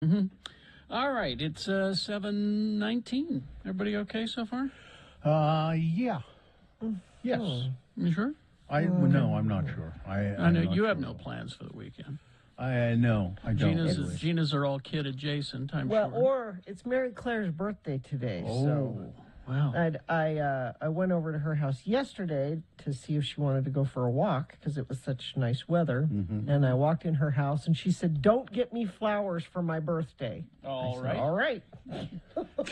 Mm-hmm. All right, it's 7:19. Everybody okay so far? Yeah. Yes. You sure? No, I'm not sure. I know you have no plans for the weekend. No, I don't. Gina's are all kid adjacent, I'm Well, sure. or it's Mary Claire's birthday today, so wow. I went over to her house yesterday to see if she wanted to go for a walk because it was such nice weather. Mm-hmm. And I walked in her house and she said, "Don't get me flowers for my birthday." All right.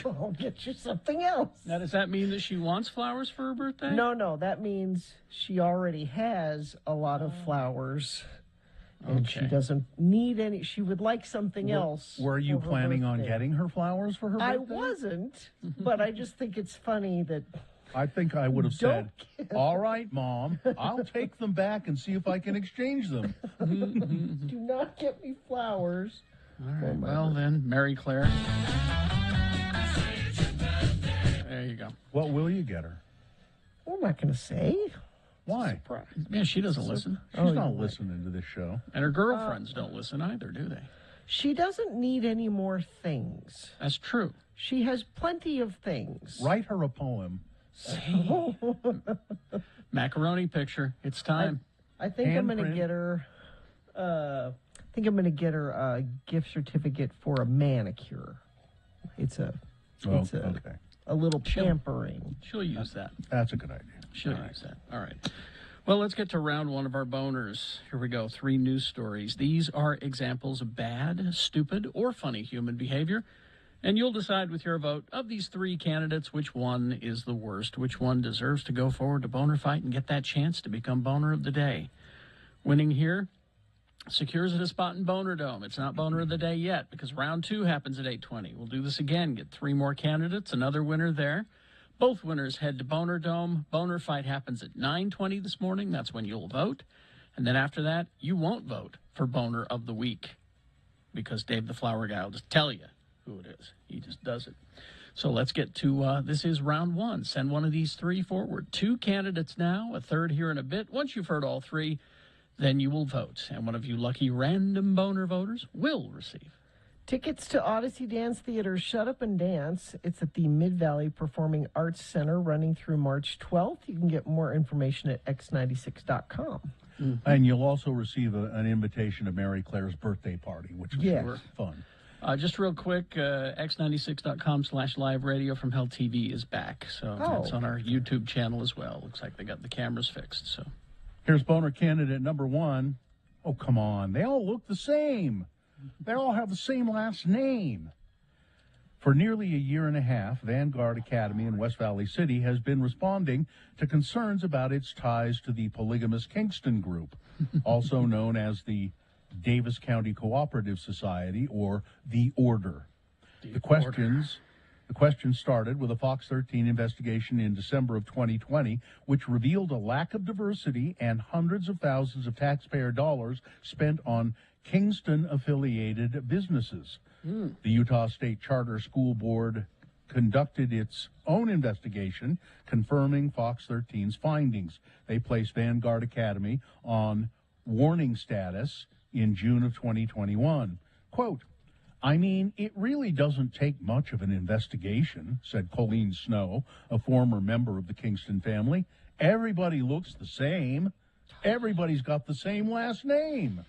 I'll get you something else. Now, does that mean that she wants flowers for her birthday? No, that means she already has a lot of flowers. And she doesn't need any. She would like something else. Were you planning on getting her flowers for her birthday? I wasn't, but I just think it's funny that. I think I would have said, "All right, Mom, I'll take them back and see if I can exchange them." Do not get me flowers. All right. Well, then, Mary Claire. There you go. What will you get her? I'm not going to say. Why? Yeah, she doesn't listen. She's not listening to this show. And her girlfriends don't listen either, do they? She doesn't need any more things. That's true. She has plenty of things. Write her a poem. Macaroni picture. It's time. I think I'm going to get her. I think I'm going to get her a gift certificate for a manicure. It's a little pampering. She'll use that. That's a good idea. She'll use that. All right. Well, let's get to round one of our boners. Here we go. 3 news stories. These are examples of bad, stupid, or funny human behavior. And you'll decide with your vote of these 3 candidates which one is the worst, which one deserves to go forward to Boner Fight and get that chance to become Boner of the Day. Winning here secures it a spot in Boner Dome. It's not Boner of the Day yet because round 2 happens at 8:20. We'll do this again, get 3 more candidates, another winner there. Both winners head to Boner Dome. Boner Fight happens at 9:20 this morning. That's when you'll vote. And then after that, you won't vote for Boner of the Week because Dave the Flower Guy will just tell you who it is. He just does it. So let's get to, this is round 1. Send one of these 3 forward. 2 candidates now, a third here in a bit. Once you've heard all 3, then you will vote. And one of you lucky random Boner voters will receive tickets to Odyssey Dance Theater's Shut Up and Dance. It's at the Mid-Valley Performing Arts Center running through March 12th. You can get more information at x96.com. Mm-hmm. And you'll also receive an invitation to Mary Claire's birthday party, which was fun. Just real quick, x96.com/live radio from Hell TV is back. So that's on our YouTube channel as well. Looks like they got the cameras fixed. So here's Boner candidate number 1. Oh, come on. They all look the same. They all have the same last name. For nearly a year and a half, Vanguard Academy in West Valley City has been responding to concerns about its ties to the polygamous Kingston Group, also known as the Davis County Cooperative Society, or the Order. The questions started with a Fox 13 investigation in December of 2020, which revealed a lack of diversity and hundreds of thousands of taxpayer dollars spent on Kingston-affiliated businesses. The Utah State Charter School Board conducted its own investigation, confirming Fox 13's findings. They placed Vanguard Academy on warning status in June of 2021. Quote, "I mean, it really doesn't take much of an investigation," said Colleen Snow, a former member of the Kingston family. "Everybody looks the same. Everybody's got the same last name."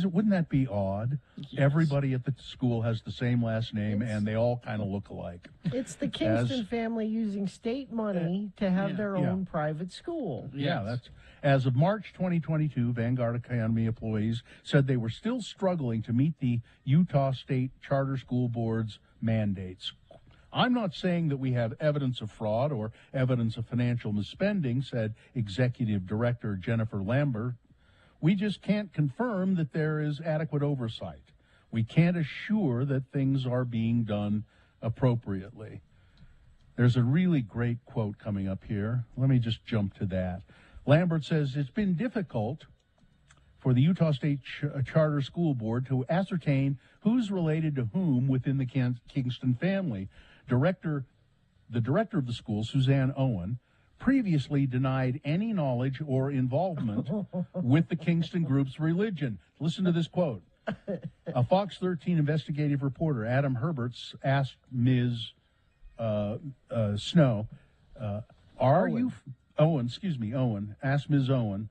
Wouldn't that be odd? Yes. Everybody at the school has the same last name, and they all kind of look alike. It's the Kingston family using state money to have their own private school. Yeah, that's as of March 2022. Vanguard Academy employees said they were still struggling to meet the Utah State Charter School Board's mandates. "I'm not saying that we have evidence of fraud or evidence of financial misspending," said Executive Director Jennifer Lambert. "We just can't confirm that there is adequate oversight. We can't assure that things are being done appropriately." There's a really great quote coming up here. Let me just jump to that. Lambert says, "It's been difficult for the Utah State Charter School Board to ascertain who's related to whom within the Kingston family. The director of the school, Suzanne Owen, previously denied any knowledge or involvement with the Kingston Group's religion." Listen to this quote. A Fox 13 investigative reporter, Adam Herberts, asked Ms. Snow, Owen asked Ms. Owen,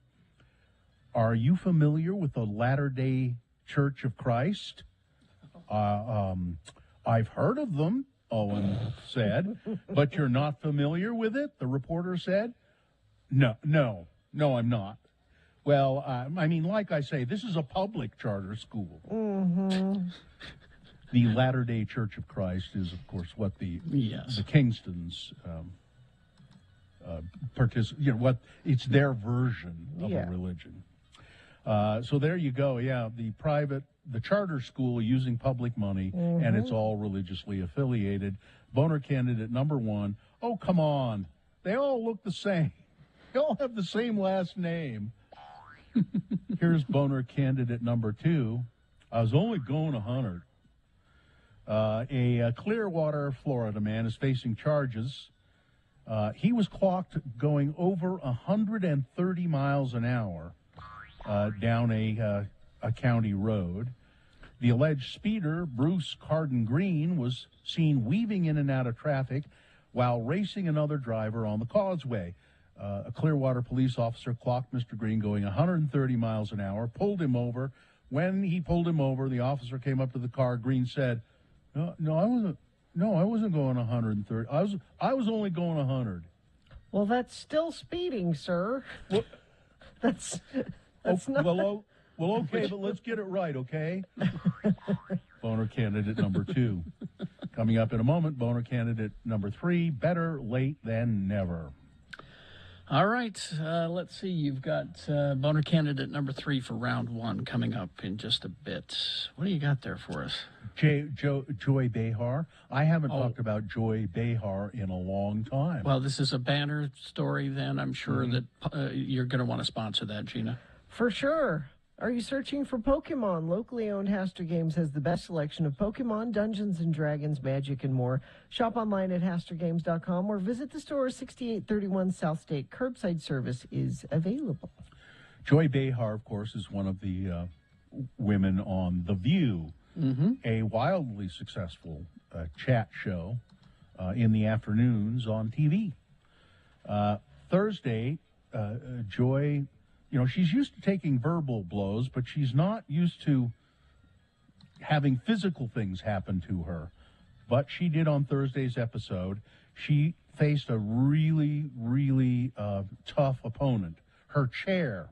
are you familiar with the Latter-day Church of Christ? I've heard of them, Owen said, but you're not familiar with it, the reporter said. No, I'm not. Well, I mean, like I say, this is a public charter school. Mm-hmm. The Latter-day Church of Christ is, of course, what the Kingstons it's their version of a religion. So there you go. Yeah, the charter school using public money, and it's all religiously affiliated. Boner candidate number 1. Oh, come on. They all look the same. They all have the same last name. Here's boner candidate number 2. I was only going 100. A Clearwater, Florida man is facing charges. He was clocked going over 130 miles an hour down a county road. The alleged speeder, Bruce Carden Green, was seen weaving in and out of traffic while racing another driver on the causeway. A Clearwater police officer clocked Mr. Green going 130 miles an hour, pulled him over. When he pulled him over, the officer came up to the car. Green said, I wasn't going 130. I was only going 100. Well, that's still speeding, sir. Well, that's not. Well, okay, but let's get it right, okay? Boner candidate number 2. Coming up in a moment, boner candidate number 3, better late than never. All right, let's see. You've got boner candidate number 3 for round 1 coming up in just a bit. What do you got there for us? Joy Behar. I haven't talked about Joy Behar in a long time. Well, this is a banner story then. I'm sure that you're going to want to sponsor that, Gina. For sure. Are you searching for Pokemon? Locally owned Haster Games has the best selection of Pokemon, Dungeons & Dragons, Magic, and more. Shop online at HasterGames.com or visit the store. 6831 South State. Curbside service is available. Joy Behar, of course, is one of the women on The View, a wildly successful chat show in the afternoons on TV. Thursday, Joy... she's used to taking verbal blows, but she's not used to having physical things happen to her. But she did on Thursday's episode. She faced a really, really tough opponent, her chair.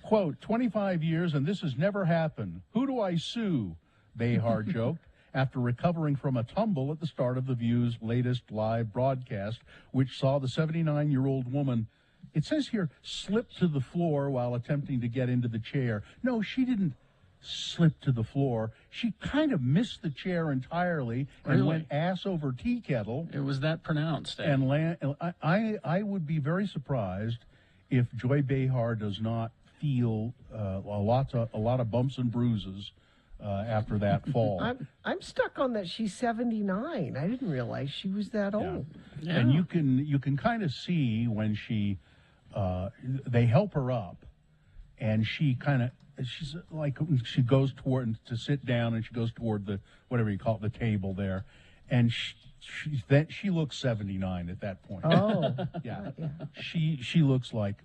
Quote, 25 years and this has never happened. Who do I sue? Behar joked after recovering from a tumble at the start of The View's latest live broadcast, which saw the 79-year-old woman, it says here, slip to the floor while attempting to get into the chair. No, she didn't slip to the floor. She kind of missed the chair entirely and went ass over tea kettle. It was that pronounced. And I would be very surprised if Joy Behar does not feel a lot of bumps and bruises after that fall. I'm stuck on that. She's 79. I didn't realize she was that old. Yeah. And you can kind of see when they help her up, and she's like, she goes toward to sit down, and she goes toward the whatever you call it, the table there, and she looks 79 at that point. Oh, yeah. She looks like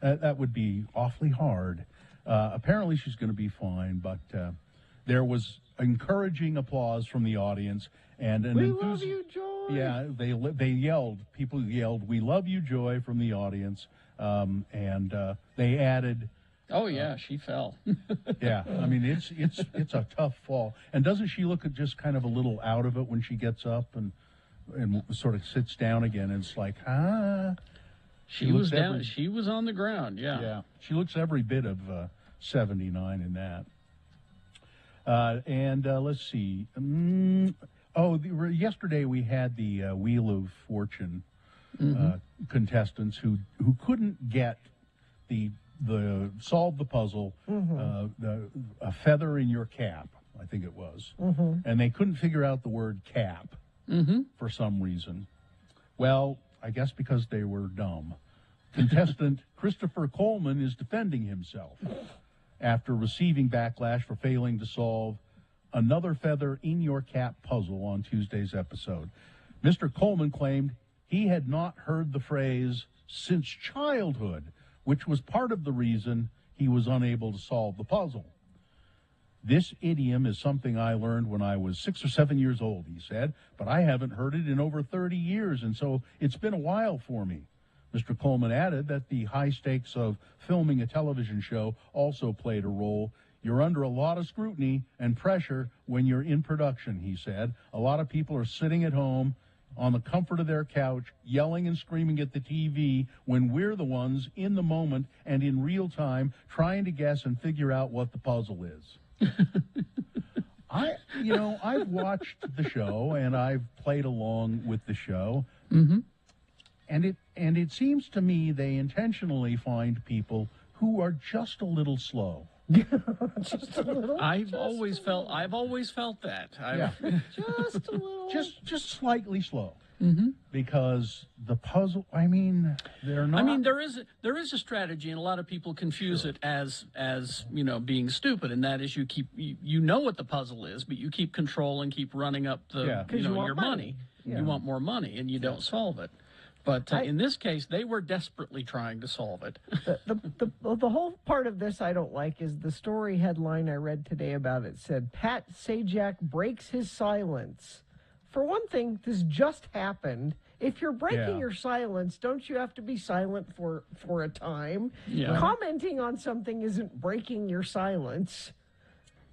that would be awfully hard. Apparently, she's going to be fine, but there was encouraging applause from the audience and we love you, Joy. Yeah, they yelled. People yelled, "We love you, Joy," from the audience, and they added. Oh yeah, she fell. Yeah, I mean it's a tough fall. And doesn't she look just kind of a little out of it when she gets up and sort of sits down again? And it's like, She was down. She was on the ground. Yeah. Yeah. She looks every bit of 79 in that. And let's see. Yesterday we had the Wheel of Fortune contestants who couldn't get the solve the puzzle. A feather in your cap, I think it was, and they couldn't figure out the word cap for some reason. Well, I guess because they were dumb. Contestant Christopher Coleman is defending himself after receiving backlash for failing to solve another feather in your cap puzzle on Tuesday's episode. Mr. Coleman claimed he had not heard the phrase since childhood, which was part of the reason he was unable to solve the puzzle. This idiom is something I learned when I was 6 or 7 years old, he said, but I haven't heard it in over 30 years, and so it's been a while for me. Mr. Coleman added that the high stakes of filming a television show also played a role. You're under a lot of scrutiny and pressure when you're in production, he said. A lot of people are sitting at home on the comfort of their couch, yelling and screaming at the TV when we're the ones in the moment and in real time trying to guess and figure out what the puzzle is. I've watched the show and I've played along with the show. Mm-hmm. And it seems to me they intentionally find people who are just a little slow. Just a little. I've always felt that. Just a little. Just slightly slow. Mm-hmm. Because the puzzle, they're not. I mean, there is a strategy, and a lot of people confuse it as being stupid, and that is you know what the puzzle is, but you keep control and keep running up your money. Yeah. You want more money, and you don't solve it. But in this case, they were desperately trying to solve it. The whole part of this I don't like is the story headline I read today about it said, Pat Sajak breaks his silence. For one thing, this just happened. If you're breaking your silence, don't you have to be silent for a time? Yeah. Commenting on something isn't breaking your silence.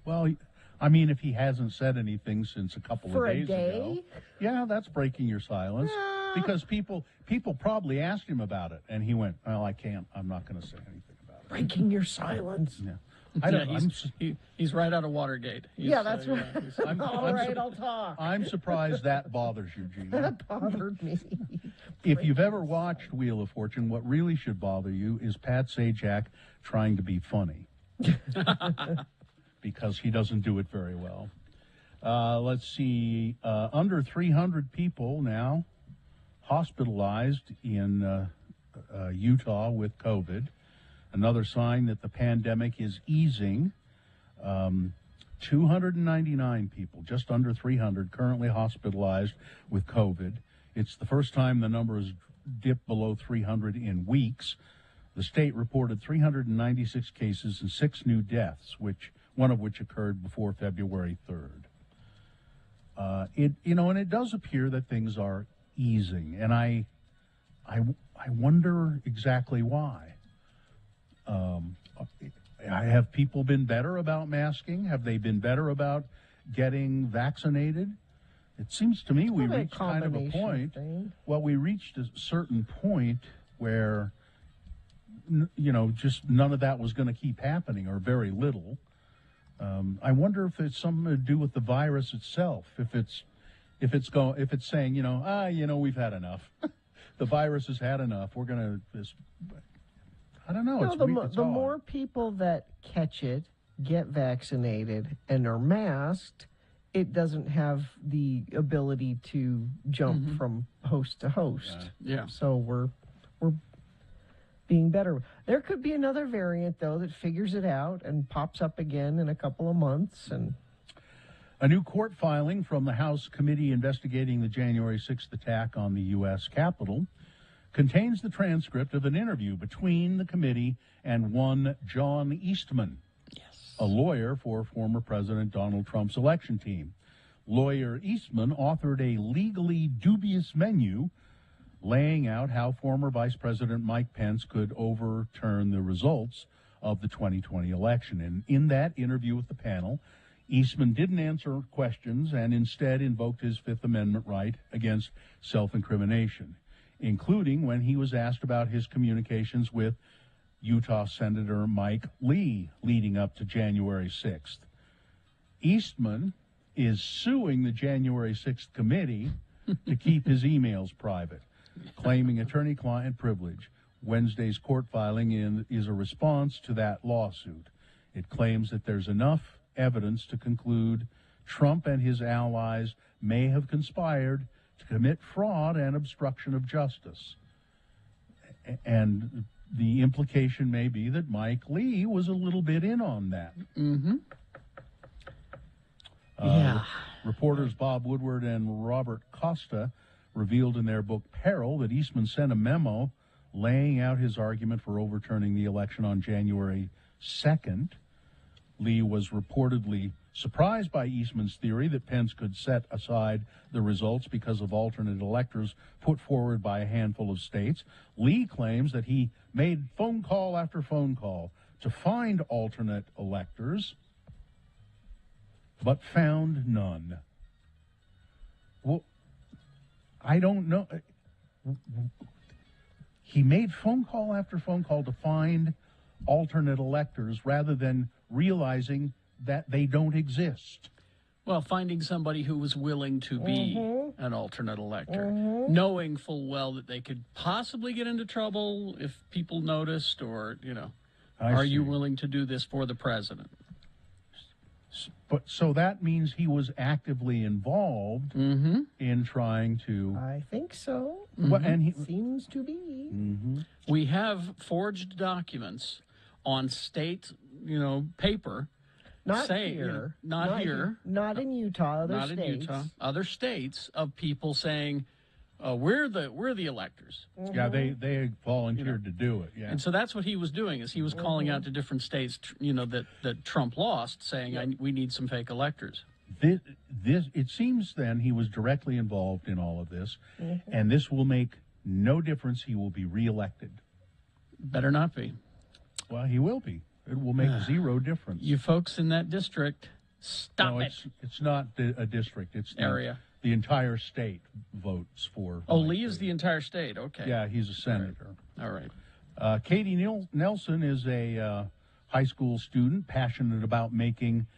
Well, I mean, if he hasn't said anything since a couple For of a days day? ago, that's breaking your silence. Because people probably asked him about it, and he went, "Well, I'm not going to say anything about it." Breaking your silence. Yeah. He's right out of Watergate. That's right. All right, I'll talk. I'm surprised that bothers you, Gene. That bothered me. If you've ever watched Wheel of Fortune, what really should bother you is Pat Sajak trying to be funny. Because he doesn't do it very well. Let's see, under 300 people now hospitalized in Utah with COVID. Another sign that the pandemic is easing. 299 people, just under 300, currently hospitalized with COVID. It's the first time the number has dipped below 300 in weeks. The state reported 396 cases and 6 new deaths, one of which occurred before February 3rd. And it does appear that things are easing, and I wonder exactly why. Have people been better about masking? Have they been better about getting vaccinated? It seems to me we reached kind of a point. Well, we reached a certain point where, just none of that was going to keep happening, or very little. I wonder if it's something to do with the virus itself. If it's saying, we've had enough. The virus has had enough. We're going to. I don't know. The more people that catch it, get vaccinated, and are masked, it doesn't have the ability to jump from host to host. Yeah. So we're being better. There could be another variant, though, that figures it out and pops up again in a couple of months. And a new court filing from the House committee investigating the January 6th attack on the U.S. Capitol contains the transcript of an interview between the committee and one John Eastman, a lawyer for former President Donald Trump's election team. Lawyer Eastman authored a legally dubious menu laying out how former Vice President Mike Pence could overturn the results of the 2020 election. And in that interview with the panel, Eastman didn't answer questions and instead invoked his Fifth Amendment right against self-incrimination, including when he was asked about his communications with Utah Senator Mike Lee leading up to January 6th. Eastman is suing the January 6th committee to keep his emails private, claiming attorney-client privilege. Wednesday's court filing is a response to that lawsuit. It claims that there's enough evidence to conclude Trump and his allies may have conspired to commit fraud and obstruction of justice. And the implication may be that Mike Lee was a little bit in on that. Mm-hmm. Yeah. Reporters Bob Woodward and Robert Costa revealed in their book Peril that Eastman sent a memo laying out his argument for overturning the election on January 2nd. Lee was reportedly surprised by Eastman's theory that Pence could set aside the results because of alternate electors put forward by a handful of states. Lee claims that he made phone call after phone call to find alternate electors, but found none. Well, I don't know. He made phone call after phone call to find alternate electors rather than realizing that they don't exist. Well, finding somebody who was willing to be an alternate elector, knowing full well that they could possibly get into trouble if people noticed, or, are you willing to do this for the president? But so that means he was actively involved in trying to. I think so. Well, and he seems to be. We have forged documents on state, paper. Not here. Not here. Not in Utah. Other states. In Utah. Other states of people saying, we're the electors. Yeah, they volunteered to do it. Yeah, and so that's what he was doing. Is he was calling out to different states, that Trump lost, saying we need some fake electors. This it seems then he was directly involved in all of this, and this will make no difference. He will be reelected. Better not be. Well, he will be. It will make zero difference. You folks in that district, stop it. It's not a district. It's area. The entire state votes for. Oh, Lee is the entire state. Okay. Yeah, he's a senator. All right. Katie Nelson is a high school student passionate about making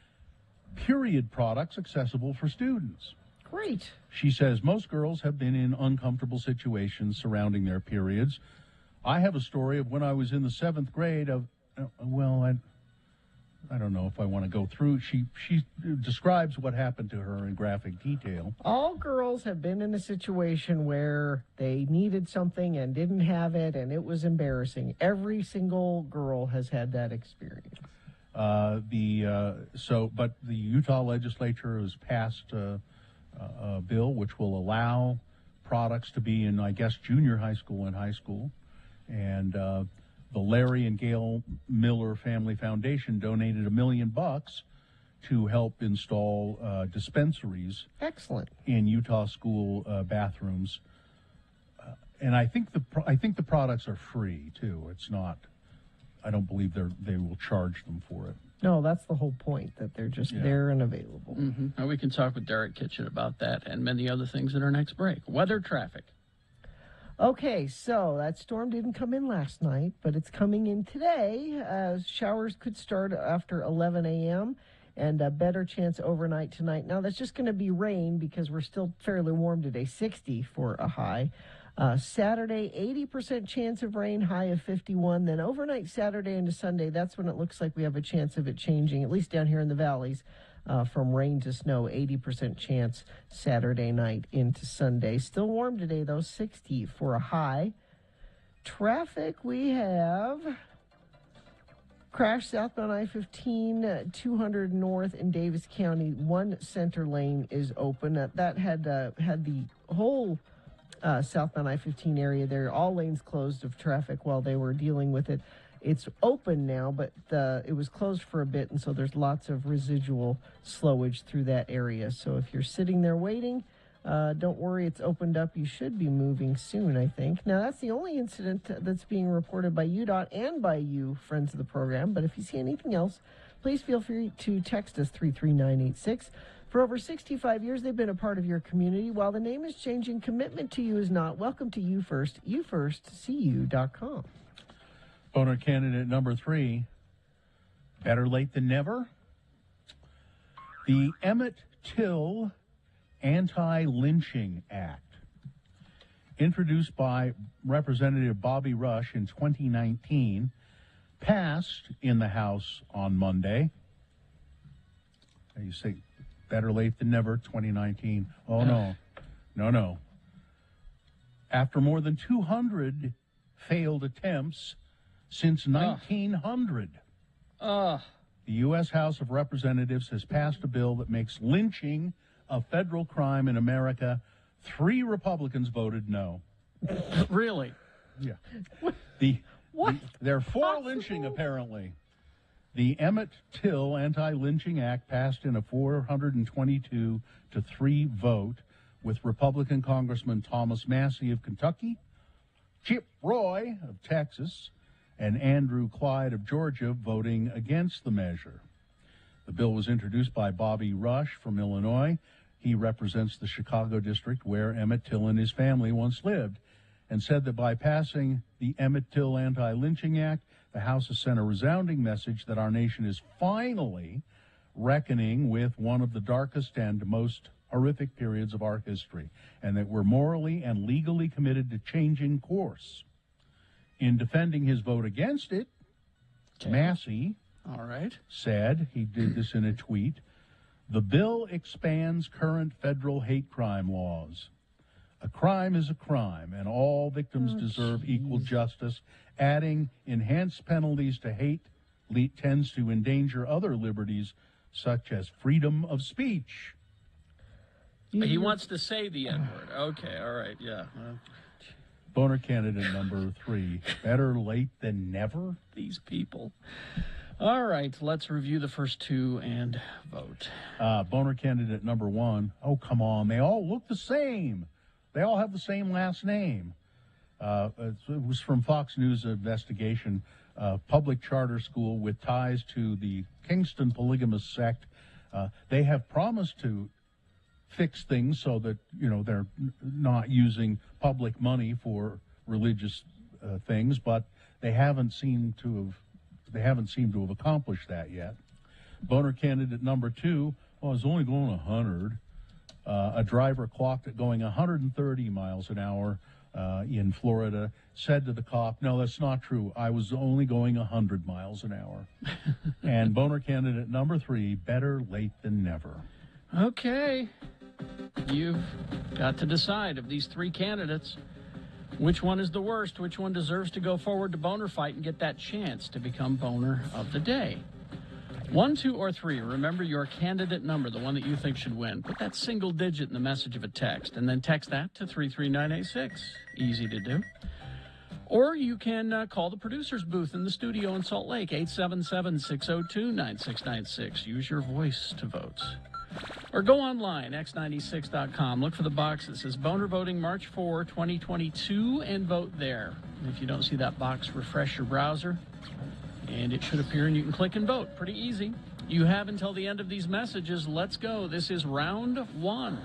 period products accessible for students. Great. She says most girls have been in uncomfortable situations surrounding their periods. I have a story of when I was in the 7th grade of, I don't know if I want to go through. She describes what happened to her in graphic detail. All girls have been in a situation where they needed something and didn't have it, and it was embarrassing. Every single girl has had that experience. But the Utah Legislature has passed a bill which will allow products to be in, I guess, junior high school and high school. And the Larry and Gail Miller Family Foundation donated $1 million to help install dispensaries. Excellent. In Utah school bathrooms. And I think the products are free too. It's not. I don't believe they will charge them for it. No, that's the whole point, that they're just there and available. Now we can talk with Derek Kitchen about that and many other things in our next break. Weather, traffic. Okay, so that storm didn't come in last night, but it's coming in today. Showers could start after 11 a.m. and a better chance overnight tonight. Now, that's just going to be rain because we're still fairly warm today, 60 for a high. Saturday, 80% chance of rain, high of 51. Then overnight Saturday into Sunday, that's when it looks like we have a chance of it changing, at least down here in the valleys. From rain to snow, 80% chance Saturday night into Sunday. Still warm today, though, 60 for a high. Traffic, we have crash southbound I-15, 200 north in Davis County. One center lane is open. That had the whole southbound I-15 area there, all lanes closed of traffic while they were dealing with it. It's open now, but it was closed for a bit, and so there's lots of residual slowage through that area. So if you're sitting there waiting, don't worry, it's opened up. You should be moving soon, I think. Now, that's the only incident that's being reported by UDOT and by you, friends of the program. But if you see anything else, please feel free to text us 33986. For over 65 years, they've been a part of your community. While the name is changing, commitment to you is not. Welcome to You First, YouFirstCU.com. Boner candidate number 3, better late than never. The Emmett Till Anti-Lynching Act, introduced by Representative Bobby Rush in 2019, passed in the House on Monday. You say better late than never, 2019. Oh, no. After more than 200 failed attempts since 1900. The U.S. House of Representatives has passed a bill that makes lynching a federal crime in America. 3 Republicans voted no. Really? Yeah. What? There are 4 lynching, apparently. The Emmett Till Anti-Lynching Act passed in a 422-3 vote, with Republican Congressman Thomas Massey of Kentucky, Chip Roy of Texas, and Andrew Clyde of Georgia voting against the measure. The bill was introduced by Bobby Rush from Illinois. He represents the Chicago district where Emmett Till and his family once lived, and said that by passing the Emmett Till Anti-Lynching Act, the House has sent a resounding message that our nation is finally reckoning with one of the darkest and most horrific periods of our history, and that we're morally and legally committed to changing course. In defending his vote against it, Massey said, he did this in a tweet, the bill expands current federal hate crime laws. A crime is a crime, and all victims deserve equal justice. Adding enhanced penalties to hate tends to endanger other liberties, such as freedom of speech. He wants to say the N-word. Okay, all right, yeah. Boner candidate number 3, better late than never? These people. All right, let's review the first 2 and vote. Boner candidate number 1, oh, come on, they all look the same. They all have the same last name. It was from Fox News investigation. Public charter school with ties to the Kingston polygamous sect. They have promised to fix things so that, they're not using public money for religious things, but they haven't seemed to have accomplished that yet. Boner candidate number 2, I was only going 100. A driver clocked at going 130 miles an hour in Florida said to the cop, no, that's not true. I was only going 100 miles an hour. And Boner candidate number 3, better late than never. Okay. You've got to decide of these 3 candidates, which one is the worst, which one deserves to go forward to Boner Fight and get that chance to become Boner of the Day. 1, 2, or 3. Remember your candidate number, the one that you think should win. Put that single digit in the message of a text, and then text that to 33986. Easy to do. Or you can call the producer's booth in the studio in Salt Lake, 877-602-9696. Use your voice to vote. Or go online, x96.com. Look for the box that says Boner Voting March 4, 2022, and vote there. And if you don't see that box, refresh your browser, and it should appear, and you can click and vote. Pretty easy. You have until the end of these messages. Let's go. This is round 1.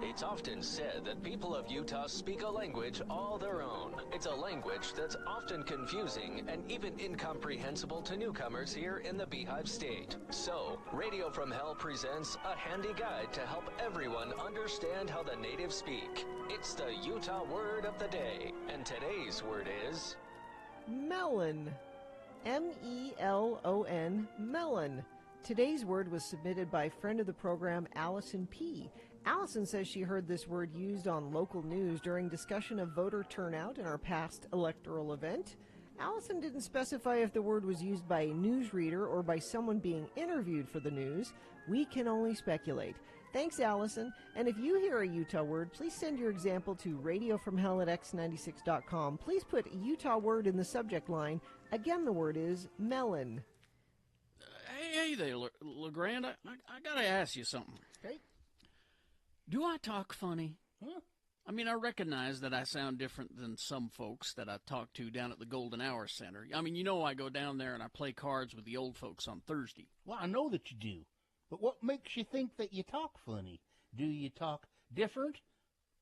It's often said that people of Utah speak a language all their own. It's a language that's often confusing and even incomprehensible to newcomers here in the Beehive State. So, Radio from Hell presents a handy guide to help everyone understand how the natives speak. It's the Utah word of the day, and today's word is... melon. M-E-L-O-N, melon. Today's word was submitted by friend of the program, Allison P. Allison says she heard this word used on local news during discussion of voter turnout in our past electoral event. Allison didn't specify if the word was used by a newsreader or by someone being interviewed for the news. We can only speculate. Thanks, Allison. And if you hear a Utah word, please send your example to radiofromhell@x96.com. Please put Utah word in the subject line. Again, the word is melon. Hey there, LeGrand. I got to ask you something. Okay. Do I talk funny? Huh? I mean, I recognize that I sound different than some folks that I talk to down at the Golden Hour Center. I mean, I go down there and I play cards with the old folks on Thursday. Well, I know that you do. But what makes you think that you talk funny? Do you talk different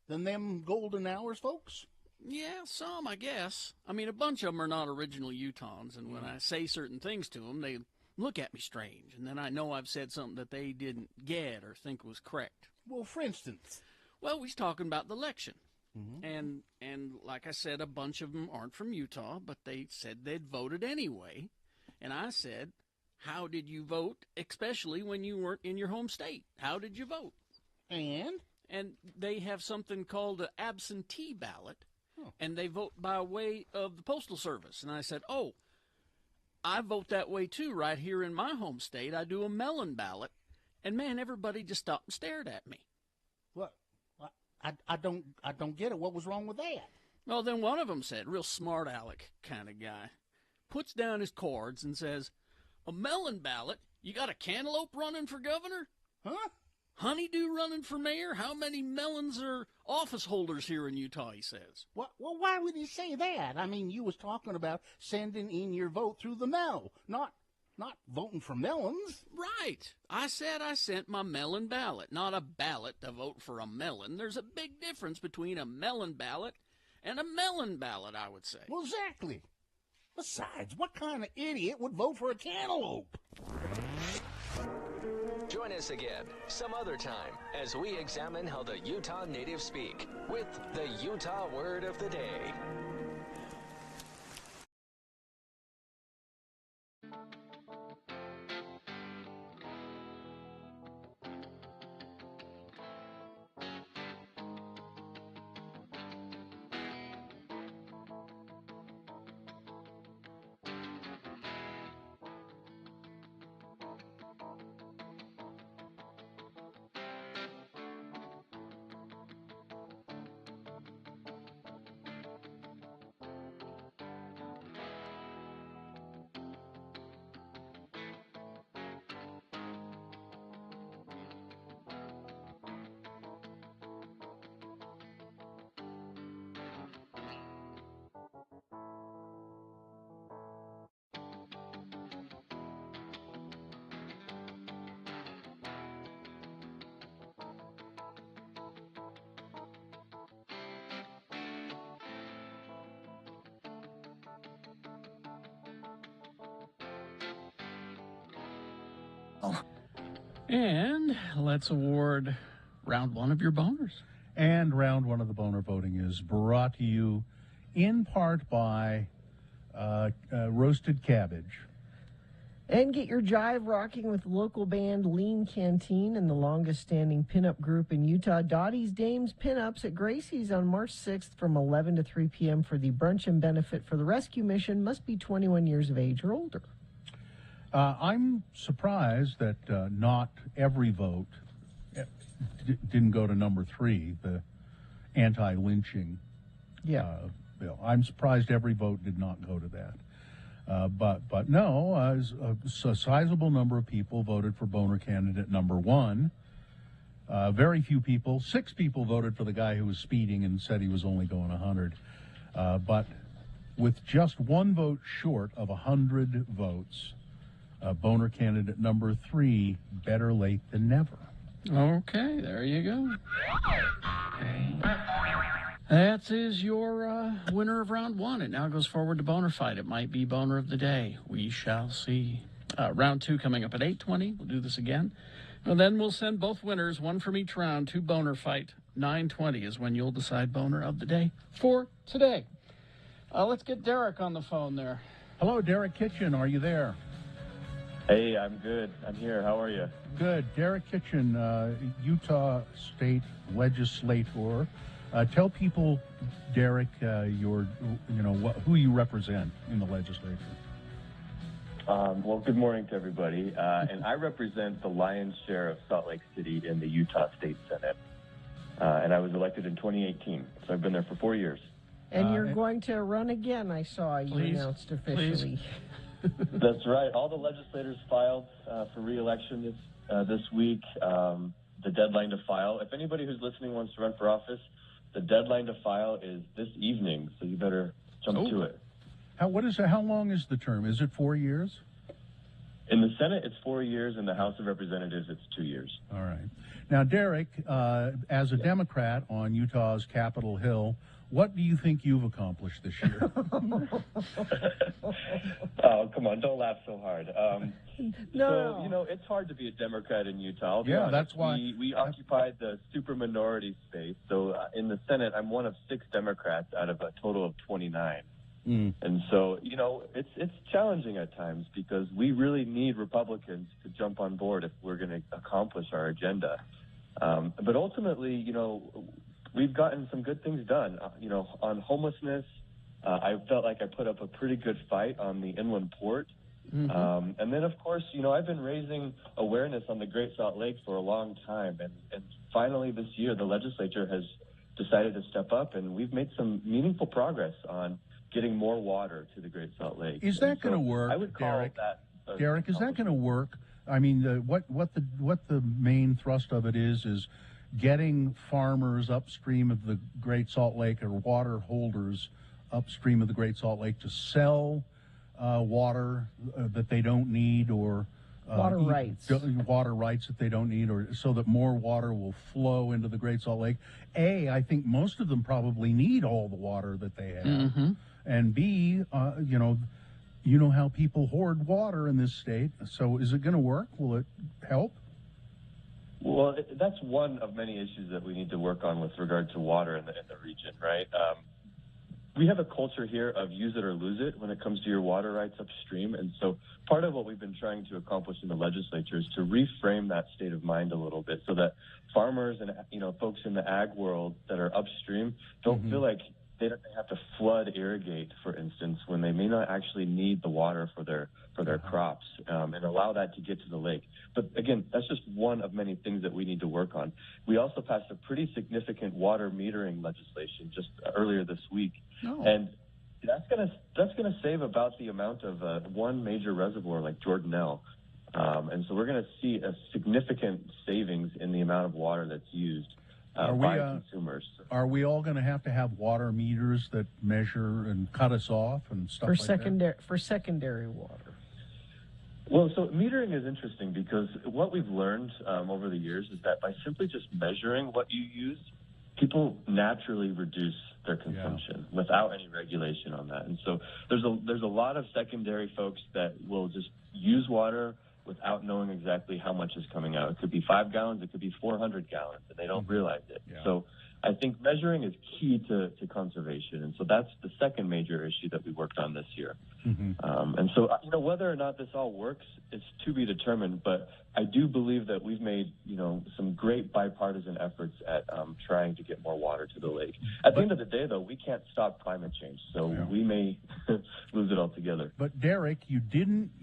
than them Golden Hours folks? Yeah, some, I guess. I mean, a bunch of them are not original Utahns, and when I say certain things to them, they look at me strange, and then I know I've said something that they didn't get or think was correct. Well, for instance. Well, we's talking about the election. And like I said, a bunch of them aren't from Utah, but they said they'd voted anyway. And I said, how did you vote, especially when you weren't in your home state? How did you vote? And they have something called an absentee ballot, and they vote by way of the Postal Service. And I said, oh, I vote that way too right here in my home state. I do a mail-in ballot, and man, everybody just stopped and stared at me. What? I don't get it. What was wrong with that? Well, then one of them said, real smart aleck kind of guy, puts down his cards and says, a melon ballot? You got a cantaloupe running for governor? Huh? Honeydew running for mayor? How many melons are office holders here in Utah, he says. Well, why would he say that? I mean, you was talking about sending in your vote through the mail, not voting for melons. Right. I said I sent my melon ballot, not a ballot to vote for a melon. There's a big difference between a melon ballot and a melon ballot, I would say. Well, exactly. Besides, what kind of idiot would vote for a cantaloupe? Join us again some other time as we examine how the Utah natives speak with the Utah Word of the Day. And let's award round one of your boners. And round one of the boner voting is brought to you in part by Roasted Cabbage. And get your jive rocking with local band Lean Canteen and the longest-standing pinup group in Utah, Dottie's Dames Pinups at Gracie's on March 6th from 11 to 3 p.m. for the brunch and benefit for the rescue mission. Must be 21 years of age or older. I'm surprised that not every vote didn't go to number 3, the anti-lynching bill. I'm surprised every vote did not go to that. But no, a sizable number of people voted for boner candidate number 1. Very few people, 6 people voted for the guy who was speeding and said he was only going 100. But with just 1 vote short of 100 votes, boner candidate number 3, better late than never. Okay, there you go. That is your winner of round 1. It now goes forward to Boner Fight. It might be Boner of the Day. We shall see. Round 2 coming up at 8:20. We'll do this again. And then we'll send both winners, one from each round, to Boner Fight. 9:20 is when you'll decide Boner of the Day for today. Let's get Derek on the phone there. Hello, Derek Kitchen. Are you there? Hey, I'm good. I'm here. How are you? Good. Derek Kitchen, Utah State Legislator. Tell people, Derek, who you represent in the legislature. Well, good morning to everybody. And I represent the lion's share of Salt Lake City in the Utah State Senate. And I was elected in 2018, so I've been there for 4 years. And you're going to run again, I saw you announced officially. That's right. All the legislators filed for re-election this week. The deadline to file. If anybody who's listening wants to run for office, the deadline to file is this evening, so you better jump to it. How long is the term? Is it 4 years? In the Senate, it's 4 years. In the House of Representatives, it's 2 years. All right. Now, Derek, as a Democrat on Utah's Capitol Hill, what do you think you've accomplished this year? Oh, come on, don't laugh so hard. No. So, it's hard to be a Democrat in Utah. I'll be Yeah, honest. that's why. We occupied the super minority space. So in the Senate, I'm one of 6 Democrats out of a total of 29. And so, it's challenging at times because we really need Republicans to jump on board if we're going to accomplish our agenda. But ultimately, we've gotten some good things done. On homelessness, I felt like I put up a pretty good fight on the inland port. And then, of course, I've been raising awareness on the Great Salt Lake for a long time. And finally this year, the legislature has decided to step up, and we've made some meaningful progress on getting more water to the Great Salt Lake. Is that going to work, I would call Derek? that Derek, is that going to work? I mean, what the main thrust of it is getting farmers upstream of the Great Salt Lake or water holders upstream of the Great Salt Lake to sell water that they don't need, or water rights that they don't need, or so that more water will flow into the Great Salt Lake. I think most of them probably need all the water that they have. And B, you know how people hoard water in this state. So is it going to work? Will it help? Well, that's one of many issues that we need to work on with regard to water in the region, right? We have a culture here of use it or lose it when it comes to your water rights upstream. And so part of what we've been trying to accomplish in the legislature is to reframe that state of mind a little bit so that farmers and, folks in the ag world that are upstream don't feel like they don't have to flood irrigate, for instance, when they may not actually need the water for their crops, and allow that to get to the lake. But again, that's just one of many things that we need to work on. We also passed a pretty significant water metering legislation just earlier this week, and that's gonna save about the amount of one major reservoir like Jordanelle. And so we're going to see a significant savings in the amount of water that's used by consumers. Are we all going to have water meters that measure and cut us off and stuff for secondary water? Well, so metering is interesting because what we've learned over the years is that by simply just measuring what you use, people naturally reduce their consumption without any regulation on that. And so there's a lot of secondary folks that will just use water without knowing exactly how much is coming out. It could be 5 gallons, it could be 400 gallons, and they don't realize it. So I think measuring is key to conservation, and so that's the second major issue that we worked on this year. And so, whether or not this all works, it's to be determined, but I do believe that we've made, some great bipartisan efforts at trying to get more water to the lake. At the end of the day, though, we can't stop climate change, so we may lose it altogether. But Derek, Vizzy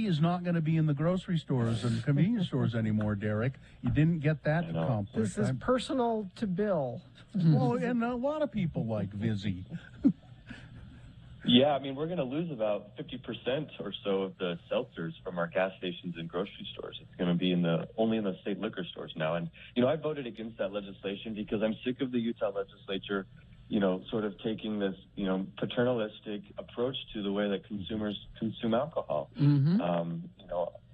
is not going to be in the grocery stores and convenience stores anymore, Derek. You didn't get that accomplished. This is personal to Bill. Well, and a lot of people like Vizzy. Yeah, I mean, we're going to lose about 50% or so of the seltzers from our gas stations and grocery stores. It's going to be only in the state liquor stores now. And, I voted against that legislation because I'm sick of the Utah legislature, sort of taking this, paternalistic approach to the way that consumers consume alcohol.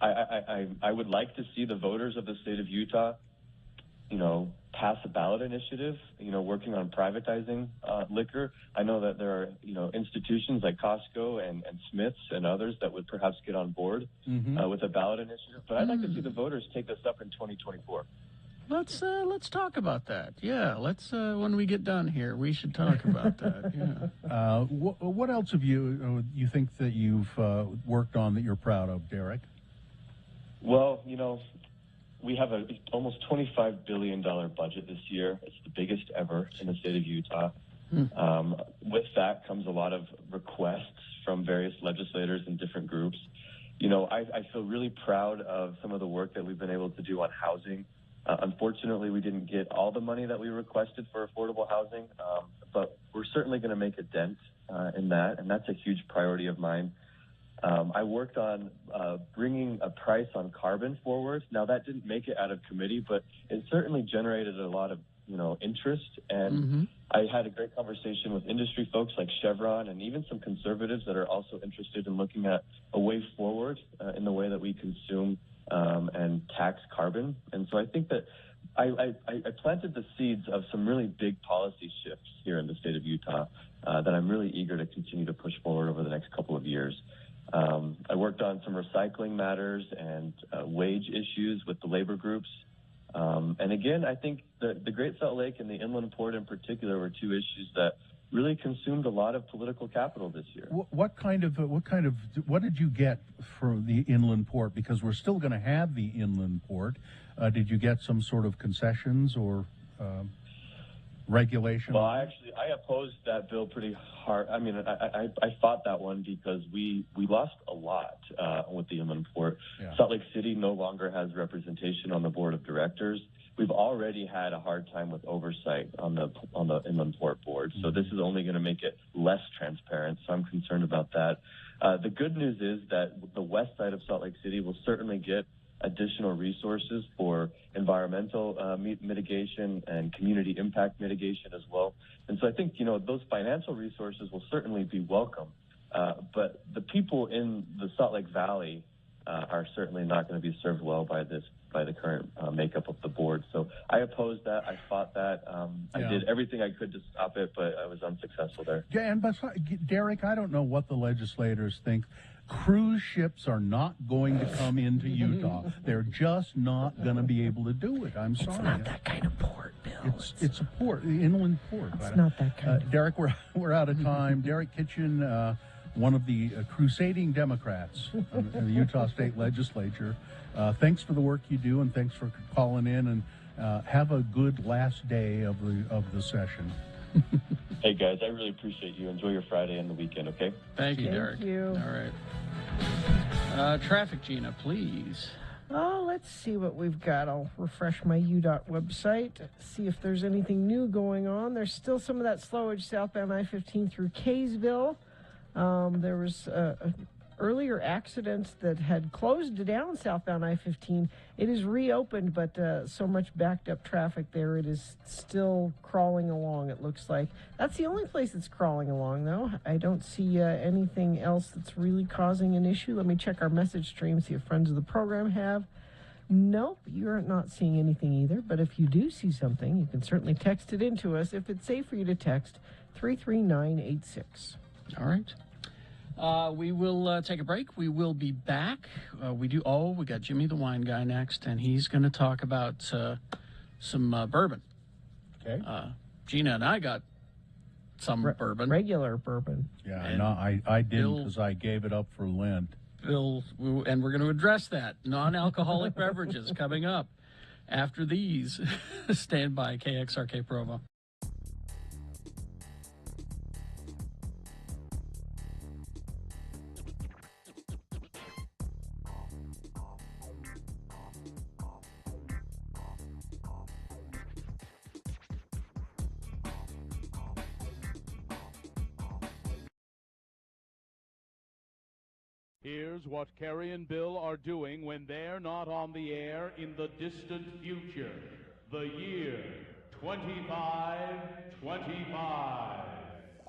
I would like to see the voters of the state of Utah, pass a ballot initiative, working on privatizing liquor. I know that there are, institutions like Costco and Smith's and others that would perhaps get on board with a ballot initiative. But I'd like to see the voters take this up in 2024. Let's talk about that. Yeah, let's when we get done here, we should talk about that. Yeah. What else have you think that you've worked on that you're proud of, Derek? Well, we have a almost $25 billion budget this year. It's the biggest ever in the state of Utah. With that comes a lot of requests from various legislators and different groups. I feel really proud of some of the work that we've been able to do on housing. Unfortunately, we didn't get all the money that we requested for affordable housing, but we're certainly going to make a dent in that, and that's a huge priority of mine. I worked on bringing a price on carbon forward. Now, that didn't make it out of committee, but it certainly generated a lot of, interest. And, I had a great conversation with industry folks like Chevron and even some conservatives that are also interested in looking at a way forward in the way that we consume and tax carbon. And so I think that I planted the seeds of some really big policy shifts here in the state of Utah that I'm really eager to continue to push forward over the next couple of years. I worked on some recycling matters and wage issues with the labor groups. And again, I think the Great Salt Lake and the Inland Port in particular were two issues that really consumed a lot of political capital this year. What did you get for the Inland Port? Because we're still going to have the Inland Port. Did you get some sort of concessions or regulation? Well, I opposed that bill pretty hard. I mean, I fought that one because we lost a lot with the Inland Port. Yeah. Salt Lake City no longer has representation on the board of directors. We've already had a hard time with oversight on the Inland Port board, so this is only going to make it less transparent. So I'm concerned about that. The good news is that the west side of Salt Lake City will certainly get additional resources for environmental mitigation and community impact mitigation as well. And so I think, those financial resources will certainly be welcome. But the people in the Salt Lake Valley are certainly not going to be served well by the current makeup of the board. So I opposed that. I fought that. I did everything I could to stop it, but I was unsuccessful there. Yeah, and Derek, I don't know what the legislators think. Cruise ships are not going to come into Utah. They're just not going to be able to do it. I'm sorry. It's not that kind of port, Bill. It's a port, the inland port. It's not that kind of Derek, we're out of time. Derek Kitchen, one of the crusading Democrats in the Utah State Legislature. Thanks for the work you do, and thanks for calling in, and have a good last day of the session. Hey, guys, I really appreciate you. Enjoy your Friday and the weekend, okay? Thank you, Derek. Thank you. All right. Traffic, Gina, please. Oh, let's see what we've got. I'll refresh my UDOT website, see if there's anything new going on. There's still some of that slowage southbound I-15 through Kaysville. There was earlier accidents that had closed down southbound I-15. It is reopened, but so much backed up traffic there, it is still crawling along, it looks like. That's the only place it's crawling along, though. I don't see anything else that's really causing an issue. Let me check our message stream, see if friends of the program have. Nope, you're not seeing anything either, but if you do see something, you can certainly text it in to us. If it's safe for you to text, 33986. All right. We will take a break. We will be back. We got Jimmy the wine guy next, and he's going to talk about some bourbon. Okay. Gina and I got some bourbon. Regular bourbon. Yeah, And no, I didn't Bill- because I gave it up for Lent. And we're going to address that. Non-alcoholic beverages coming up after these. Stand by, KXRK Provo. Here's what Carrie and Bill are doing when they're not on the air in the distant future. The year 2525.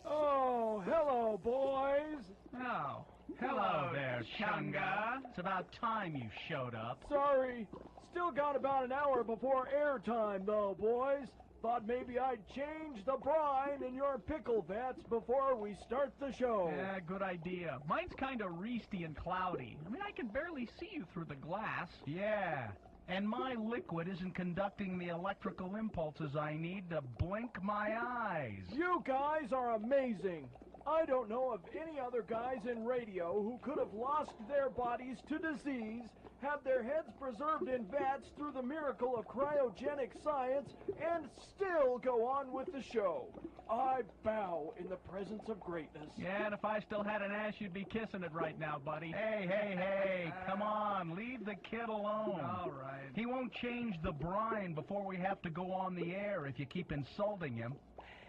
Oh, hello, boys. Oh, hello there, Chunga. It's about time you showed up. Sorry. Still got about an hour before airtime, though, boys. Thought maybe I'd change the brine in your pickle vats before we start the show. Yeah, good idea. Mine's kind of reesty and cloudy. I mean, I can barely see you through the glass. Yeah, and my liquid isn't conducting the electrical impulses I need to blink my eyes. You guys are amazing. I don't know of any other guys in radio who could have lost their bodies to disease, had their heads preserved in vats through the miracle of cryogenic science, and still go on with the show. I bow in the presence of greatness. Yeah, and if I still had an ass, you'd be kissing it right now, buddy. Hey, come on, leave the kid alone. All right. He won't change the brine before we have to go on the air if you keep insulting him.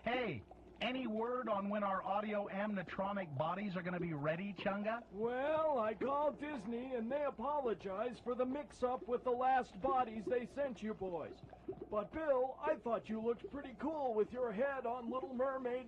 Hey, Any word on when our audio animatronic bodies are going to be ready, Chunga? Well, I called Disney and they apologized for the mix-up with the last bodies they sent you boys. But Bill, I thought you looked pretty cool with your head on Little Mermaid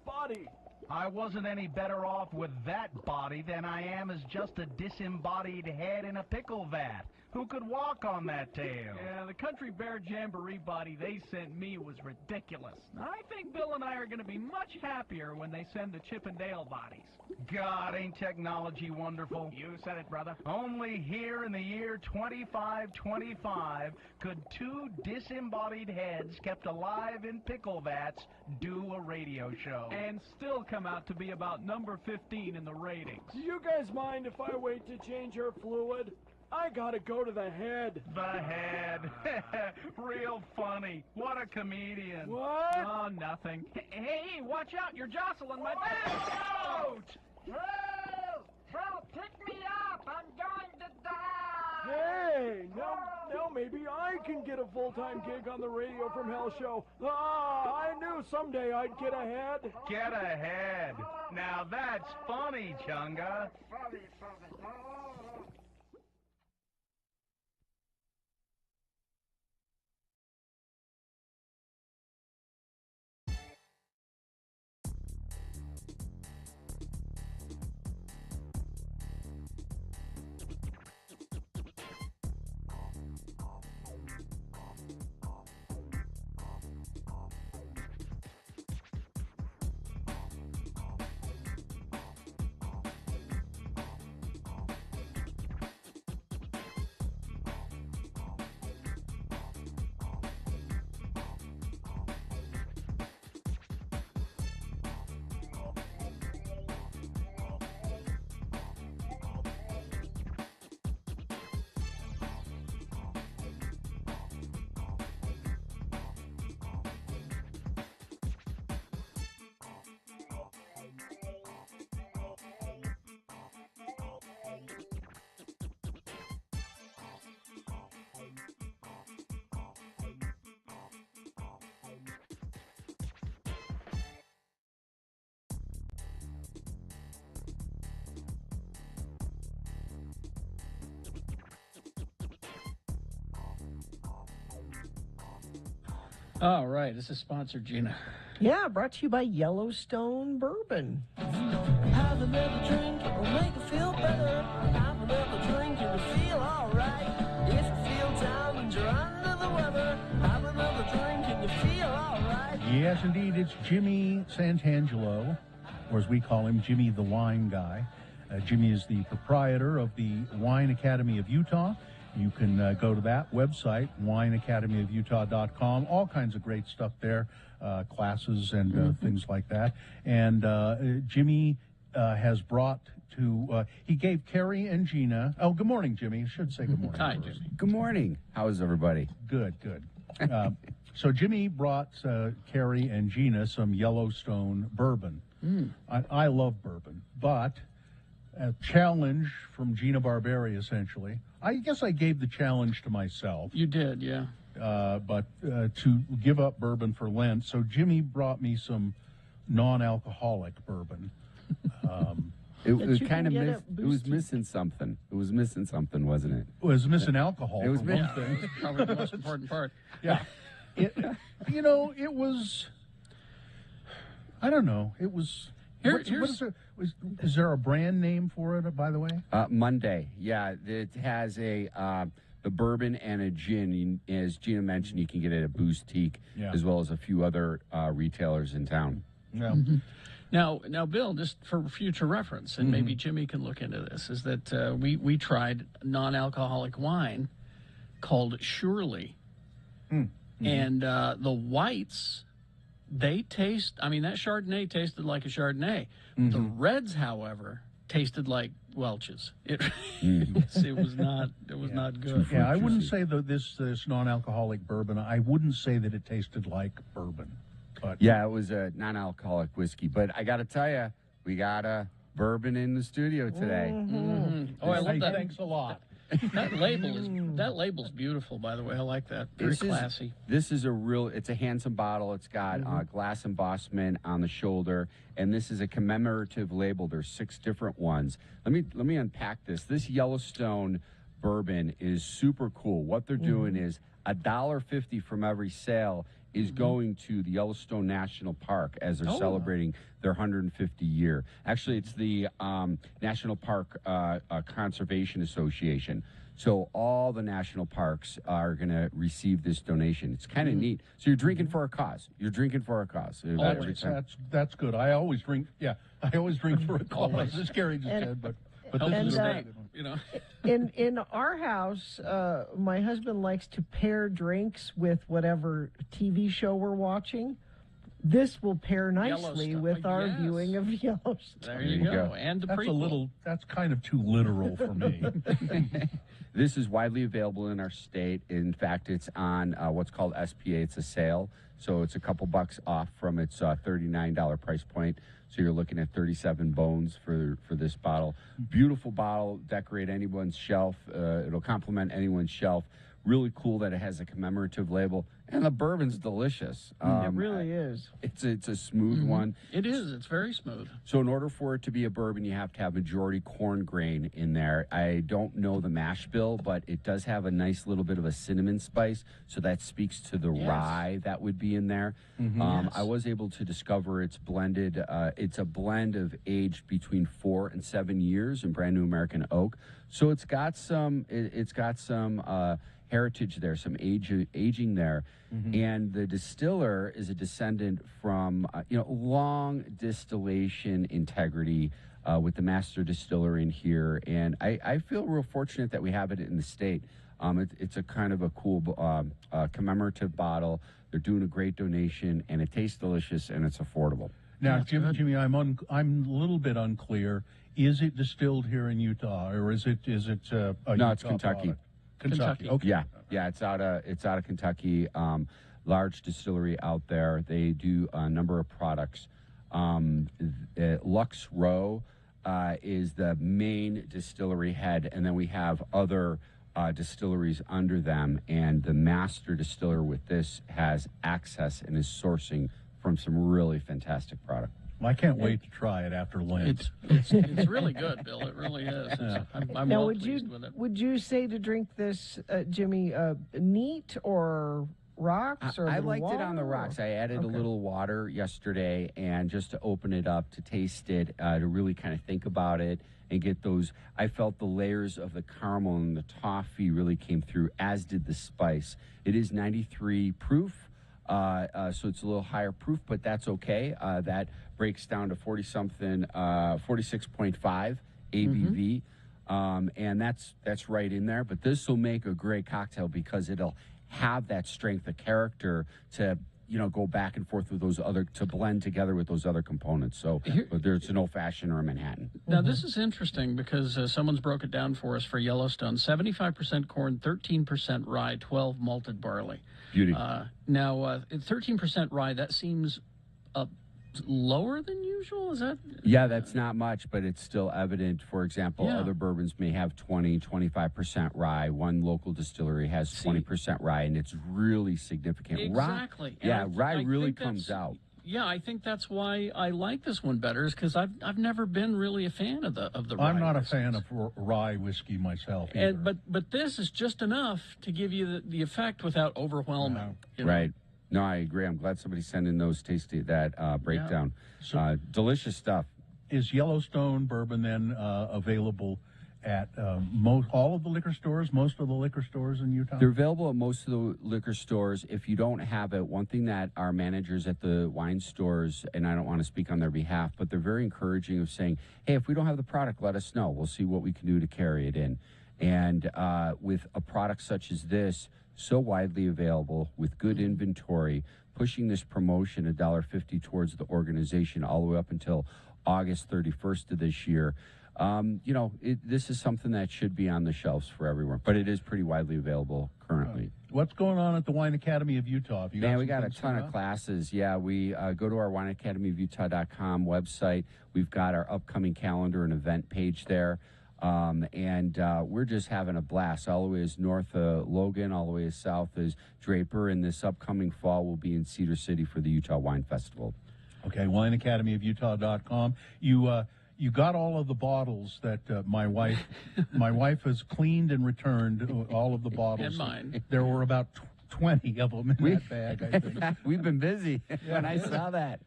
body. I wasn't any better off with that body than I am as just a disembodied head in a pickle vat. Who could walk on that tail? Yeah, the Country Bear Jamboree body they sent me was ridiculous. I think Bill and I are going to be much happier when they send the Chip and Dale bodies. God, ain't technology wonderful? You said it, brother. Only here in the year 2525 could two disembodied heads kept alive in pickle vats do a radio show. And still come out to be about number 15 in the ratings. Do you guys mind if I wait to change your fluid? I gotta go to the head. The head. Real funny. What a comedian. What? Oh, nothing. Hey, watch out. You're jostling my back. Out! Help, pick me up. I'm going to die. Hey, now maybe I can get a full-time gig on the Radio from Hell show. Ah, I knew someday I'd get ahead. Get ahead. Now that's funny, Chunga. Funny. All right, this is sponsored, Gina. Yeah, brought to you by Yellowstone Bourbon. Have another drink, it'll make you feel better. Have another drink, it'll feel alright. If you feel down and you're under the weather, have another drink and you feel alright. Yes, indeed, it's Jimmy Santangelo, or as we call him, Jimmy the Wine Guy. Jimmy is the proprietor of the Wine Academy of Utah. You can go to that website, wineacademyofutah.com. All kinds of great stuff there, classes and things like that. And Jimmy has brought to, he gave Carrie and Gina, oh, good morning, Jimmy. I should say good morning. Hi, Jimmy. Good morning. How is everybody? Good. So Jimmy brought Carrie and Gina some Yellowstone bourbon. I love bourbon, but a challenge from Gina Barberi, essentially. I guess I gave the challenge to myself. You did, yeah. But to give up bourbon for Lent. So Jimmy brought me some non-alcoholic bourbon. It was kind of it was missing something. It was missing something, wasn't it? It was missing alcohol. It was for missing. one thing. Probably the most important part. Yeah. It was, I don't know. It was, is there a brand name for it, by the way? Monday. Yeah, it has a bourbon and a gin. As Gina mentioned, you can get it at a Boostique, as well as a few other retailers in town. Yeah. Now, Bill, just for future reference, and maybe Jimmy can look into this, is that we tried non-alcoholic wine called Surely. And the whites, they taste, I mean, that Chardonnay tasted like a Chardonnay. The reds, however, tasted like Welch's. It was not good. Yeah, I wouldn't say that this non-alcoholic bourbon, I wouldn't say that it tasted like bourbon. But yeah, it was a non-alcoholic whiskey. But I got to tell you, we got a bourbon in the studio today. Oh, I love that. Thanks a lot. That label's beautiful, by the way. I like that. Very classy. This is it's a handsome bottle. It's got glass embossment on the shoulder, and this is a commemorative label. There's 6 different ones. Let me unpack this. This Yellowstone bourbon is super cool. What they're doing is $1.50 from every sale is going to the Yellowstone National Park as they're celebrating their 150 year. Actually, it's the National Park Conservation Association. So all the national parks are going to receive this donation. It's kind of neat. So you're drinking for a cause. You're drinking for a cause. That's good. I always drink. Yeah, I always drink for a cause. As Gary just said, but this is you know. In our house, my husband likes to pair drinks with whatever TV show we're watching. This will pair nicely with our viewing of Yellowstone. There you go. And the prequel. That's kind of too literal for me. This is widely available in our state. In fact, it's on what's called SPA. It's a sale, so it's a couple bucks off from its $39 price point. So you're looking at 37 bones for this bottle. Beautiful bottle, decorate anyone's shelf. It'll complement anyone's shelf. Really cool that it has a commemorative label. And the bourbon's delicious. It really is. It's a smooth one. It is. It's very smooth. So in order for it to be a bourbon, you have to have majority corn grain in there. I don't know the mash bill, but it does have a nice little bit of a cinnamon spice. So that speaks to the rye that would be in there. I was able to discover it's blended. It's a blend of aged between 4 and 7 years in brand new American oak. So it's got some. It's got some heritage there, some aging there. And the distiller is a descendant from long distillation integrity with the master distiller in here. And I feel real fortunate that we have it in the state. It's a kind of a cool commemorative bottle. They're doing a great donation, and it tastes delicious, and it's affordable. Now, Jimmy, I'm a little bit unclear. Is it distilled here in Utah, or is it no, Utah it's Kentucky. Product? Kentucky. Okay. Yeah, it's out of Kentucky. Large distillery out there. They do a number of products. Lux Row is the main distillery head, and then we have other distilleries under them. And the master distiller with this has access and is sourcing from some really fantastic product. Well, I can't wait to try it after Lent. It's really good, Bill. It really is. I'm now, well pleased with it. Would you say to drink this, Jimmy, neat or rocks? Or I liked water, it on the rocks. I added a little water yesterday, and just to open it up, to taste it, to really kind of think about it and get those. I felt the layers of the caramel and the toffee really came through, as did the spice. It is 93 proof. So it's a little higher proof, but that's okay. That breaks down to 40-something, 46.5 ABV, and that's right in there. But this will make a great cocktail because it'll have that strength of character to go back and forth with those other, to blend together with those other components. So whether it's an old fashioned or a Manhattan. Now this is interesting because someone's broke it down for us for Yellowstone. 75% corn, 13% rye, 12 malted barley. Beauty. Now 13% rye, that seems lower than usual. Is that? Yeah, that's not much, but it's still evident. For example, other bourbons may have 25% rye. One local distillery has 20% rye, and it's really significant. Exactly. Rye really comes out. Yeah, I think that's why I like this one better, is because I've never been really a fan of the rye. I'm not a fan of rye whiskey myself either. But this is just enough to give you the effect without overwhelming. Right. No, I agree. I'm glad somebody sent in those breakdown. So, delicious stuff. Is Yellowstone bourbon then available at all of the liquor stores, most of the liquor stores in Utah? They're available at most of the liquor stores. If you don't have it, one thing that our managers at the wine stores, and I don't want to speak on their behalf, but they're very encouraging of saying, hey, if we don't have the product, let us know. We'll see what we can do to carry it in. And with a product such as this, so widely available, with good inventory, pushing this promotion $1.50 towards the organization all the way up until August 31st of this year. This is something that should be on the shelves for everyone, but it is pretty widely available currently. What's going on at the Wine Academy of Utah? We got a ton of classes. Yeah, we go to our wineacademyofutah.com website. We've got our upcoming calendar and event page there. And we're just having a blast. All the way as north of Logan, all the way as south as Draper. And this upcoming fall, we'll be in Cedar City for the Utah Wine Festival. Okay, wineacademyofutah.com. You got all of the bottles that my wife has cleaned and returned all of the bottles. And mine. There were about 20 of them in that bag, I think. We've been busy when I saw that.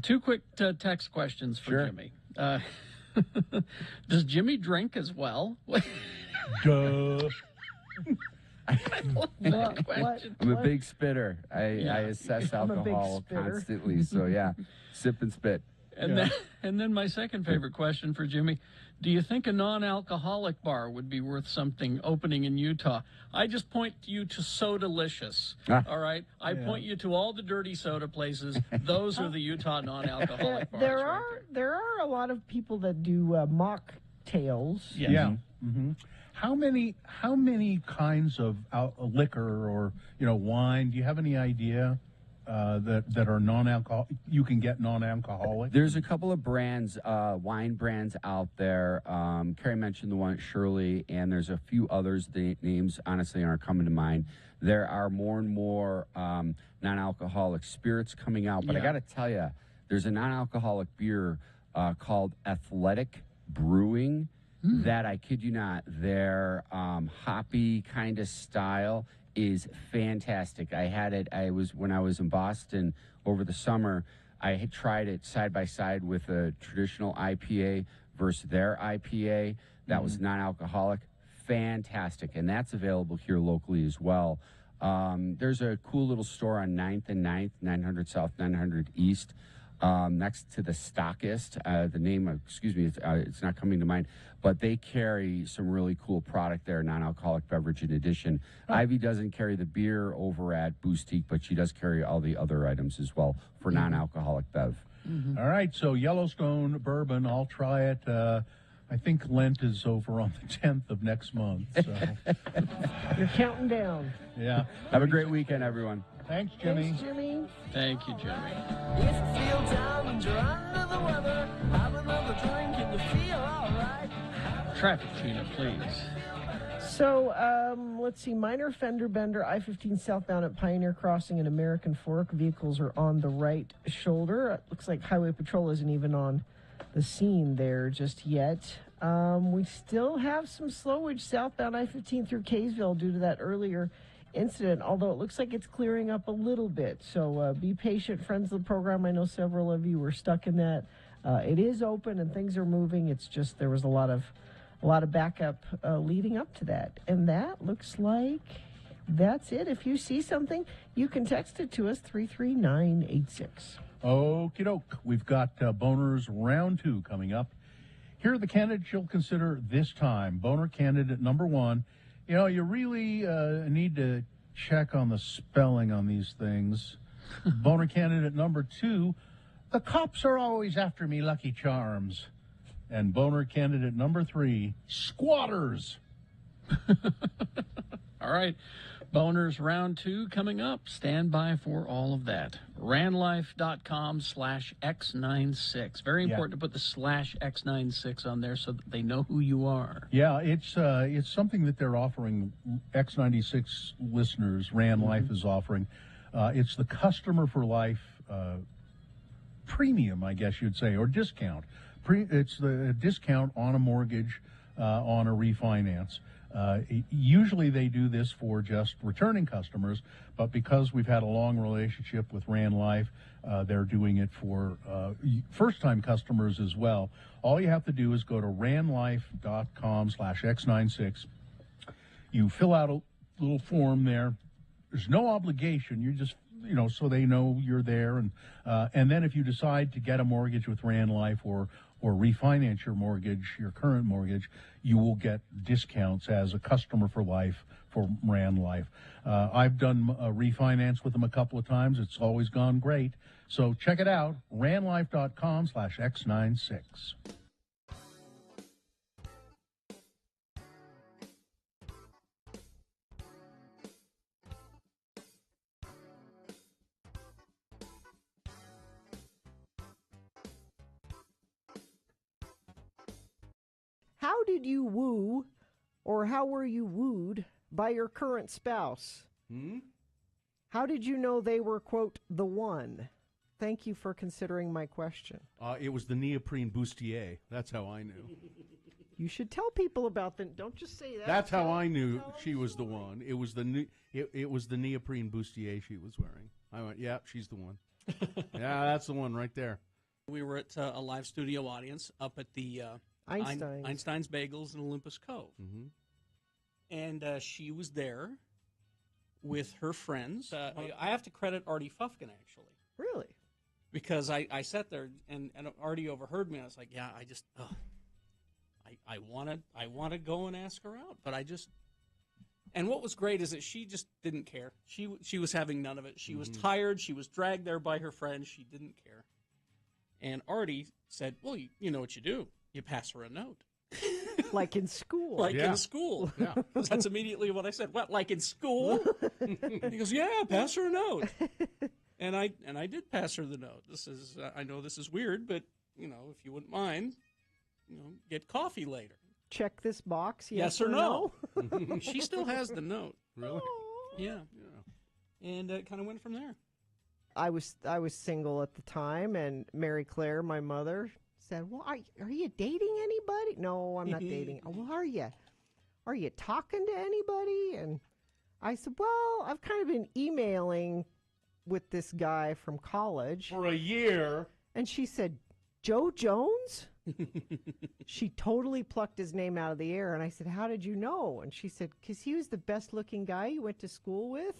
Two quick text questions for Jimmy. Does Jimmy drink as well? Duh. I'm a big spitter. I assess alcohol constantly. So, yeah, sip and spit. And then my second favorite question for Jimmy, do you think a non-alcoholic bar would be worth something opening in Utah? I just point you to Sodalicious, all right? I point you to all the dirty soda places. Those are the Utah non-alcoholic bars. There are a lot of people that do mocktails. Yes. Yeah. Mm-hmm. How many kinds of liquor or wine? Do you have any idea that are non-alcohol? You can get non-alcoholic. There's a couple of brands, wine brands out there. Carrie mentioned the one at Shirley, and there's a few others. The names honestly aren't coming to mind. There are more and more non-alcoholic spirits coming out, but I got to tell you, there's a non-alcoholic beer called Athletic Brewing. That, I kid you not, their hoppy kind of style is fantastic. I had it. When I was in Boston over the summer. I had tried it side by side with a traditional IPA versus their IPA. That was non-alcoholic. Fantastic, and that's available here locally as well. There's a cool little store on 9th and 9th, 900 South, 900 East. Next to the Stockist, the name, it's not coming to mind, but they carry some really cool product there, non-alcoholic beverage in addition. Ivy doesn't carry the beer over at Boostique, but she does carry all the other items as well for non-alcoholic bev. All right, so Yellowstone Bourbon, I'll try it. I think Lent is over on the 10th of next month. So. You're counting down. Yeah. Have a great weekend, everyone. Thanks, Jimmy. Thanks, Jimmy. Thank you, Jimmy. If you feel down and you're under the weather, have another drink and you feel all right. Traffic, Gina, please. So, let's see. Minor fender bender, I-15 southbound at Pioneer Crossing and American Fork. Vehicles are on the right shoulder. It looks like Highway Patrol isn't even on the scene there just yet. We still have some slowage southbound I-15 through Kaysville due to that earlier incident, although it looks like it's clearing up a little bit. So be patient, friends of the program. I know several of you were stuck in that. It is open and things are moving. It's just there was a lot of backup leading up to that. And that looks like that's it. If you see something, you can text it to us, 33986. Okie doke. We've got Boner's Round 2 coming up. Here are the candidates you'll consider this time. Boner candidate number 1. You really need to check on the spelling on these things. Boner candidate number 2. The cops are always after me, Lucky Charms. And boner candidate number 3. Squatters. All right. Boners Round 2 coming up. Stand by for all of that. Ranlife.com/X96. Very important to put the /X96 on there so that they know who you are. Yeah, it's something that they're offering X96 listeners. Ran Life is offering. It's the Customer for Life premium, I guess you'd say, or discount. It's the discount on a mortgage, on a refinance. Usually they do this for just returning customers, but because we've had a long relationship with Ran Life, they're doing it for first-time customers as well. All you have to do is go to ranlife.com/X96. You fill out a little form there. There's no obligation. You just, so they know you're there. And then if you decide to get a mortgage with Ran Life or refinance your mortgage, your current mortgage, you will get discounts as a customer for life for Ran Life. I've done a refinance with them a couple of times. It's always gone great. So check it out, ranlife.com/X96. How did you woo, or how were you wooed by your current spouse? How did you know they were, quote, the one? Thank you for considering my question. It was the neoprene bustier. That's how I knew. You should tell people about them. Don't just say that. That's how I knew she was the one. It was the it was the neoprene bustier she was wearing. I went, yeah, she's the one. Yeah, that's the one right there. We were at a live studio audience up at the Einstein's Bagels in Olympus Cove. And she was there with her friends. I have to credit Artie Fufkin, actually. Really? Because I sat there, and Artie overheard me. I was like, yeah, I want to go and ask her out, but I just... And what was great is that she just didn't care. She was having none of it. She was tired. She was dragged there by her friends. She didn't care. And Artie said, well, you know what you do. You pass her a note. Like in school. Like in school. Yeah. That's immediately what I said. What, like in school? He goes, yeah, pass her a note. And I did pass her the note. This is I know this is weird, but, if you wouldn't mind, get coffee later. Check this box, yes or no? She still has the note. Really? Yeah. And it kind of went from there. I was single at the time, and Mary Claire, my mother, said, well, are you dating anybody? No, I'm not dating. Well, are you? Are you talking to anybody? And I said, well, I've kind of been emailing with this guy from college. For a year. And she said, Joe Jones? She totally plucked his name out of the air, and I said, how did you know? And she said, because he was the best-looking guy you went to school with.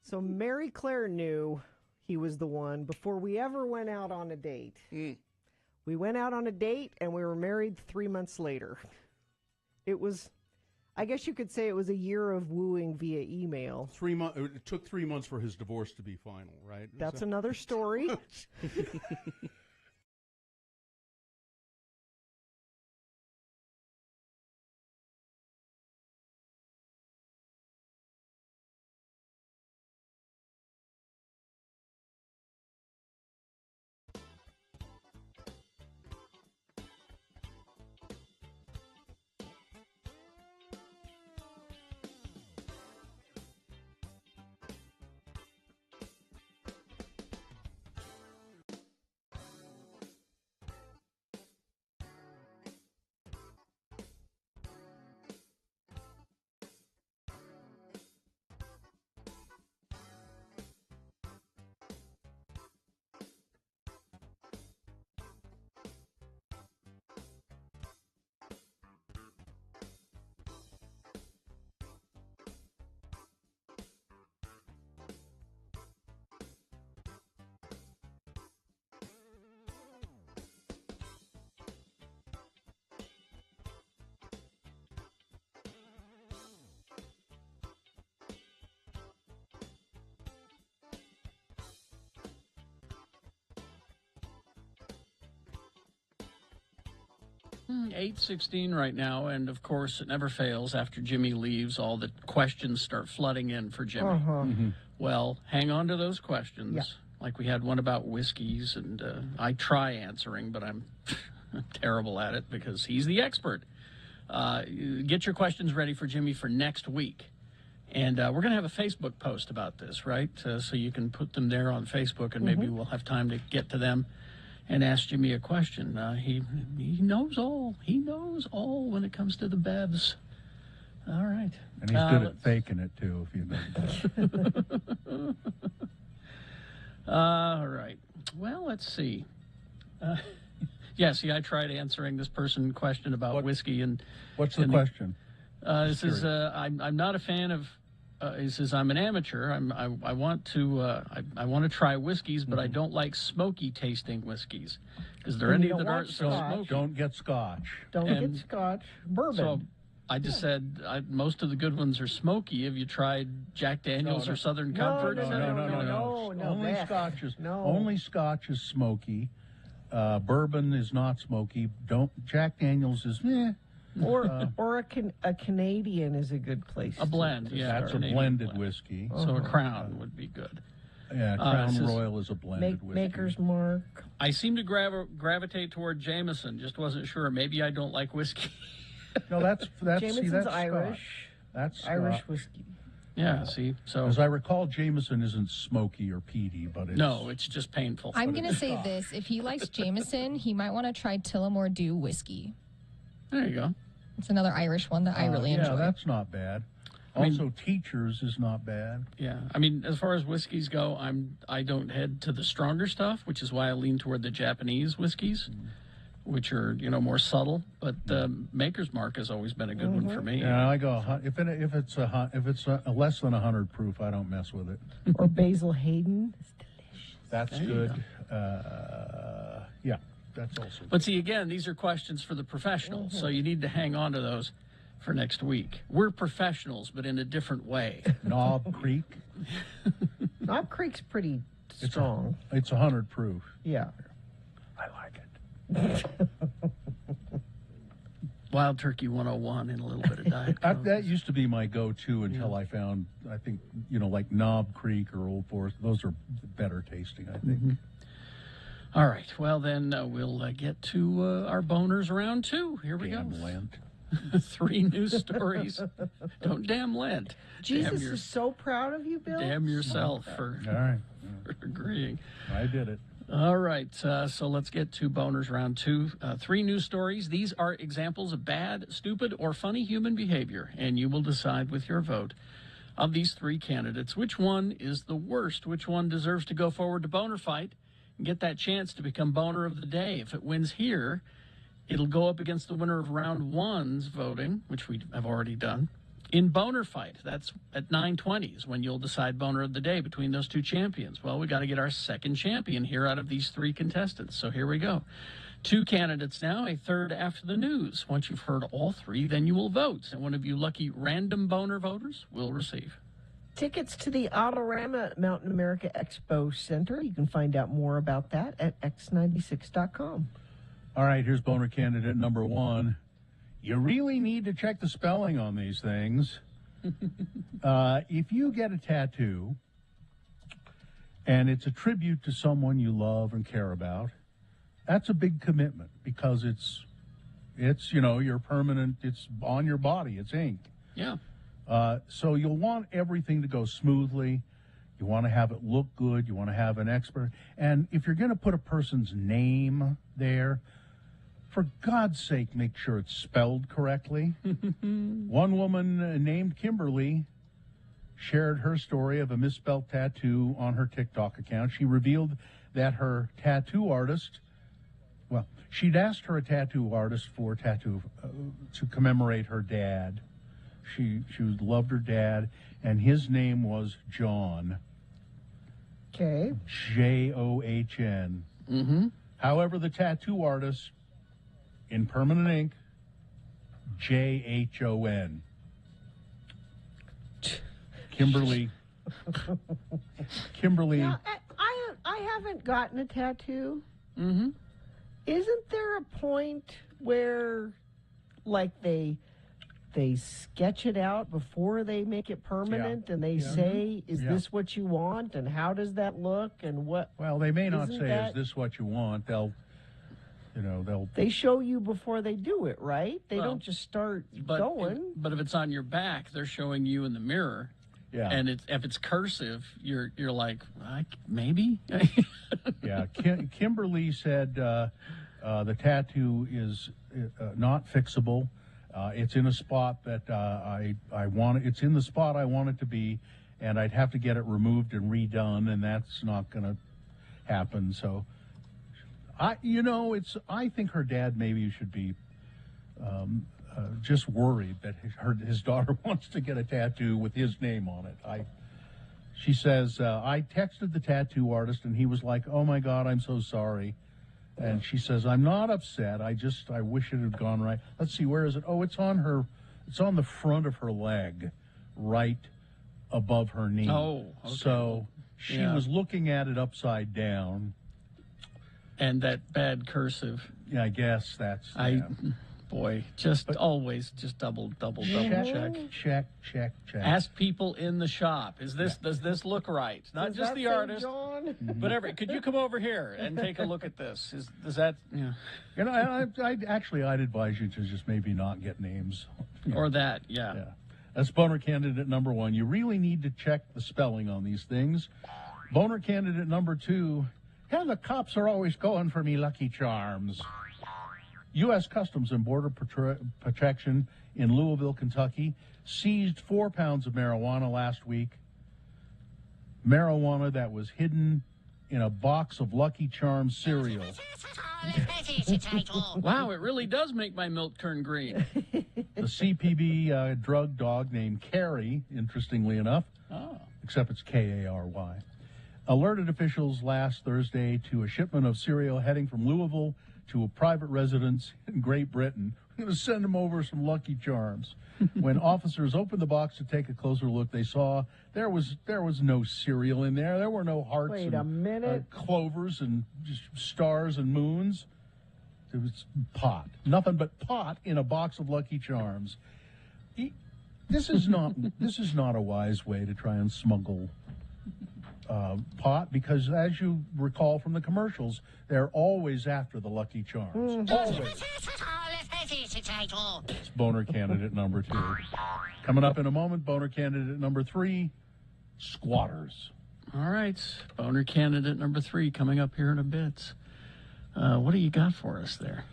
So Mary Claire knew he was the one before we ever went out on a date. We went out on a date, and we were married 3 months later. It was, I guess you could say it was a year of wooing via email. It took 3 months for his divorce to be final, right? That's another story. Mm, 8:16 right now, and of course it never fails. After Jimmy leaves, all the questions start flooding in for Jimmy. Well, hang on to those questions. Yeah. Like we had one about whiskeys, and I try answering, but I'm terrible at it because he's the expert. Get your questions ready for Jimmy for next week. And we're going to have a Facebook post about this, right? So you can put them there on Facebook, and maybe we'll have time to get to them and ask Jimmy a question. He knows all. He knows all when it comes to the bevs. All right. And he's good at faking it, too, if you know. All right. Well, let's see. Yeah, see, I tried answering this person question about whiskey. And what's the question? This is, I'm not a fan of, he says, I'm an amateur. I want to try whiskeys, but I don't like smoky tasting whiskeys. Is there any that aren't so smoky? Don't get scotch. Don't get scotch. Bourbon. So I just said most of the good ones are smoky. Have you tried Jack Daniels or Southern Comfort? No. Only Scotch is smoky. Bourbon is not smoky. Jack Daniels is meh. Or a Canadian is a good place. A blend, to yeah. That's a blended whiskey. So a Crown would be good. Yeah, Crown It says, Royal is a blended whiskey. Maker's Mark. I seem to gravitate toward Jameson. Just wasn't sure. Maybe I don't like whiskey. No, that's Jameson's that's Irish. Scotch. That's Irish Scotch. whiskey. Yeah, see, so as I recall, Jameson isn't smoky or peaty, but it's just painful. I'm going to say this: if he likes Jameson, he might want to try Tullamore Dew whiskey. There you go. It's another Irish one that I really enjoy. Yeah, that's not bad. Also, Teachers is not bad. Yeah, I mean, as far as whiskeys go, I don't head to the stronger stuff, which is why I lean toward the Japanese whiskeys, which are more subtle. But Maker's Mark has always been a good one for me. Yeah, I go if it's less than 100 proof, I don't mess with it. Or Basil Hayden. It's delicious. That's good. Yeah, that's also. But see, again, these are questions for the professionals, so you need to hang on to those for next week. We're professionals, but in a different way. Knob Creek. Knob Creek's pretty strong. It's 100 proof. Yeah. I like it. Wild Turkey 101 and a little bit of Diet Coke. That used to be my go-to until I found, I think, like Knob Creek or Old Forest. Those are better tasting, I think. Mm-hmm. All right. Well, then we'll get to our boners round 2. Here we Damn go. Lent. 3 news stories. Don't damn Lent. Jesus is so proud of you, Bill. Damn yourself for agreeing. I did it. All right. So let's get to boners round 2. 3 news stories. These are examples of bad, stupid, or funny human behavior, and you will decide with your vote of these 3 candidates which one is the worst, which one deserves to go forward to boner fight and get that chance to become boner of the day. If it wins here, it'll go up against the winner of round 1's voting, which we have already done, in boner fight. That's at 9:20 is when you'll decide boner of the day between those 2 champions. Well, we got to get our second champion here out of these 3 contestants. So here we go. 2 candidates now, a third after the news. Once you've heard all 3, then you will vote. And one of you lucky random boner voters will receive tickets to the Autorama Mountain America Expo Center. You can find out more about that at x96.com. All right, here's boner candidate number 1. You really need to check the spelling on these things. If you get a tattoo and it's a tribute to someone you love and care about, that's a big commitment because it's your permanent, it's on your body, it's ink. Yeah. So you'll want everything to go smoothly. You want to have it look good. You want to have an expert. And if you're going to put a person's name there, for God's sake, make sure it's spelled correctly. One woman named Kimberly shared her story of a misspelled tattoo on her TikTok account. She revealed that her tattoo artist, she'd asked her a tattoo artist for a tattoo to commemorate her dad. She loved her dad, and his name was John. Okay. John. Mm-hmm. However, the tattoo artist, in permanent ink, John. Kimberly. Now, I haven't gotten a tattoo. Mm-hmm. Isn't there a point where, like, they sketch it out before they make it permanent, and they say, "Is this what you want?" and "How does that look?" and what? Well, they may not say, "Is this what you want?" They'll. They show you before they do it, right? They don't just start going. But if it's on your back, they're showing you in the mirror. Yeah. And if it's cursive, you're like, maybe. Yeah. Kimberly said the tattoo is not fixable. It's in a spot that I want. It's in the spot I want it to be, and I'd have to get it removed and redone, and that's not going to happen. So. I think her dad maybe should be just worried that his daughter wants to get a tattoo with his name on it. She says, I texted the tattoo artist and he was like, "Oh my God, I'm so sorry." And she says, "I'm not upset. I wish it had gone right." Let's see, where is it? Oh, it's on the front of her leg, right above her knee. Oh, okay. So she was looking at it upside down. And that bad cursive. Yeah, I guess that's. Boy, always double check. Check. Ask people in the shop. Does this look right? Not Does just that the say artist, John? but could you come over here and take a look at this? Does that? Yeah. You know, I'd advise you to just maybe not get names. Or that, yeah. That's boner candidate number 1. You really need to check the spelling on these things. Boner candidate number 2. The cops are always going for me Lucky Charms. U.S. Customs and Border Protection in Louisville, Kentucky, seized 4 pounds of marijuana last week. Marijuana that was hidden in a box of Lucky Charms cereal. Wow, it really does make my milk turn green. The CPB drug dog named Carrie, interestingly enough, except it's Kary, alerted officials last Thursday to a shipment of cereal heading from Louisville to a private residence in Great Britain. I'm going to send them over some Lucky Charms. When officers opened the box to take a closer look, they saw there was no cereal in there. There were no hearts clovers and just stars and moons. It was pot. Nothing but pot in a box of Lucky Charms. This is not a wise way to try and smuggle pot, because as you recall from the commercials, they're always after the Lucky Charms. Always. It's boner candidate number 2. Coming up in a moment, boner candidate number 3, squatters. All right, boner candidate number 3 coming up here in a bit. What do you got for us there?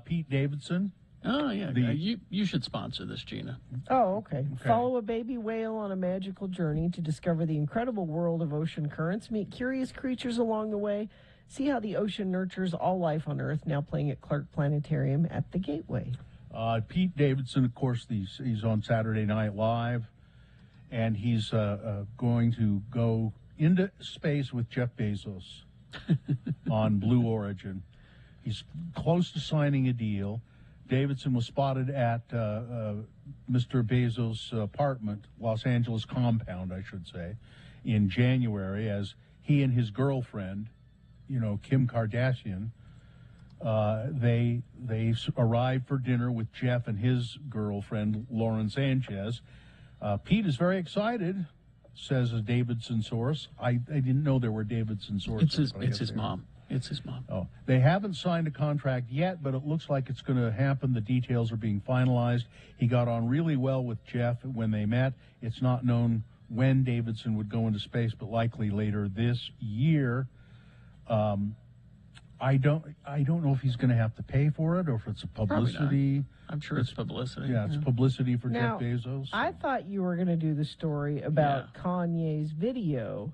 Pete Davidson. Oh, yeah. You should sponsor this, Gina. Oh, okay. Follow a baby whale on a magical journey to discover the incredible world of ocean currents. Meet curious creatures along the way. See how the ocean nurtures all life on Earth. Now playing at Clark Planetarium at the Gateway. Pete Davidson, of course, he's on Saturday Night Live, and he's going to go into space with Jeff Bezos on Blue Origin. He's close to signing a deal. Davidson was spotted at Mr. Bezos' apartment, Los Angeles compound, I should say, in January, as he and his girlfriend, Kim Kardashian, they arrived for dinner with Jeff and his girlfriend, Lauren Sanchez. Pete is very excited, says a Davidson source. I didn't know there were Davidson sources. It's his mom. It's his mom. Oh, they haven't signed a contract yet, but it looks like it's going to happen. The details are being finalized. He got on really well with Jeff when they met. It's not known when Davidson would go into space, but likely later this year. I don't know if he's going to have to pay for it or if it's a publicity. I'm sure it's publicity. Yeah, it's publicity for Now, Jeff Bezos. I thought you were going to do the story about Kanye's video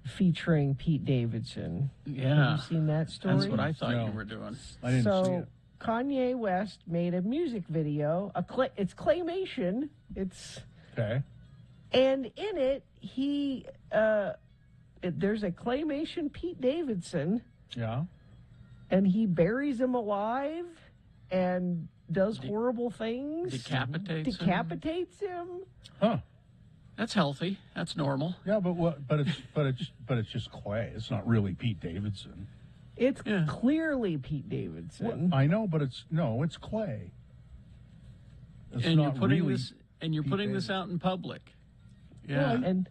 featuring Pete Davidson. Yeah. Have you seen that story? That's what I thought you were doing. I didn't see it. Kanye West made a music video. It's claymation. It's okay. And in it, there's a claymation Pete Davidson. Yeah. And he buries him alive and does horrible things. Decapitates him. Huh. That's healthy. That's normal. Yeah, but it's just clay. It's not really Pete Davidson. It's clearly Pete Davidson. Well, I know, but it's clay. It's and not you're putting really this and you're Pete putting Davidson. this out in public. Yeah. Well,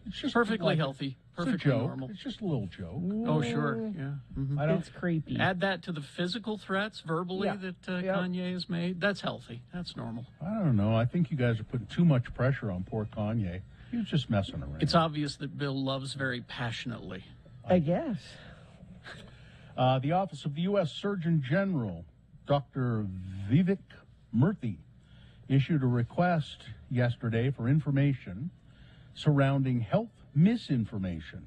it's just perfectly like healthy. It's Perfectly a joke. normal. It's just a little joke. Oh, sure. Yeah. Mm-hmm. It's creepy. Add that to the physical threats verbally that Kanye has made. That's healthy. That's normal. I don't know. I think you guys are putting too much pressure on poor Kanye. He was just messing around. It's obvious that Bill loves very passionately. I guess. The Office of the U.S. Surgeon General, Dr. Vivek Murthy, issued a request yesterday for information surrounding health misinformation,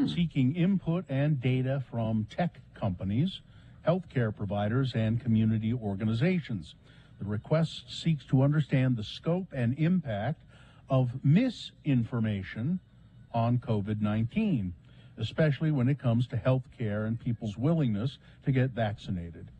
seeking input and data from tech companies, healthcare providers, and community organizations. The request seeks to understand the scope and impact of misinformation on COVID-19, especially when it comes to healthcare and people's willingness to get vaccinated.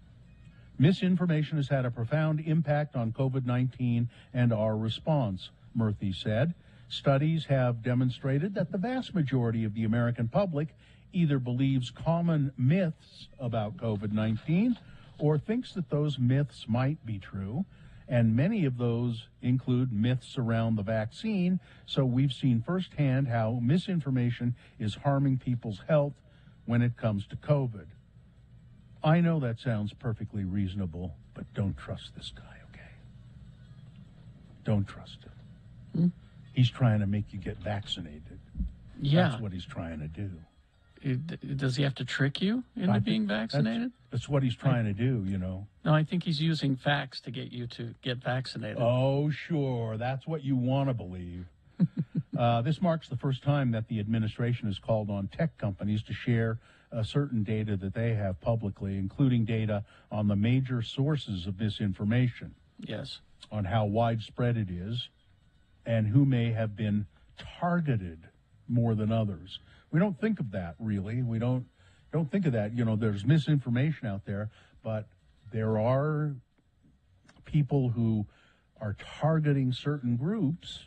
Misinformation has had a profound impact on COVID-19 and our response, Murthy said. Studies have demonstrated that the vast majority of the American public either believes common myths about COVID-19 or thinks that those myths might be true. And many of those include myths around the vaccine. So we've seen firsthand how misinformation is harming people's health when it comes to COVID. I know that sounds perfectly reasonable, but don't trust this guy, okay? Don't trust him. He's trying to make you get vaccinated. Yeah. That's what he's trying to do. Does he have to trick you into being vaccinated? That's what he's trying to do, you know. No, I think he's using facts to get you to get vaccinated. Oh, sure. That's what you want to believe. This marks the first time that the administration has called on tech companies to share certain data that they have publicly, including data on the major sources of misinformation. Yes. On how widespread it is and who may have been targeted more than others. We don't think of that, really. We don't think of that. You know, there's misinformation out there, but there are people who are targeting certain groups.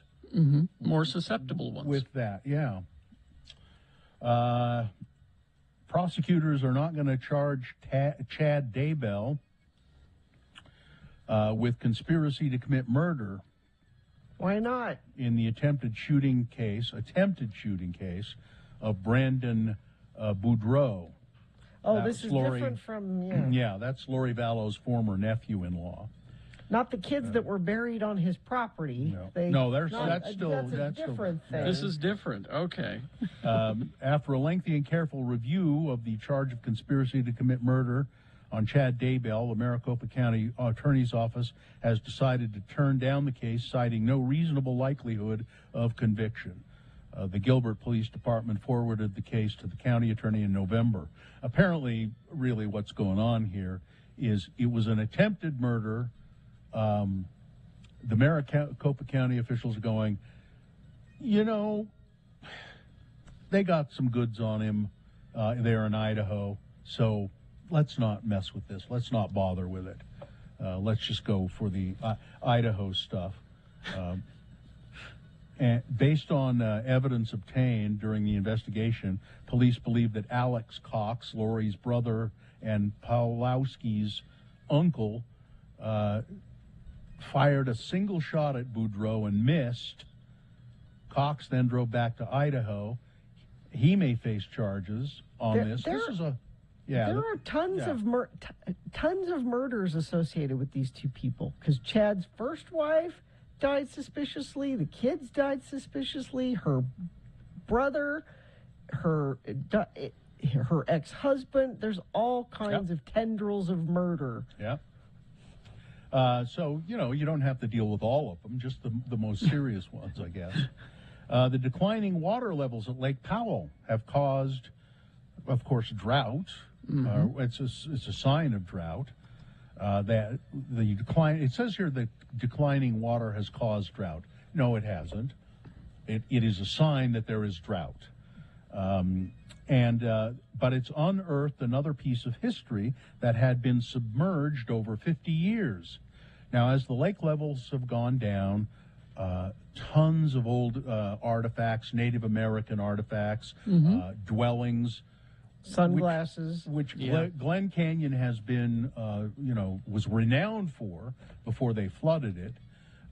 More susceptible ones. With that, yeah. Prosecutors are not going to charge Chad Daybell with conspiracy to commit murder. Why not? In the attempted shooting case of Brandon Boudreaux. Oh, this is different from, Yeah, that's Lori Vallow's former nephew-in-law. Not the kids that were buried on his property. That's still a different thing. This is different. Okay. After a lengthy and careful review of the charge of conspiracy to commit murder on Chad Daybell, the Maricopa County Attorney's Office has decided to turn down the case, citing no reasonable likelihood of conviction. The Gilbert Police Department forwarded the case to the county attorney in November. Apparently, really what's going on here is it was an attempted murder. The Maricopa County officials are going, you know, they got some goods on him there in Idaho, so let's not mess with this. Let's not bother with it. Let's just go for the Idaho stuff. And based on evidence obtained during the investigation, police believe that Alex Cox, Lori's brother and Pawlowski's uncle, fired a single shot at Boudreaux and missed. Cox then drove back to Idaho. He may face charges on this. This is a There are tons of murders associated with these two people because Chad's first wife died suspiciously, the kids died suspiciously, her brother, her ex-husband. There's all kinds of tendrils of murder. Yeah. So, you know, you don't have to deal with all of them, just the most serious ones, I guess. The declining water levels at Lake Powell have caused, of course, drought. It's a sign of drought. That the decline. It says here that declining water has caused drought. No, it hasn't. It is a sign that there is drought. But it's unearthed another piece of history that had been submerged over 50 years. Now, as the lake levels have gone down, tons of old artifacts, Native American artifacts, dwellings, sunglasses, which Glen Canyon has been, was renowned for before they flooded it.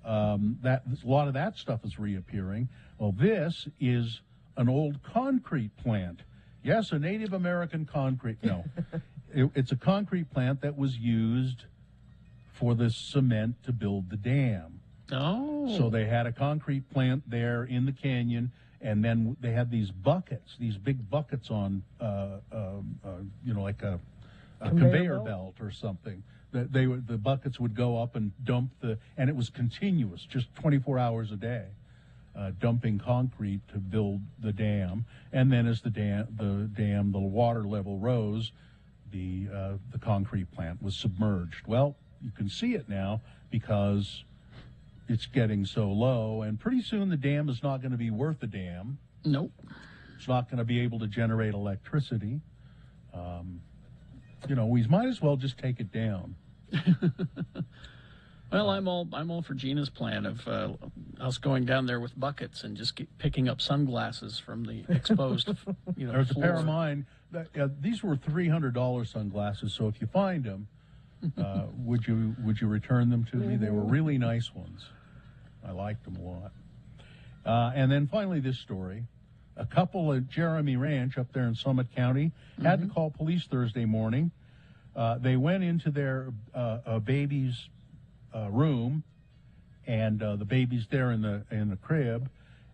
That a lot of that stuff is reappearing. Well, this is an old concrete plant. Yes, a Native American concrete. No, it's a concrete plant that was used for the cement to build the dam. Oh. So they had a concrete plant there in the canyon, and then they had these buckets, these big buckets on, like a conveyor belt or something. The buckets would go up and dump and it was continuous, just 24 hours a day. Dumping concrete to build the dam, and then as the water level rose, the concrete plant was submerged. Well, you can see it now because it's getting so low, and pretty soon the dam is not going to be worth a damn. Nope. It's not going to be able to generate electricity. We might as well just take it down. Well, I'm all for Gina's plan of us going down there with buckets and just picking up sunglasses from the exposed, There's floor. a pair of mine. These were $300 sunglasses, so if you find them, Would you return them to me? They were really nice ones. I liked them a lot. And then finally, this story. A couple at Jeremy Ranch up there in Summit County had to call police Thursday morning. They went into their baby's room, and the baby's there in the crib,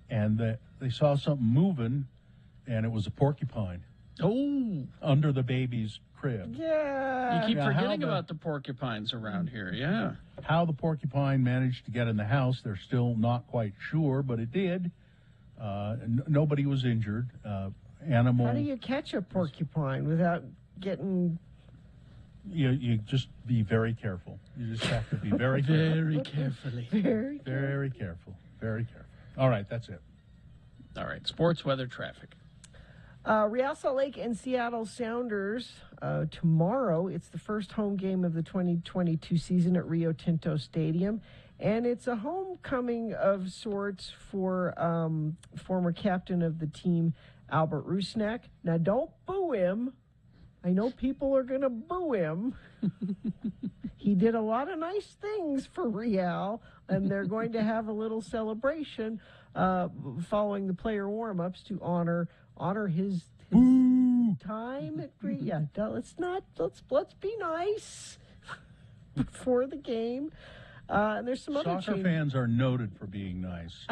and they saw something moving, and it was a porcupine. Oh, under the baby's crib. Yeah. You keep forgetting about the porcupines around here. Yeah. How the porcupine managed to get in the house, they're still not quite sure, but it did. Nobody was injured. Animal. How do you catch a porcupine without getting? You just be very careful. You just have to be very careful. Very carefully. Very careful. Very careful. All right, that's it. All right, sports, weather, traffic. Real Salt Lake and Seattle Sounders tomorrow. It's the first home game of the 2022 season at Rio Tinto Stadium. And it's a homecoming of sorts for former captain of the team, Albert Rusnak. Now, don't boo him. I know people are going to boo him. He did a lot of nice things for Real, and they're going to have a little celebration following the player warm-ups to honor his time at Real. Yeah, let's be nice before the game. And there's some other Soccer fans are noted for being nice.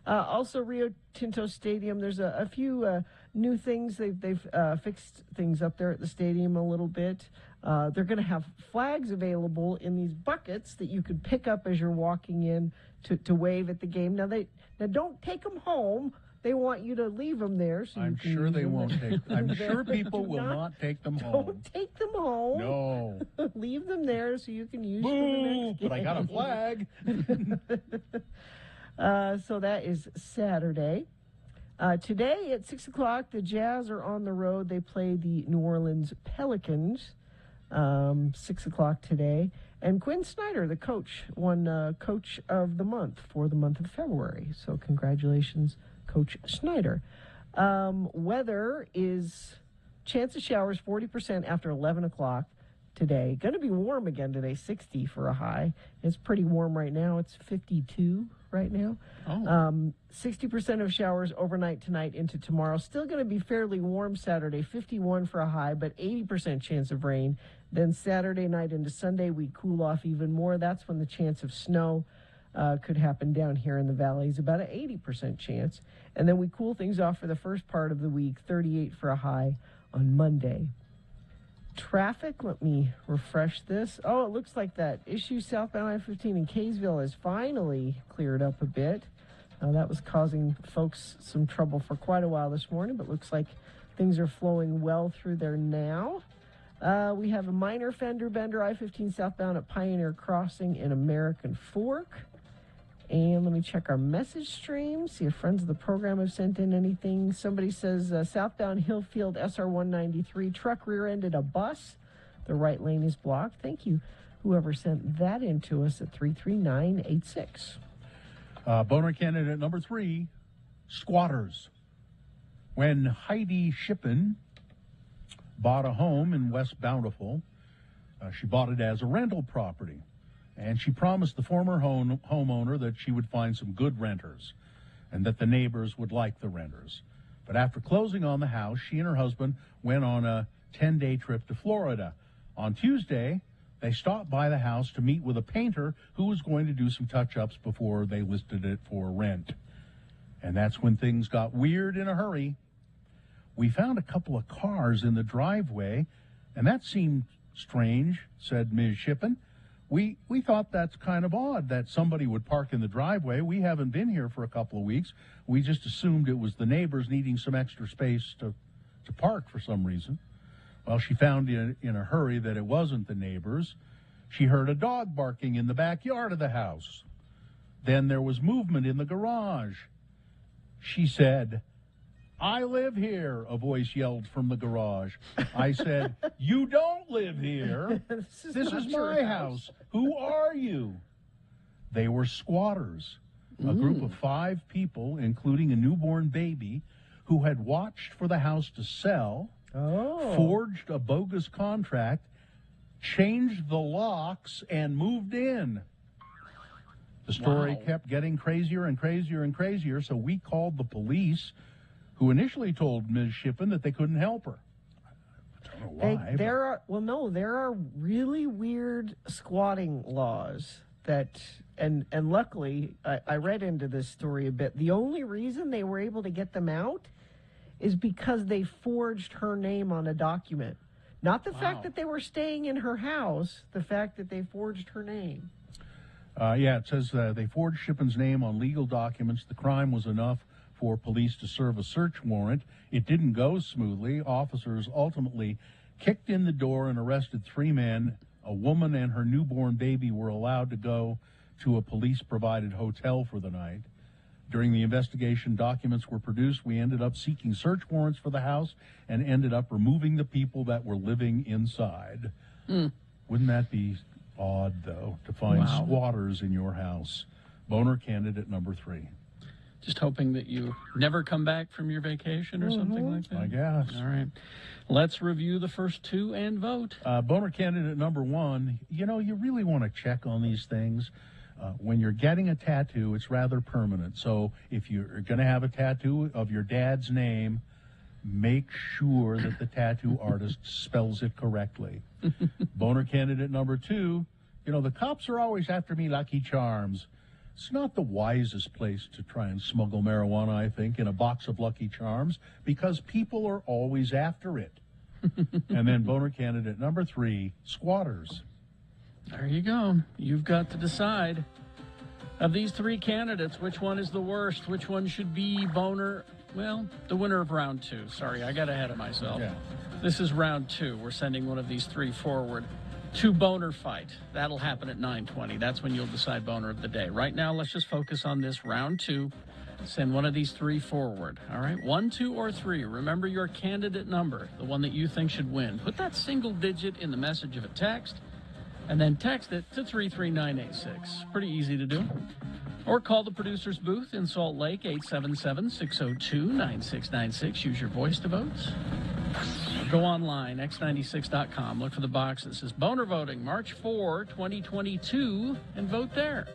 Also, Rio Tinto Stadium, there's a few new things. They've fixed things up there at the stadium a little bit. They're going to have flags available in these buckets that you could pick up as you're walking in to wave at the game. Now don't take them home. They want you to leave them there. So I'm sure they won't take. I'm sure people will not take them home. Don't take them home. No. Leave them there so you can use them for the next game. But I got a flag. So that is Saturday. Today at 6 o'clock, the Jazz are on the road. They play the New Orleans Pelicans. 6 o'clock today. And Quinn Snyder, the coach, won Coach of the Month for the month of February. So congratulations, Coach Snyder. Weather is chance of showers 40% after 11 o'clock today. Going to be warm again today, 60 for a high. It's pretty warm right now. It's 52 right now. 60% of showers overnight tonight into tomorrow. Still going to be fairly warm Saturday, 51 for a high, but 80% chance of rain. Then Saturday night into Sunday, we cool off even more. That's when the chance of snow could happen down here in the valleys, about an 80% chance. And then we cool things off for the first part of the week, 38 for a high on Monday. Traffic, let me refresh this. Oh, it looks like that issue southbound I-15 in Kaysville is finally cleared up a bit. That was causing folks some trouble for quite a while this morning, but looks like things are flowing well through there now. We have a minor fender bender, I-15 southbound at Pioneer Crossing in American Fork. And let me check our message stream, see if friends of the program have sent in anything. Somebody says southbound Hillfield SR-193 truck rear-ended a bus. The right lane is blocked. Thank you, whoever sent that in to us at 33986. Boner candidate number 3, squatters. When Heidi Shippen bought a home in West Bountiful, she bought it as a rental property. And she promised the former homeowner that she would find some good renters and that the neighbors would like the renters. But after closing on the house, she and her husband went on a 10-day trip to Florida. On Tuesday, they stopped by the house to meet with a painter who was going to do some touch-ups before they listed it for rent. And that's when things got weird in a hurry. We found a couple of cars in the driveway, and that seemed strange, said Ms. Shippen. We thought that's kind of odd that somebody would park in the driveway. We haven't been here for a couple of weeks. We just assumed it was the neighbors needing some extra space to park for some reason. Well, she found in a hurry that it wasn't the neighbors. She heard a dog barking in the backyard of the house. Then there was movement in the garage. She said, "I live here," a voice yelled from the garage. I said, "You don't live here. This is my house. Who are you?" They were squatters, a group of 5 people, including a newborn baby, who had watched for the house to sell, forged a bogus contract, changed the locks, and moved in. The story kept getting crazier and crazier and crazier, so we called the police, who initially told Ms. Shippen that they couldn't help her. I don't know why. There are really weird squatting laws that, and luckily, I read into this story a bit. The only reason they were able to get them out is because they forged her name on a document. Not the fact that they were staying in her house, the fact that they forged her name. It says they forged Shippen's name on legal documents. The crime was enough for police to serve a search warrant. It didn't go smoothly. Officers ultimately kicked in the door and arrested 3 men. A woman and her newborn baby were allowed to go to a police-provided hotel for the night. During the investigation, documents were produced. We ended up seeking search warrants for the house and ended up removing the people that were living inside. Wouldn't that be odd, though, to find squatters in your house? Boner candidate number 3. Just hoping that you never come back from your vacation or something like that? I guess. All right. Let's review the first 2 and vote. Boner candidate number 1, you really want to check on these things. When you're getting a tattoo, it's rather permanent. So if you're going to have a tattoo of your dad's name, make sure that the tattoo artist spells it correctly. Boner candidate number 2, the cops are always after me Lucky Charms. It's not the wisest place to try and smuggle marijuana, I think, in a box of Lucky Charms, because people are always after it. And then boner candidate number 3, squatters. There you go. You've got to decide. Of these 3 candidates, which one is the worst? Which one should be boner? Well, the winner of round 2. Sorry, I got ahead of myself. Yeah. This is round 2. We're sending one of these 3 forward to boner fight. That'll happen at 9:20. That's when you'll decide boner of the day. Right now, let's just focus on this round 2. Send one of these 3 forward. All right, 1, 2, or 3. Remember your candidate number, the one that you think should win. Put that single digit in the message of a text, and then text it to 33986. Pretty easy to do. Or call the producer's booth in Salt Lake, 877-602-9696. Use your voice to vote. Go online, x96.com. Look for the box that says Boner Voting, March 4, 2022, and vote there.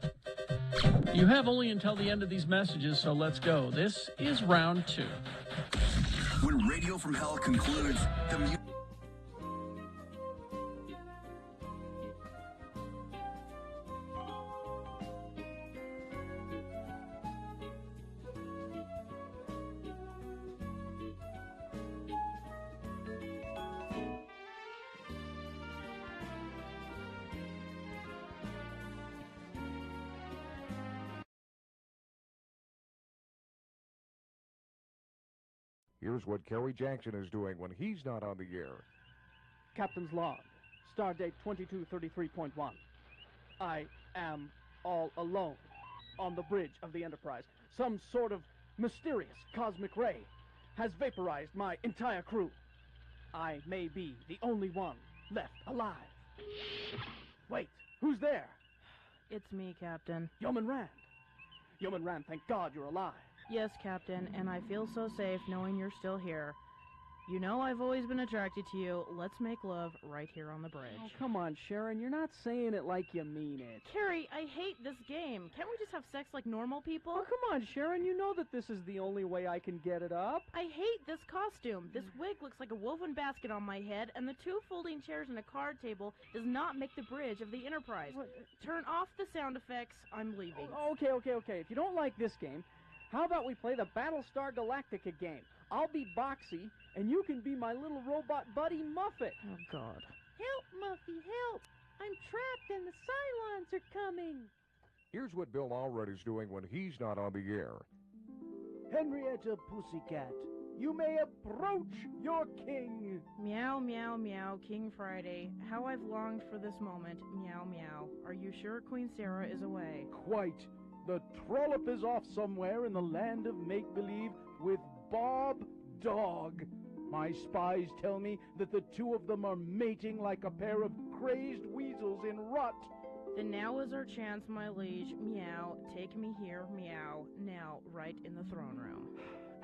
You have only until the end of these messages, so let's go. This is round 2. When Radio from Hell concludes, the Here's what Kerry Jackson is doing when he's not on the air. Captain's log, stardate 2233.1. I am all alone on the bridge of the Enterprise. Some sort of mysterious cosmic ray has vaporized my entire crew. I may be the only one left alive. Wait, who's there? It's me, Captain. Yeoman Rand. Yeoman Rand, thank God you're alive. Yes, Captain, and I feel so safe knowing you're still here. You know I've always been attracted to you. Let's make love right here on the bridge. Oh, come on, Sharon. You're not saying it like you mean it. Carrie, I hate this game. Can't we just have sex like normal people? Oh, come on, Sharon. You know that this is the only way I can get it up. I hate this costume. This wig looks like a woven basket on my head, and the 2 folding chairs and a card table does not make the bridge of the Enterprise. What? Turn off the sound effects. I'm leaving. Oh, okay. If you don't like this game, how about we play the Battlestar Galactica game? I'll be Boxy, and you can be my little robot buddy, Muffet. Oh, God. Help, Muffy, help! I'm trapped and the Cylons are coming. Here's what Bill Allred is doing when he's not on the air. Henrietta Pussycat, you may approach your king. Meow, meow, meow, King Friday. How I've longed for this moment. Meow, meow. Are you sure Queen Sarah is away? Quite. The trollop is off somewhere in the land of make-believe with Bob Dog. My spies tell me that the 2 of them are mating like a pair of crazed weasels in rut. Then now is our chance, my liege. Meow. Take me here, meow. Now, right in the throne room.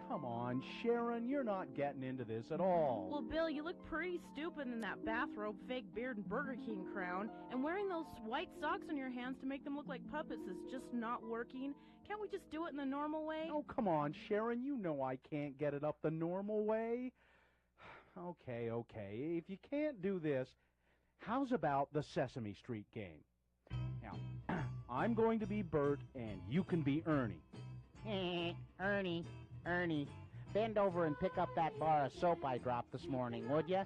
come on, Sharon, you're not getting into this at all. Well, Bill, you look pretty stupid in that bathrobe, fake beard, and Burger King crown, and wearing those white socks on your hands to make them look like puppets is just not working. Can't we just do it in the normal way? Oh, come on, Sharon, you know I can't get it up the normal way. Okay. If you can't do this, how's about the Sesame Street game? Now, I'm going to be Bert, and you can be Ernie. Ernie, bend over and pick up that bar of soap I dropped this morning, would you?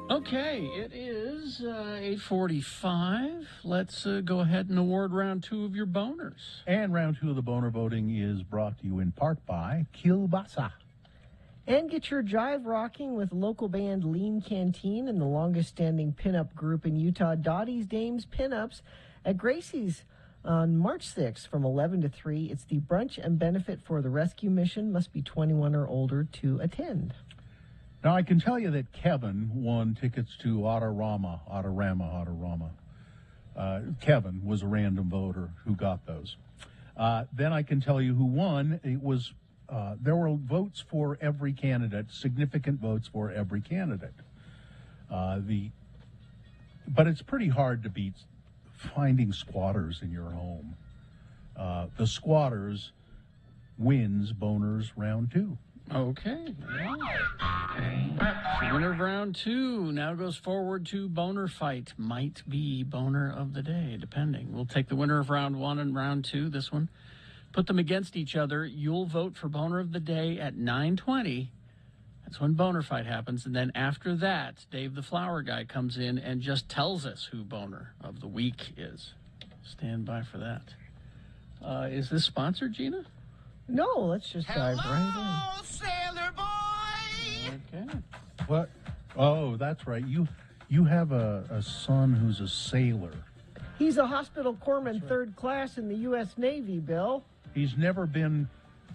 Okay, it is 8:45. Let's go ahead and award round 2 of your boners. And round 2 of the boner voting is brought to you in part by Kielbasa. And get your jive rocking with local band Lean Canteen and the longest-standing pinup group in Utah, Dottie's Dames Pinups, at Gracie's on March 6th from 11 to 3. It's the brunch and benefit for the rescue mission. Must be 21 or older to attend. Now, I can tell you that Kevin won tickets to Autorama. Kevin was a random voter who got those. Then I can tell you who won. It was there were votes for every candidate, significant votes for every candidate. But it's pretty hard to beat finding squatters in your home. The Squatters wins boners round 2. Okay. The winner of round 2 now goes forward to boner fight. Might be boner of the day, depending. We'll take the winner of round 1 and round 2, this one. Put them against each other. You'll vote for boner of the day at 9:20. That's when boner fight happens. And then after that, Dave the Flower Guy comes in and just tells us who boner of the week is. Stand by for that. Is this sponsored, Gina? No, let's just dive right in. Sailor boy! Okay. What? Oh, that's right. You have a son who's a sailor. He's a hospital corpsman, 3rd class in the U.S. Navy, Bill. He's never been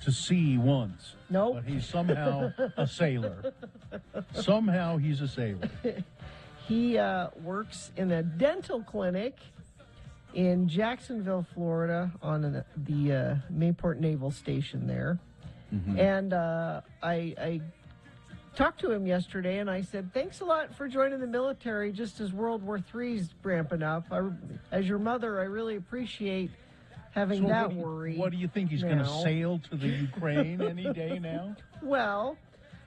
to sea once. Nope. But he's somehow a sailor. Somehow he's a sailor. He works in a dental clinic in Jacksonville, Florida, on the Mayport Naval Station there. Mm-hmm. And I talked to him yesterday, and I said, thanks a lot for joining the military just as World War III's ramping up. As your mother, I really appreciate having that worry. What do you think? He's going to sail to the Ukraine any day now? Well,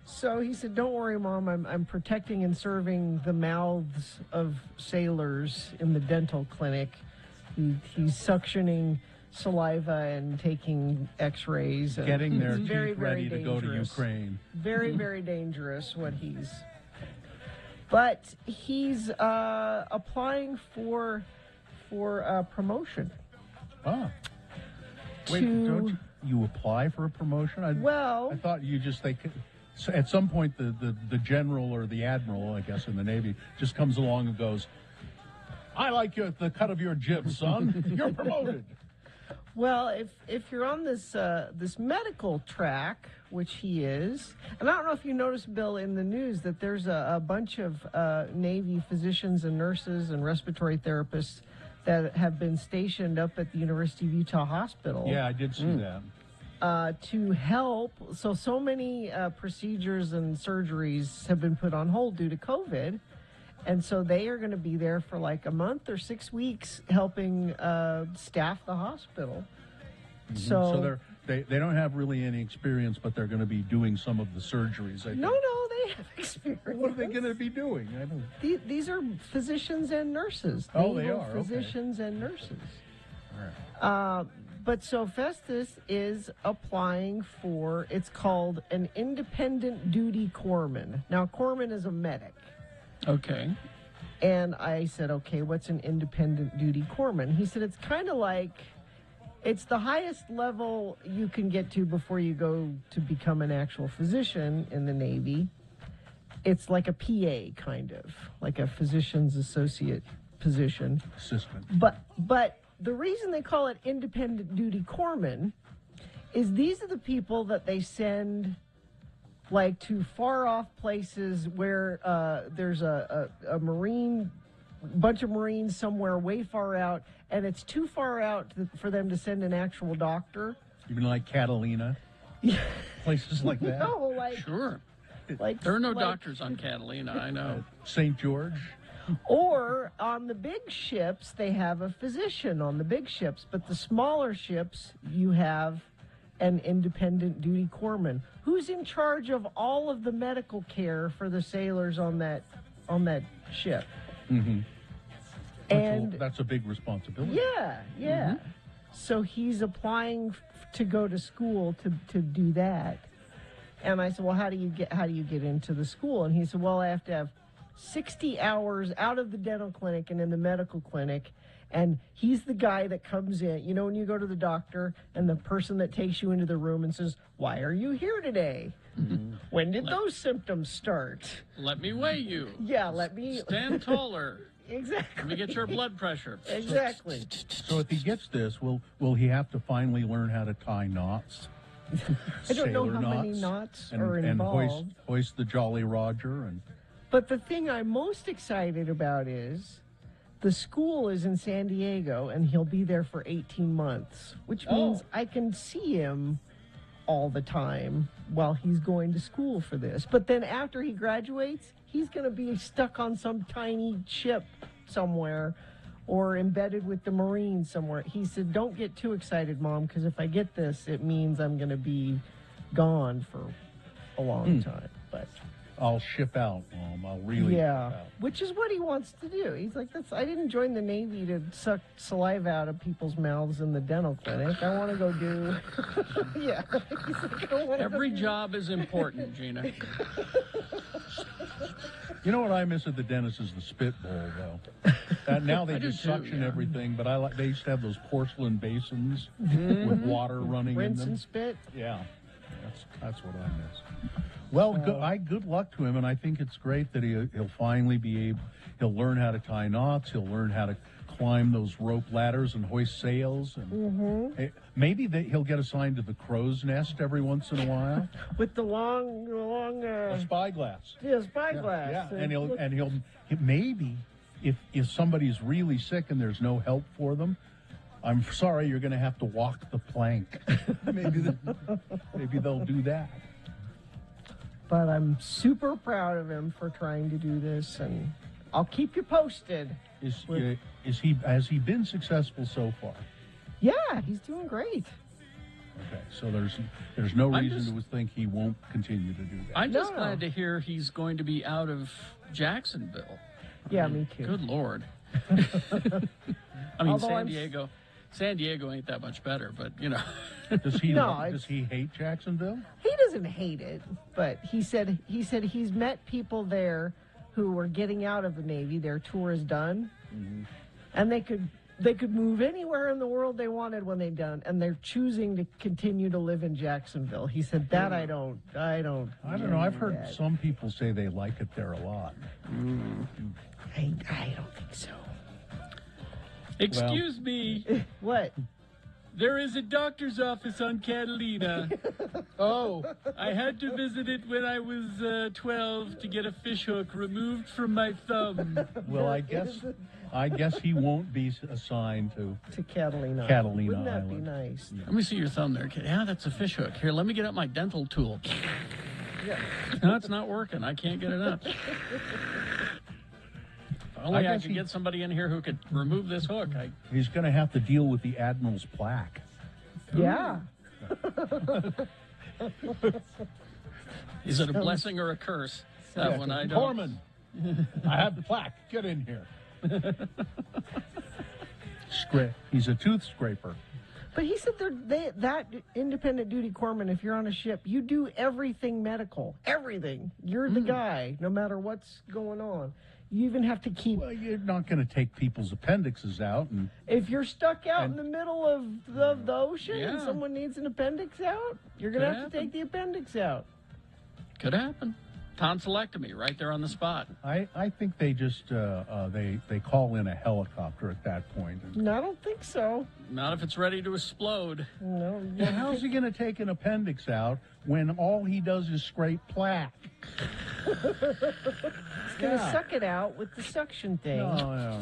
so he said, don't worry, Mom, I'm protecting and serving the mouths of sailors in the dental clinic. He's suctioning saliva and taking x-rays. Getting their teeth very, ready very to go to Ukraine. Very, very dangerous what he's... But he's applying for promotion. Ah. Wait, don't you apply for a promotion? I thought you just... So at some point, the general or the admiral, I guess, in the Navy, just comes along and goes... I like the cut of your jib, son. You're promoted. Well, if you're on this medical track, which he is, and I don't know if you noticed, Bill, in the news that there's a bunch of Navy physicians and nurses and respiratory therapists that have been stationed up at the University of Utah Hospital. Yeah, I did see that. to help. So many procedures and surgeries have been put on hold due to COVID. And so they are going to be there for like a month or 6 weeks helping staff the hospital. Mm-hmm. So they don't have really any experience, but they're going to be doing some of the surgeries. I think. No, they have experience. What are they going to be doing? I don't... These are physicians and nurses. Oh, they Naval are. Physicians and nurses. All right. But so Festus is applying for, it's called an independent duty corpsman. Now, corpsman is a medic. Okay. And I said, okay, what's an independent duty corpsman? He said, it's kind of like, it's the highest level you can get to before you go to become an actual physician in the Navy. It's like a PA, kind of, like a physician's associate position. Assistant. But the reason they call it independent duty corpsman is these are the people that they send like to far off places where there's a bunch of Marines somewhere way far out, and it's too far out for them to send an actual doctor. Even like Catalina? Places like that? No, like... Sure. Like, there are no doctors on Catalina, I know. St. George? Or on the big ships, they have a physician on the big ships, but the smaller ships, you have an independent duty corpsman who's in charge of all of the medical care for the sailors on that ship. Mm-hmm. And that's a big responsibility. Yeah. Mm-hmm. So he's applying to go to school to do that. And I said, well, how do you get into the school? And he said, well, I have to have 60 hours out of the dental clinic and in the medical clinic. And he's the guy that comes in, you know, when you go to the doctor and the person that takes you into the room and says, why are you here today? Mm-hmm. When did those symptoms start? Let me weigh you. Yeah, let me... Stand taller. Exactly. Let me get your blood pressure. Exactly. So if he gets this, will he have to finally learn how to tie knots? I don't know how many knots are involved. And hoist the Jolly Roger. But the thing I'm most excited about is the school is in San Diego, and he'll be there for 18 months, which means I can see him all the time while he's going to school for this. But then after he graduates, he's going to be stuck on some tiny ship somewhere or embedded with the Marines somewhere. He said, don't get too excited, Mom, because if I get this, it means I'm going to be gone for a long time. But I'll ship out, Mom. I'll really ship out. Which is what he wants to do. He's like, I didn't join the Navy to suck saliva out of people's mouths in the dental clinic. I want to go do... yeah. Like, every job is important, Gina. You know what I miss at the dentist is the spit bowl, though. Now they just suction everything, but they used to have those porcelain basins with water running Rinse in them. and spit? Yeah, that's what I miss. Well, good luck to him, and I think it's great that he'll finally he'll learn how to tie knots, he'll learn how to climb those rope ladders and hoist sails, and maybe he'll get assigned to the crow's nest every once in a while with the long spyglass. Yeah, spyglass. Yeah, and he'll maybe if somebody's really sick and there's no help for them, I'm sorry, you're going to have to walk the plank. maybe they'll do that. But I'm super proud of him for trying to do this, and I'll keep you posted. Has he been successful so far? Yeah, he's doing great. Okay, so there's no reason to think he won't continue to do that. I'm just glad to hear he's going to be out of Jacksonville. Yeah, me too. Good Lord. I mean, San Diego ain't that much better, but you know. Does he hate Jacksonville? He doesn't hate it, but he said he's met people there who were getting out of the Navy. Their tour is done, and they could move anywhere in the world they wanted when they're done, and they're choosing to continue to live in Jacksonville. He said that I don't know. I've heard some people say they like it there a lot. I don't think so. Excuse me. What? There is a doctor's office on Catalina. I had to visit it when I was 12 to get a fishhook removed from my thumb. Well, I I guess he won't be assigned to Catalina. Catalina Wouldn't that Island. be nice? Let me see your thumb there, kid. Yeah, that's a fish hook. Here, let me get out my dental tool. Yeah. No, it's not working. I can't get it up. If only I could get somebody in here who could remove this hook. He's going to have to deal with the Admiral's plaque. Yeah. Is it a blessing or a curse? That one I don't. Corman, I have the plaque. Get in here. He's a tooth scraper. But he said that independent duty corpsman, if you're on a ship, you do everything medical. Everything. You're the guy, no matter what's going on. You even have to keep... Well, you're not going to take people's appendixes out. And if you're stuck out in the middle of the ocean and someone needs an appendix out, you're going to have to take the appendix out. Could happen. Tonsillectomy right there on the spot. I think they just they call in a helicopter at that point. No, I don't think so. Not if it's ready to explode. No. Well, how's he going to take an appendix out when all he does is scrape plaque? He's going to suck it out with the suction thing. No.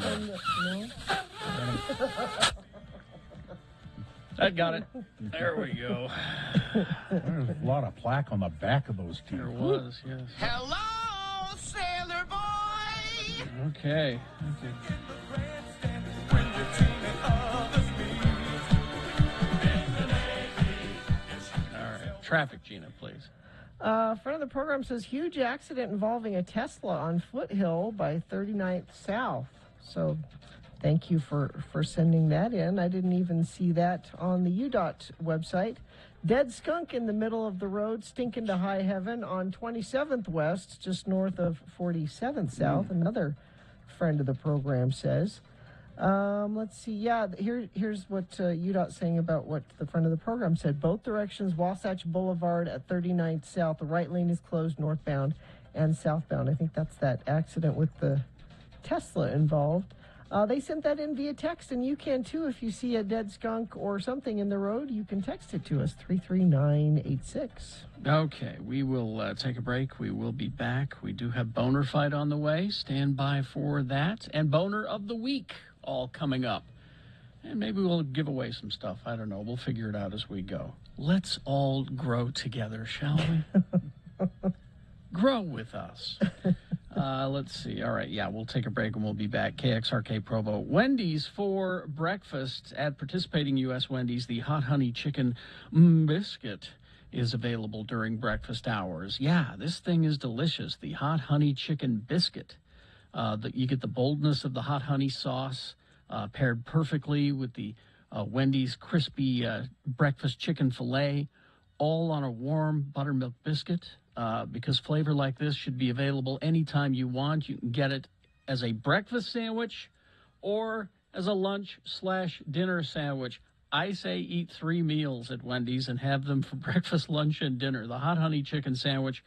I got it. There we go. There's a lot of plaque on the back of those teeth. There was, yes. Hello, sailor boy. Okay. All right. Traffic, Gina, please. Friend of the program says huge accident involving a Tesla on Foothill by 39th South. So thank you for sending that in. I didn't even see that on the UDOT website. Dead skunk in the middle of the road, stinking to high heaven on 27th West, just north of 47th South. Another friend of the program says. Let's see. Yeah, here's what UDOT's saying about what the friend of the program said. Both directions, Wasatch Boulevard at 39th South. The right lane is closed northbound and southbound. I think that's that accident with the Tesla involved. They sent that in via text, and you can too. If you see a dead skunk or something in the road, you can text it to us, 33986. Okay, we will take a break. We will be back. We do have Boner Fight on the way. Stand by for that. And Boner of the Week all coming up. And maybe we'll give away some stuff. I don't know. We'll figure it out as we go. Let's all grow together, shall we? Grow with us. Let's see. All right. Yeah, we'll take a break and we'll be back. KXRK Provo. Wendy's for breakfast at participating U.S. Wendy's. The hot honey chicken biscuit is available during breakfast hours. Yeah, this thing is delicious. The hot honey chicken biscuit. You get the boldness of the hot honey sauce paired perfectly with the Wendy's crispy breakfast chicken filet, all on a warm buttermilk biscuit. Because flavor like this should be available anytime you want. You can get it as a breakfast sandwich or as a lunch/dinner sandwich. I say eat 3 meals at Wendy's and have them for breakfast, lunch, and dinner. The hot honey chicken sandwich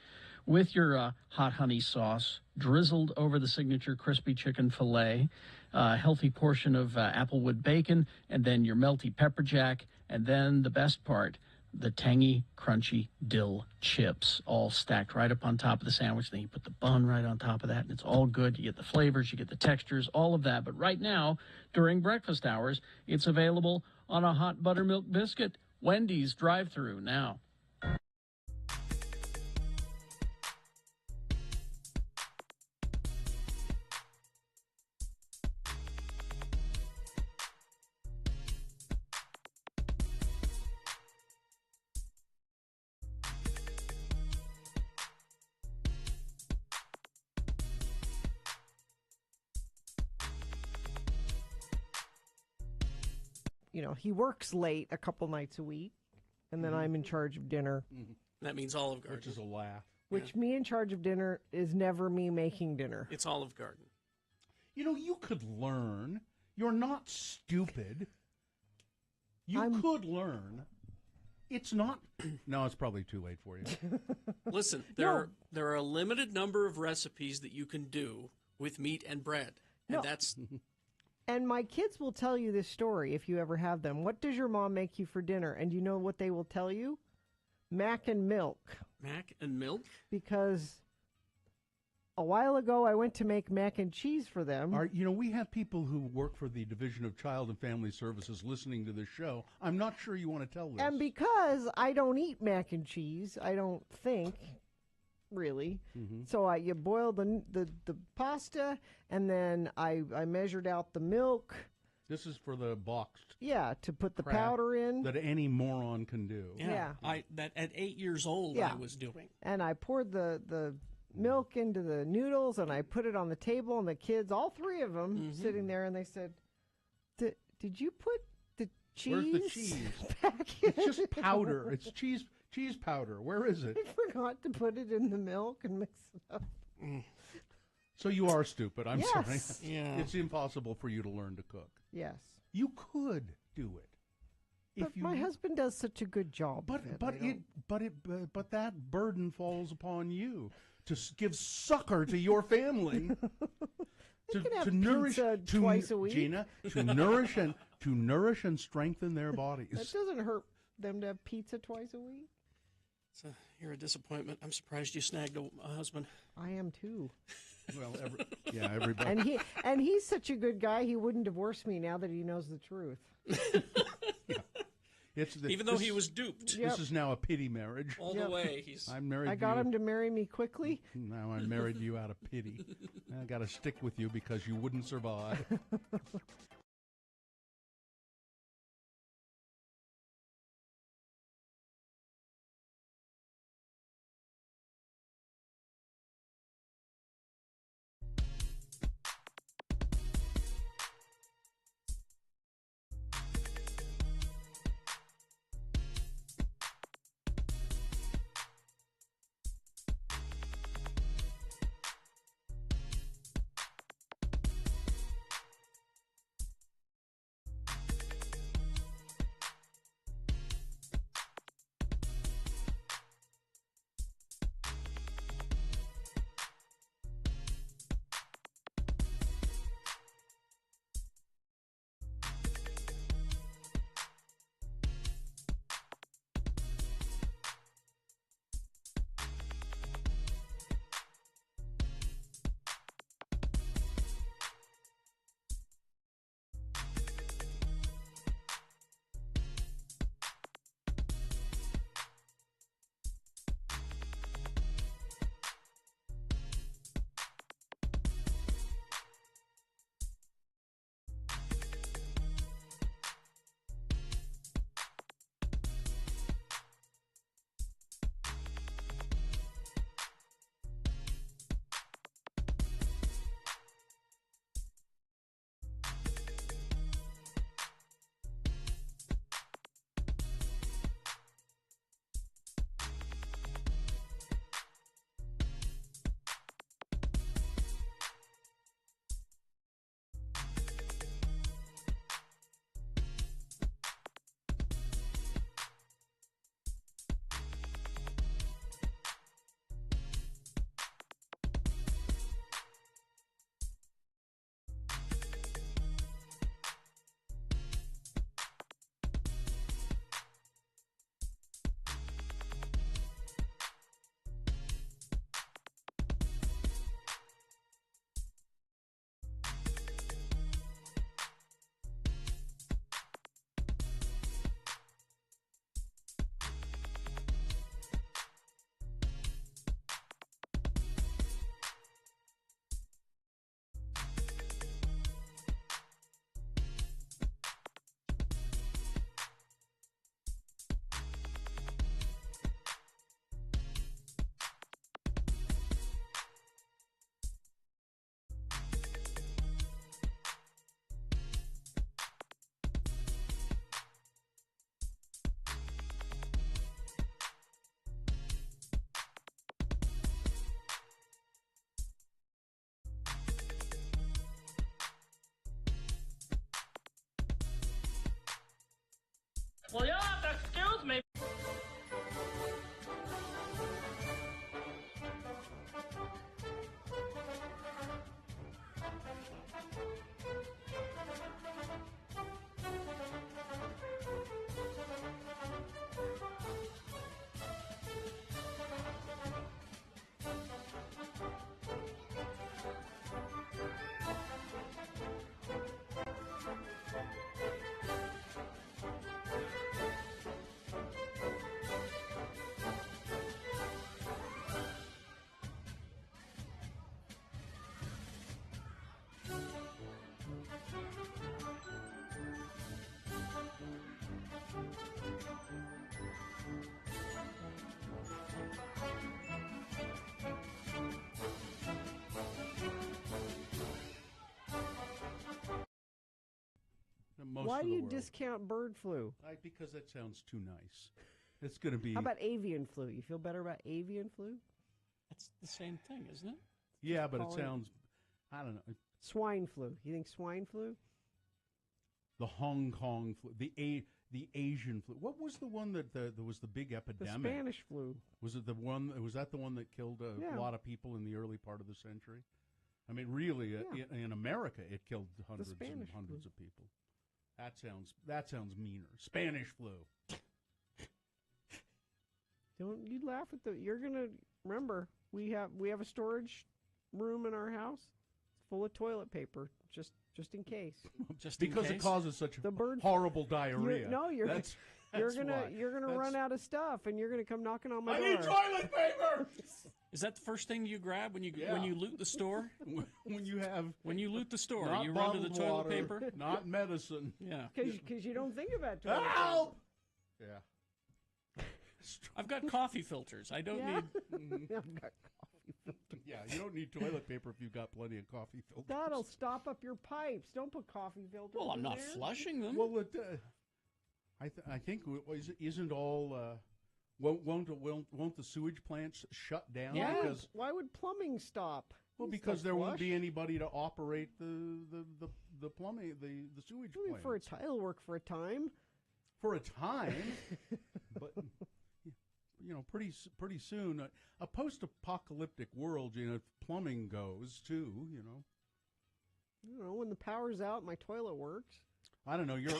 with your hot honey sauce drizzled over the signature crispy chicken filet, a healthy portion of applewood bacon, and then your melty pepper jack, and then the best part, the tangy, crunchy dill chips all stacked right up on top of the sandwich. Then you put the bun right on top of that, and it's all good. You get the flavors, you get the textures, all of that. But right now, during breakfast hours, it's available on a hot buttermilk biscuit. Wendy's drive-thru now. You know, he works late a couple nights a week, and then I'm in charge of dinner. That means Olive Garden. Which is a laugh. Which me in charge of dinner is never me making dinner. It's Olive Garden. You know, you could learn. You're not stupid. You could learn. It's not. No, it's probably too late for you. Listen, there are a limited number of recipes that you can do with meat and bread. And that's... And my kids will tell you this story if you ever have them. What does your mom make you for dinner? And you know what they will tell you? Mac and milk. Mac and milk? Because a while ago, I went to make mac and cheese for them. We have people who work for the Division of Child and Family Services listening to this show. I'm not sure you want to tell this. And because I don't eat mac and cheese, I don't think, really. Mm-hmm. So you boil the pasta, and then I measured out the milk. This is for the boxed. Yeah, to put the crap powder in. that any moron can do. Yeah. That at 8 years old I was doing. And I poured the milk into the noodles, and I put it on the table, and the kids, all three of them, sitting there, and they said, "Did you put the cheese?" Where's the cheese? back It's in?" just powder. It's cheese powder. Where is it? I forgot to put it in the milk and mix it up. So you are stupid. I'm sorry. Yes. Yeah. It's impossible for you to learn to cook. Yes. You could do it. But my husband does such a good job. But that burden falls upon you to give succor to your family. to nourish twice a week. Gina, to nourish and strengthen their bodies. That doesn't hurt them to have pizza twice a week. So you're a disappointment. I'm surprised you snagged a husband. I am too. Well, everybody. And he's such a good guy. He wouldn't divorce me now that he knows the truth. Even though he was duped. This is now a pity marriage. All the way. I got him to marry me quickly. Now I married you out of pity. I got to stick with you because you wouldn't survive. Well, you'll have to excuse me. most Why of do the you world. discount bird flu? Because that sounds too nice. It's going to be... How about avian flu? You feel better about avian flu? That's the same thing, isn't it? Yeah, but it call it- sounds... I don't know. Swine flu. You think swine flu? The Hong Kong flu, the Asian flu. What was the one that there was the big epidemic? The Spanish flu. Was it the one? Was that the one that killed a lot of people in the early part of the century? I mean, really, in America, it killed hundreds and hundreds of people. That sounds meaner. Spanish flu. Don't you laugh at the? You're gonna remember we have a storage room in our house. It's full of toilet paper, just in case. Just because it causes such horrible diarrhea. You're gonna run out of stuff, and you're gonna come knocking on my door. I need toilet paper. Is that the first thing you grab when you loot the store? when you loot the store, not you run to the bottled toilet water, paper, not medicine. Yeah, because you don't think about toilet Help! paper. Yeah. I've got coffee filters. I don't need. I've got coffee filters. Yeah, you don't need toilet paper if you've got plenty of coffee filters. That'll stop up your pipes. Don't put coffee filters. Well, I'm in not there. flushing them. Well, I think isn't all. Won't the sewage plants shut down? Yeah. Because Why would plumbing stop? well, It's because not there won't flush. be anybody to operate the plumbing, the sewage I mean, plants. for a it'll work for a time. For a time, but pretty soon, a post-apocalyptic world, if plumbing goes too, I don't know, when the power's out, my toilet works. I don't know. You're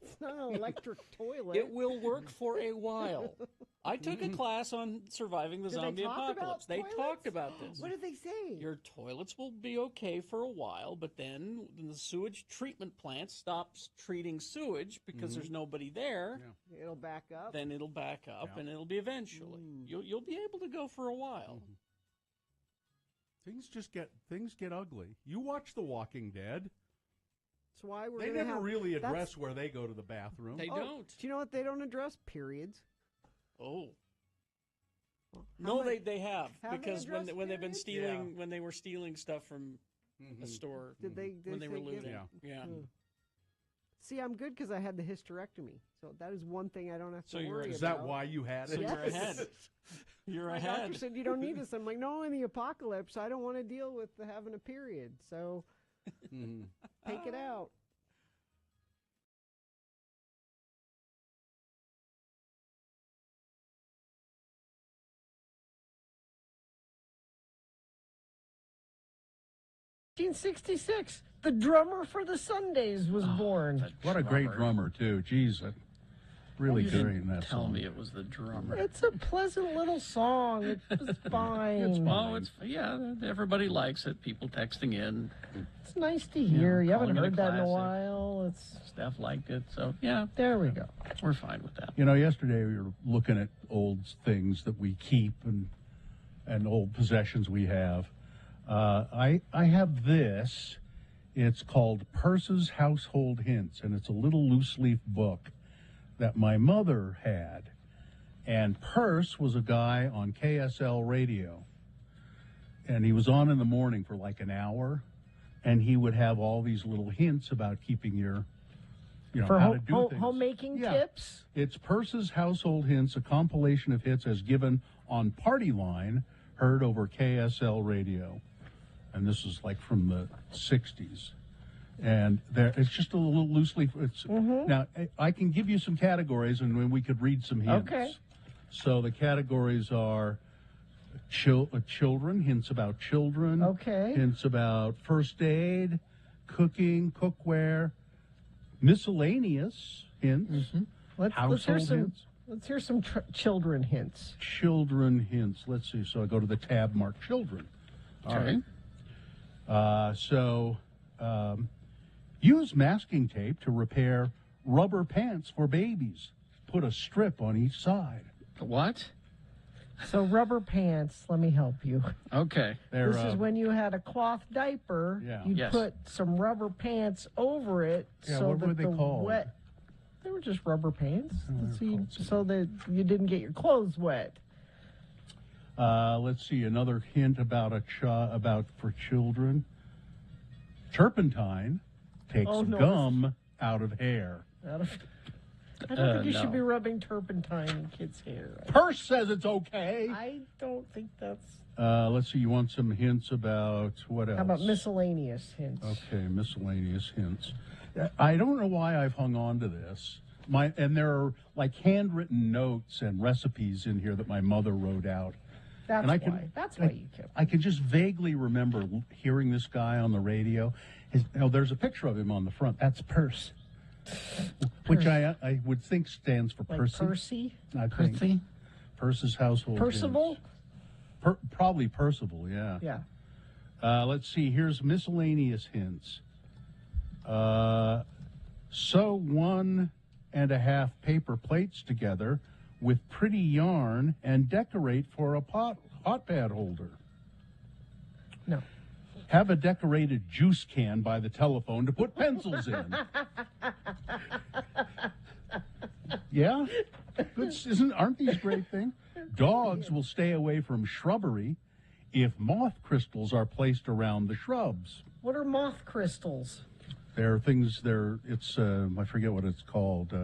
It's not an electric toilet. It will work for a while. I took a class on surviving the Did they zombie talk about apocalypse. They toilets? talked about this. What did they say? Your toilets will be okay for a while, but then the sewage treatment plant stops treating sewage because there's nobody there. Yeah. It'll back up. Then it'll back up, and it'll be eventually. You'll be able to go for a while. Things get ugly. You watch The Walking Dead. That's why They never really address where they go to the bathroom. They don't. Do you know what they don't address? Periods. Oh. How No, many- they have have they because when addressed they've been periods? stealing when they were stealing stuff from a store. Did they when they were say give looting? it? Yeah. See, I'm good because I had the hysterectomy, so that is one thing I don't have to So you're- worry Is about. that why you had it? So you're ahead. You're My ahead. doctor said you don't need this. I'm like, no, in the apocalypse, I don't want to deal with having a period, so take it out. "1966, the drummer for the Sundays was born." What a great drummer, too. Jeez, really You great didn't in that tell song. me it was the drummer. It's a pleasant little song. It's fine. Oh, everybody likes it. People texting in. It's nice to hear. You haven't calling it a heard that in a classic. while. It's Steph liked it, so yeah. There we go. We're fine with that. Yesterday we were looking at old things that we keep and old possessions we have. I have this. It's called Purse's Household Hints, and it's a little loose-leaf book that my mother had. And Purse was a guy on KSL radio, and he was on in the morning for like an hour, and he would have all these little hints about keeping your, for how to do things. homemaking tips. It's Purse's Household Hints, a compilation of hits as given on Party Line, heard over KSL radio. And this is like from the 60s. And it's just a little loosely. Now, I can give you some categories, and we could read some hints. Okay. So the categories are children, hints about children. Okay. Hints about first aid, cooking, cookware, miscellaneous hints, Let's hear some. hints. Let's hear some children hints. Children hints. Let's see. So I go to the tab marked children. All Okay. right. Use masking tape to repair rubber pants for babies. Put a strip on each side. What? So rubber pants. Let me help you. Okay. They're, This is when you had a cloth diaper. Yeah. You'd Yes. put some rubber pants over it Yeah, so what were that they the called? wet. They were just rubber pants. called So that you didn't get your clothes wet. Let's see. Another hint about for children. Turpentine takes gum out of hair. I don't think you should be rubbing turpentine in kids' hair. Purse says it's okay. I don't think that's... Let's see, you want some hints about what else? How about miscellaneous hints? Okay, miscellaneous hints. I don't know why I've hung on to this. And there are like handwritten notes and recipes in here that my mother wrote out. That's why you kept. I can just vaguely remember hearing this guy on the radio. There's a picture of him on the front. That's Purse. Which I would think stands for like Percy. Percy? I think. Percy? Purse's household. Percival? Probably Percival, yeah. Yeah. Let's see. Here's miscellaneous hints. Sew 1.5 paper plates together with pretty yarn and decorate for a hot pad holder. No. Have a decorated juice can by the telephone to put pencils in. Yeah? Aren't these great things? Dogs will stay away from shrubbery if moth crystals are placed around the shrubs. What are moth crystals? They're things, I forget what it's called,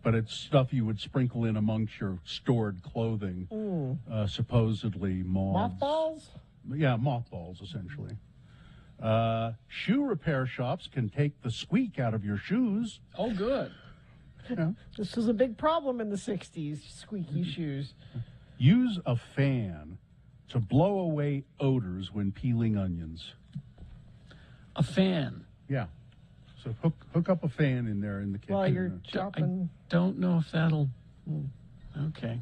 but it's stuff you would sprinkle in amongst your stored clothing. Supposedly moths. Mothballs? Yeah, mothballs, essentially. Shoe repair shops can take the squeak out of your shoes. Oh, good. Yeah. This was a big problem in the 60s, squeaky shoes. Use a fan to blow away odors when peeling onions. A fan? Yeah. So hook up a fan in there in the kitchen. While you're chopping. I don't know if that'll... Okay.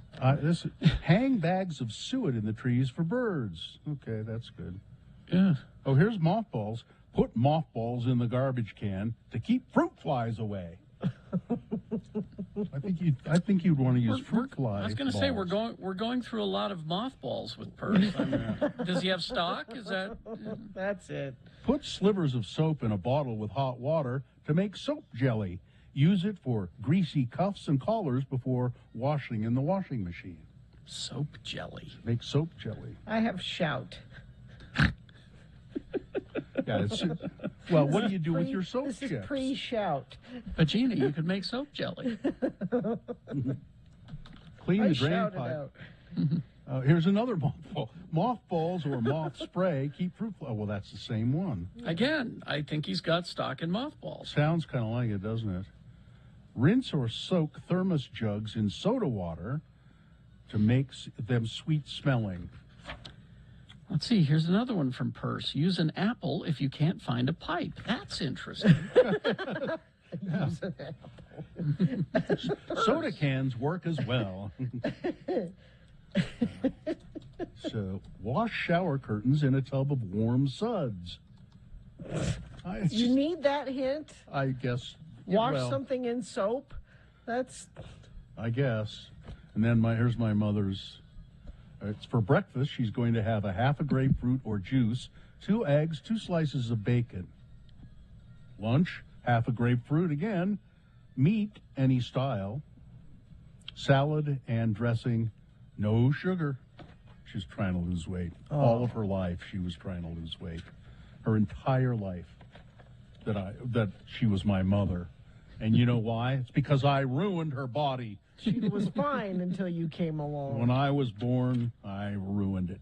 Hang bags of suet in the trees for birds. Okay, that's good. Yeah. Oh, here's mothballs. Put mothballs in the garbage can to keep fruit flies away. I think you'd want to use fruit flies. I was going to say we're going through a lot of mothballs with Purse. Does he have stock? Is that? That's it. Put slivers of soap in a bottle with hot water to make soap jelly. Use it for greasy cuffs and collars before washing in the washing machine. Soap jelly. Make soap jelly. I have shout. Yeah, well, what do you do with your soap This chips? is pre-shout. But Gina, you could make soap jelly. Clean the drain pipe. Here's another mothball. Mothballs or moth spray keep fruit flies. Well, that's the same one. Again, I think he's got stock in mothballs. Sounds kind of like it, doesn't it? Rinse or soak thermos jugs in soda water to make them sweet smelling. Let's see, here's another one from Purse. Use an apple if you can't find a pipe. That's interesting. Use an apple. Soda cans work as well. So, wash shower curtains in a tub of warm suds. You need that hint? I guess. Wash something in soap? That's... I guess. And then here's my mother's... It's for breakfast. She's going to have a half a grapefruit or juice, 2 eggs, 2 slices of bacon. Lunch, half a grapefruit again, meat, any style, salad and dressing, no sugar. She's trying to lose weight. All of her life, she was trying to lose weight. Her entire life that she was my mother. And you know why? It's because I ruined her body. She was fine until you came along. When I was born, I ruined it.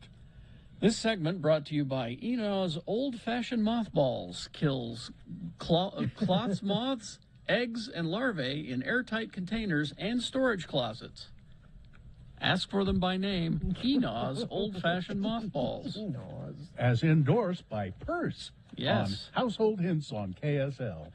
This segment brought to you by Enaw's Old-Fashioned Mothballs. Kills cloths, moths, eggs, and larvae in airtight containers and storage closets. Ask for them by name. Enaw's Old-Fashioned Mothballs. As endorsed by Purse. Yes. On Household Hints on KSL.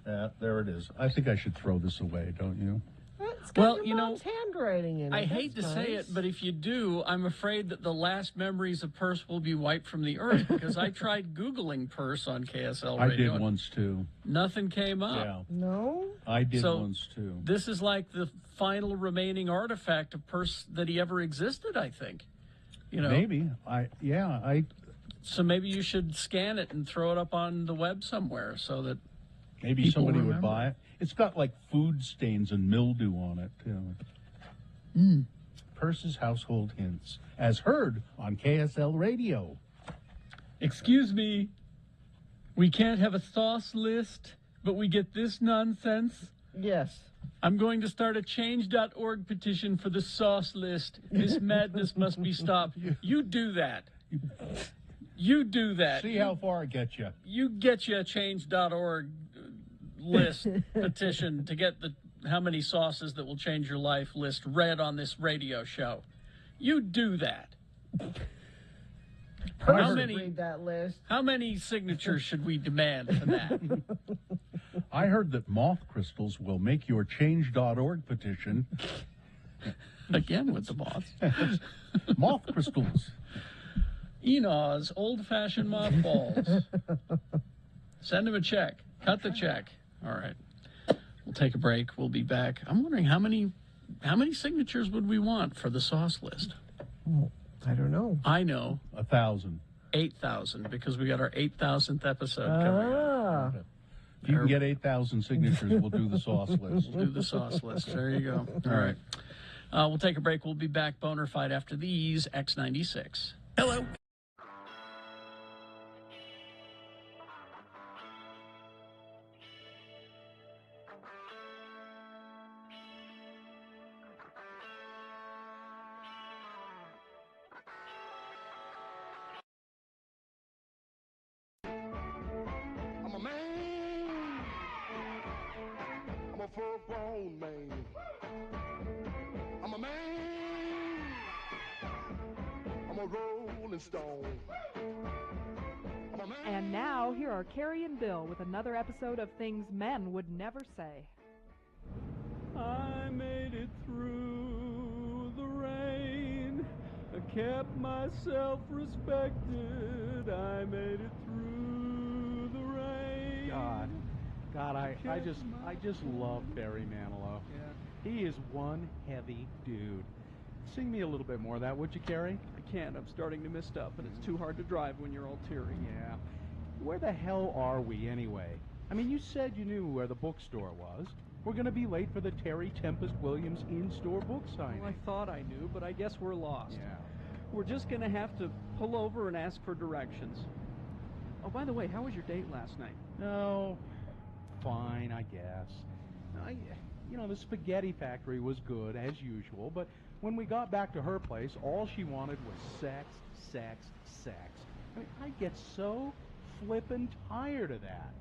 There it is. I think I should throw this away, don't you? It's got your mom's handwriting in it. I hate to say it, but if you do, I'm afraid that the last memories of Purse will be wiped from the earth, because I tried Googling Purse on KSL Radio. I did once, too. Nothing came up. Yeah. No? I did once, too. This is like the final remaining artifact of Purse that he ever existed, I think. You know? Maybe. So maybe you should scan it and throw it up on the web somewhere so that maybe somebody would buy it. It's got like food stains and mildew on it, too. Purse's Household Hints, as heard on KSL Radio. Excuse me. We can't have a sauce list, but we get this nonsense? Yes. I'm going to start a change.org petition for the sauce list. This madness must be stopped. You do that. You do that. See how far it gets you. You get you a change.org list petition to get the how many sauces that will change your life list read on this radio show. You do that. Read that list. How many signatures should we demand for that? I heard that moth crystals will make your change.org petition. Again with the moths. Moth crystals. Enaw's old-fashioned mothballs. Send him a check. Cut the check. All right. We'll take a break. We'll be back. I'm wondering how many signatures would we want for the sauce list? I don't know. I know. 1,000. 8,000, because we got our 8,000th episode coming up. If you can get 8,000 signatures, we'll do the sauce list. We'll do the sauce list. There you go. All right. We'll take a break. We'll be back bona fide after these X96. Hello. I'm a man. I'm a full-grown man. I'm a man. I'm a rolling stone. I'm a man. And now, here are Carrie and Bill with another episode of Things Men Would Never Say. I made it through the rain. I kept myself respected. I made it through the rain. God, I just love Barry Manilow. Yeah. He is one heavy dude. Sing me a little bit more of that, would you, Carrie? I can't. I'm starting to mist up, and it's too hard to drive when you're all teary. Yeah. Where the hell are we, anyway? I mean, you said you knew where the bookstore was. We're going to be late for the Terry Tempest Williams in-store book signing. Well, I thought I knew, but I guess we're lost. Yeah. We're just going to have to pull over and ask for directions. Oh, by the way, how was your date last night? No, fine, I guess. The spaghetti factory was good, as usual, but when we got back to her place, all she wanted was sex, sex, sex. I mean, I get so flippin' tired of that.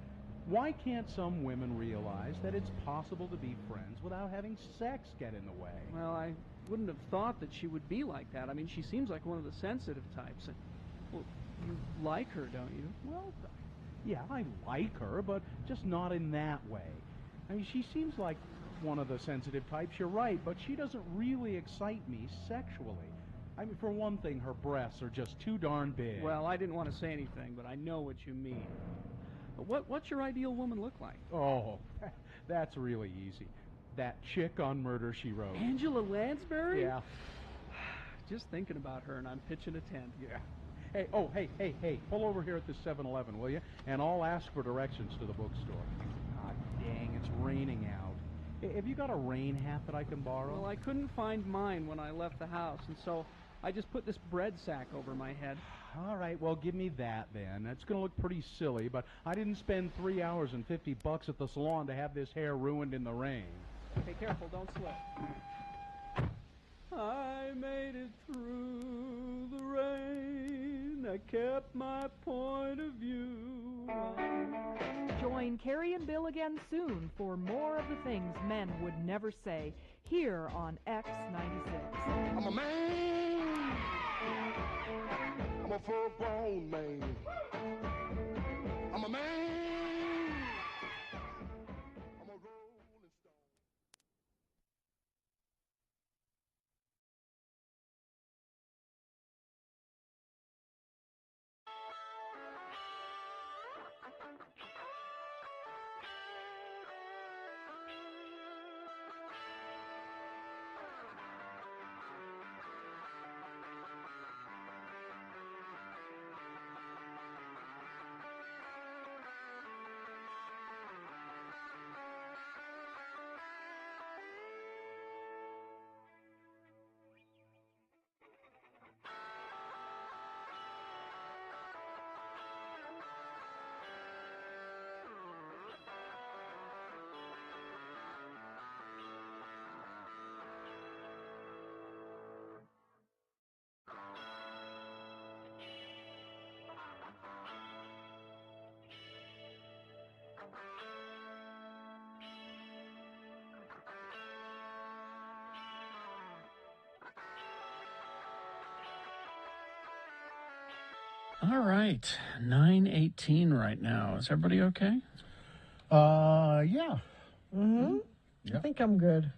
Why can't some women realize that it's possible to be friends without having sex get in the way? Well, I wouldn't have thought that she would be like that. I mean, she seems like one of the sensitive types. Well, you like her, don't you? Well, yeah, I like her, but just not in that way. I mean, she seems like one of the sensitive types, you're right, but she doesn't really excite me sexually. I mean, for one thing, her breasts are just too darn big. Well, I didn't want to say anything, but I know what you mean. What's your ideal woman look like? Oh, that's really easy. That chick on Murder, She Wrote. Angela Lansbury? Yeah. Just thinking about her, and I'm pitching a tent. Yeah. Hey, pull over here at this 7-Eleven, will you? And I'll ask for directions to the bookstore. God dang, it's raining out. Have you got a rain hat that I can borrow? Well, I couldn't find mine when I left the house, and so I just put this bread sack over my head. All right, well, give me that then. That's going to look pretty silly, but I didn't spend 3 hours and $50 at the salon to have this hair ruined in the rain. Okay, careful, don't slip. I made it through the rain. I kept my point of view. Join Carrie and Bill again soon for more of the things men would never say here on X96. I'm a man. I'm a full-grown man. I'm a man. I'm a rolling stone. All right, 9:18 right now. Is everybody okay? Yeah. Mm-hmm. Yeah. I think I'm good.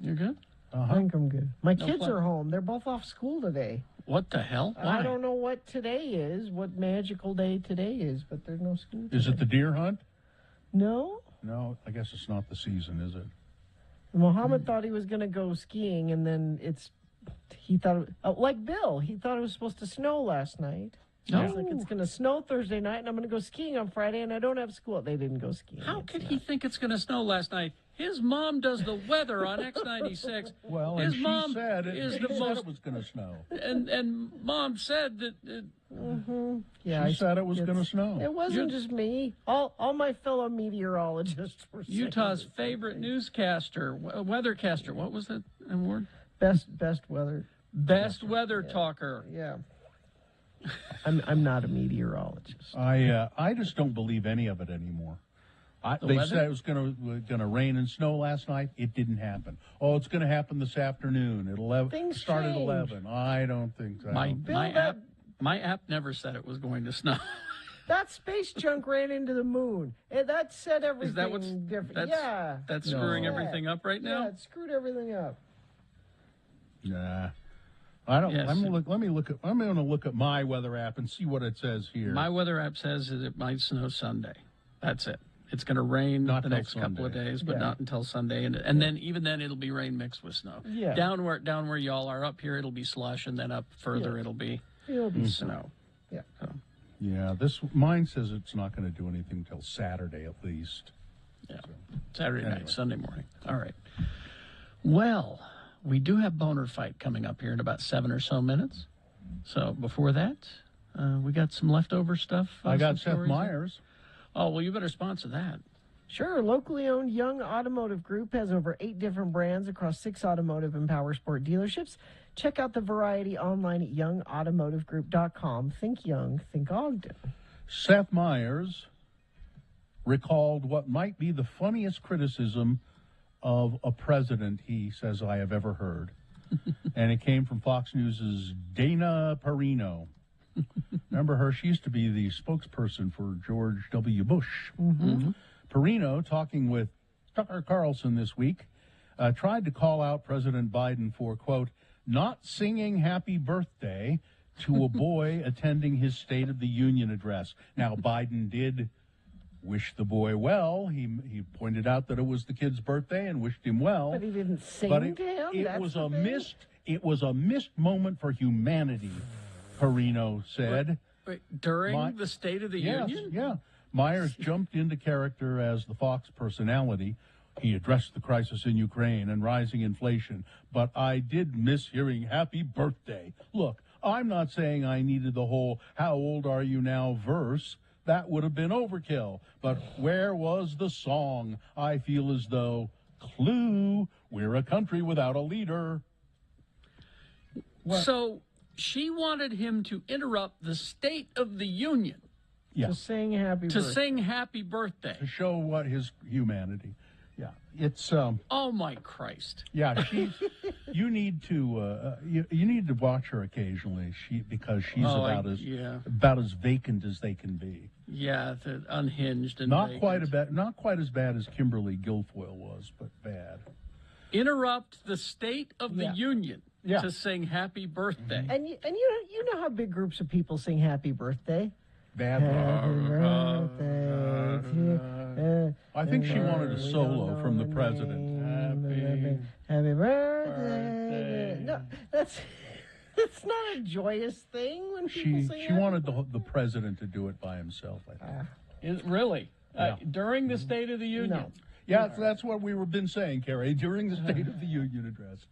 You're good? I think I'm good. My No kids plan. are home. They're both off school today. What the hell? Why? I don't know what today is, what magical day today is, but there's no school today. Is it the deer hunt? No. No, I guess it's not the season, is it? Muhammad thought he was going to go skiing, and then he thought, like Bill, he thought it was supposed to snow last night. No. I was like, it's going to snow Thursday night, and I'm going to go skiing on Friday, and I don't have school. They didn't go skiing. How could he think it's going to snow last night? His mom does the weather on X96. Well, his and mom she said is it, the she said most, it was going to snow. and Mom said that. Yeah, She said it was going to snow. It wasn't just me. All my fellow meteorologists were saying Utah's it. favorite newscaster, weathercaster. What was that award? Best weather. Best weather talker. Yeah. I'm not a meteorologist. I just don't believe any of it anymore. They weather? said it was going to rain and snow last night. It didn't happen. Oh, it's going to happen this afternoon at 11. Things start at change. 11. I don't think so. My app never said it was going to snow. That space junk ran into the moon. And that said everything Is that what's different. that's, That's screwing everything up right now. Yeah, it screwed everything up. Nah. I don't. Yes. I'm going to look at my weather app and see what it says here. My weather app says that it might snow Sunday. That's it. It's going to rain Not the till next couple of Sunday. days, but not until Sunday, and then even then it'll be rain mixed with snow. Yeah. Down where y'all are, up here it'll be slush, and then up further it'll be snow. Yeah. So, Yeah, mine says it's not going to do anything till Saturday at least. yeah. Saturday Anyway. night, Sunday morning. All right. Well, we do have Boner Fight coming up here in about 7 or so minutes. So before that, we got some leftover stuff. I got some Seth stories. Meyers. Oh, well, you better sponsor that. Sure. Locally owned Young Automotive Group has over 8 different brands across 6 automotive and power sport dealerships. Check out the variety online at youngautomotivegroup.com. Think young, think Ogden. Seth Meyers recalled what might be the funniest criticism of a president he says I have ever heard. And it came from Fox News' Dana Perino. Remember her? She used to be the spokesperson for George W. Bush. Mm-hmm. Perino, talking with Tucker Carlson this week, tried to call out President Biden for, quote, not singing happy birthday to a boy attending his State of the Union address. Now, Biden did wish the boy well. He pointed out that it was the kid's birthday and wished him well. But he didn't sing But to him? it That's was the a thing? It was a missed moment for humanity, Perino said. Wait, during the State of the Yes, Union? yeah. Myers jumped into character as the Fox personality. He addressed the crisis in Ukraine and rising inflation, but I did miss hearing happy birthday. Look, I'm not saying I needed the whole how old are you now verse. That would have been overkill. But where was the song? I feel as though, clue, we're a country without a leader. So she wanted him to interrupt the State of the Union Yeah. To sing happy to birthday. sing happy birthday. To show what his humanity. Yeah. It's Oh, my Christ. yeah, you need to you need to watch her occasionally. Because she's about as vacant as they can be. Yeah, unhinged and Not vacant. not quite as bad as Kimberly Guilfoyle was, but bad. Interrupt the State of the Union Yeah. to sing happy birthday. And you know how big groups of people sing happy birthday? Bad. Happy birthday to you. I think she wanted a solo from the president. Happy birthday. No, that's not a joyous thing when people She sing she happy wanted the president to do it by himself, I think. Really? Yeah. During the State of the Union? No. Yeah, that's what we've been saying, Carrie, during the State of the Union address.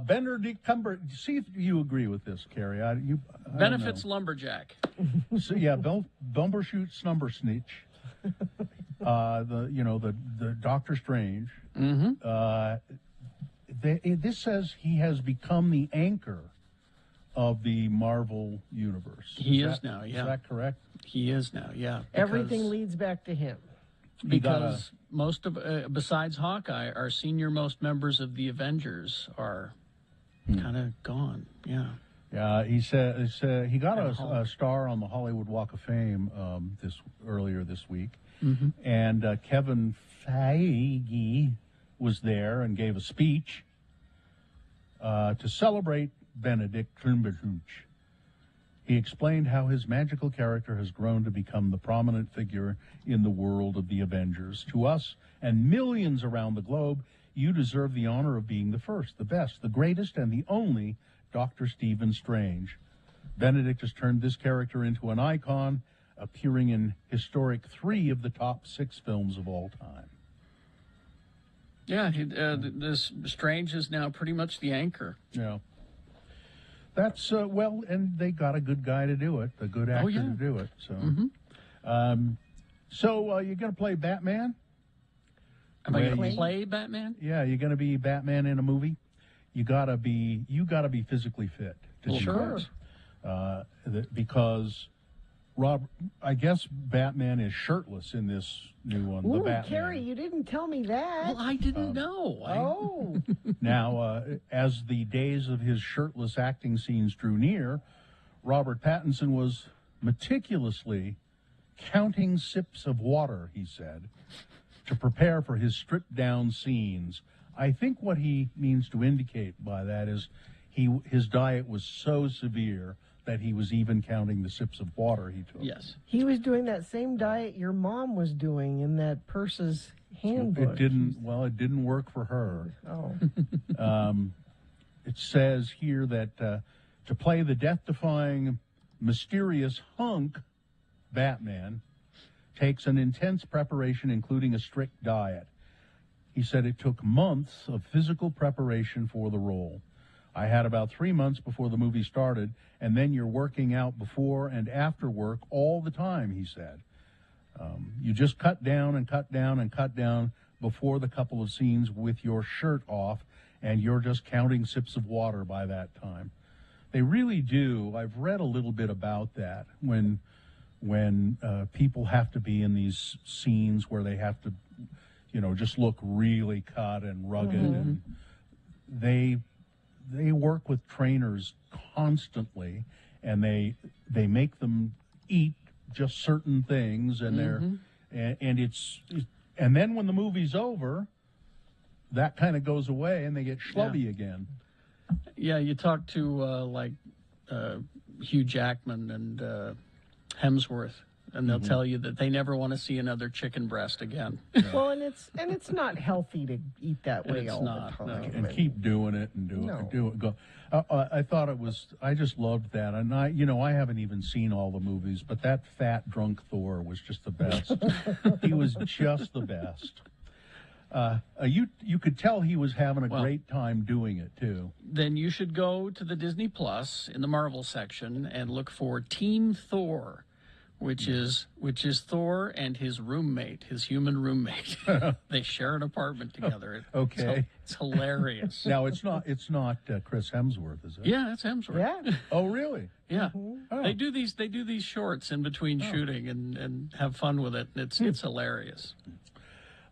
Benedict Cumber, see if you agree with this, Carrie. I don't Benefits know. lumberjack. So, yeah, Bumbershoot Snumbersnitch. The Doctor Strange. Mm-hmm. This says he has become the anchor of the Marvel universe. He is now, yeah. Is that correct? He is now, yeah. Everything leads back to him. Because most of, besides Hawkeye, our senior most members of the Avengers are kind of gone. Yeah. He says he got a star on the Hollywood Walk of Fame earlier this week, and Kevin Feige was there and gave a speech to celebrate Benedict Cumberbatch. He explained how his magical character has grown to become the prominent figure in the world of the Avengers. To us and millions around the globe, you deserve the honor of being the first, the best, the greatest, and the only Dr. Stephen Strange. Benedict has turned this character into an icon, appearing in historic 3 of the top 6 films of all time. Yeah, this Strange is now pretty much the anchor. Yeah. That's, and they got a good guy to do it, a good actor to do it. So, you're going to play Batman? Am I going to play Batman? Yeah, you're going to be Batman in a movie. You gotta be physically fit to do this. Because I guess Batman is shirtless in this new one. Ooh, the Batman. Carrie, you didn't tell me that. Well, I didn't know. Now, as the days of his shirtless acting scenes drew near, Robert Pattinson was meticulously counting sips of water, he said, to prepare for his stripped-down scenes. I think what he means to indicate by that is his diet was so severe that he was even counting the sips of water he took. Yes. He was doing that same diet your mom was doing in that Purse's handbook. It didn't work for her. Oh. It says here that to play the death-defying, mysterious hunk, Batman, takes an intense preparation, including a strict diet. He said it took months of physical preparation for the role. I had about 3 months before the movie started, and then you're working out before and after work all the time, he said. You just cut down and cut down and cut down before the couple of scenes with your shirt off, and you're just counting sips of water by that time. They really do. I've read a little bit about that when people have to be in these scenes where they have to, just look really cut and rugged, and they work with trainers constantly, and they make them eat just certain things, and and then when the movie's over, that kind of goes away, and they get schlubby again. Yeah, you talk to Hugh Jackman and Hemsworth, and they'll tell you that they never want to see another chicken breast again. Well, and it's not healthy to eat that way all the time. No. And keep doing it and do it. Go. I thought it was. I just loved that, and I haven't even seen all the movies, but that fat drunk Thor was just the best. He was just the best. You could tell he was having a great time doing it too. Then you should go to the Disney Plus in the Marvel section and look for Team Thor, which is Thor and his roommate, his human roommate. They share an apartment together. It's hilarious. Now it's not Chris Hemsworth, is it? Yeah, it's Hemsworth. Yeah. Oh, really? Yeah. Oh. They do these shorts in between shooting and have fun with it. It's hilarious.